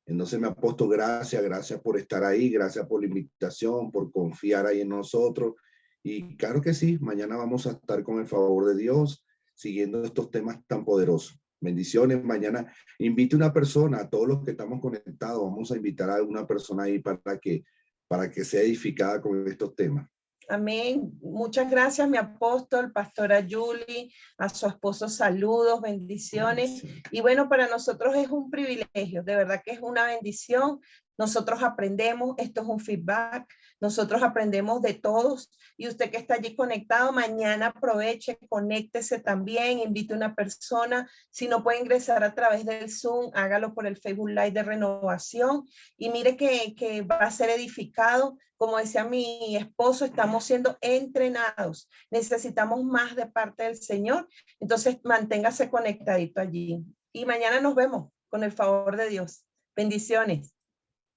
Entonces, mi apóstol, gracias por estar ahí, gracias por la invitación, por confiar ahí en nosotros. Y claro que sí, mañana vamos a estar con el favor de Dios, siguiendo estos temas tan poderosos. Bendiciones. Mañana invite una persona, a todos los que estamos conectados, vamos a invitar a alguna persona ahí para que sea edificada con estos temas. Amén. Muchas gracias, mi apóstol, pastora Julie, a su esposo saludos, bendiciones. Y bueno, para nosotros es un privilegio, de verdad que es una bendición. Nosotros aprendemos, esto es un feedback, nosotros aprendemos de todos. Y usted que está allí conectado, mañana aproveche, conéctese también, invite a una persona. Si no puede ingresar a través del Zoom, hágalo por el Facebook Live de Renovación. Y mire que va a ser edificado. Como decía mi esposo, estamos siendo entrenados. Necesitamos más de parte del Señor. Entonces, manténgase conectadito allí. Y mañana nos vemos con el favor de Dios. Bendiciones.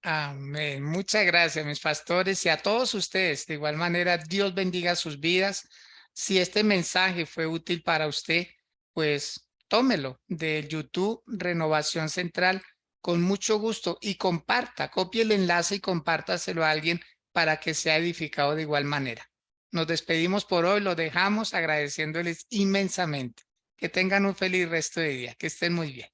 Amén. Muchas gracias, mis pastores, y a todos ustedes. De igual manera, Dios bendiga sus vidas. Si este mensaje fue útil para usted, pues tómelo de YouTube Renovación Central con mucho gusto y comparta, copie el enlace y compártaselo a alguien para que sea edificado de igual manera. Nos despedimos por hoy, lo dejamos agradeciéndoles inmensamente. Que tengan un feliz resto de día, que estén muy bien.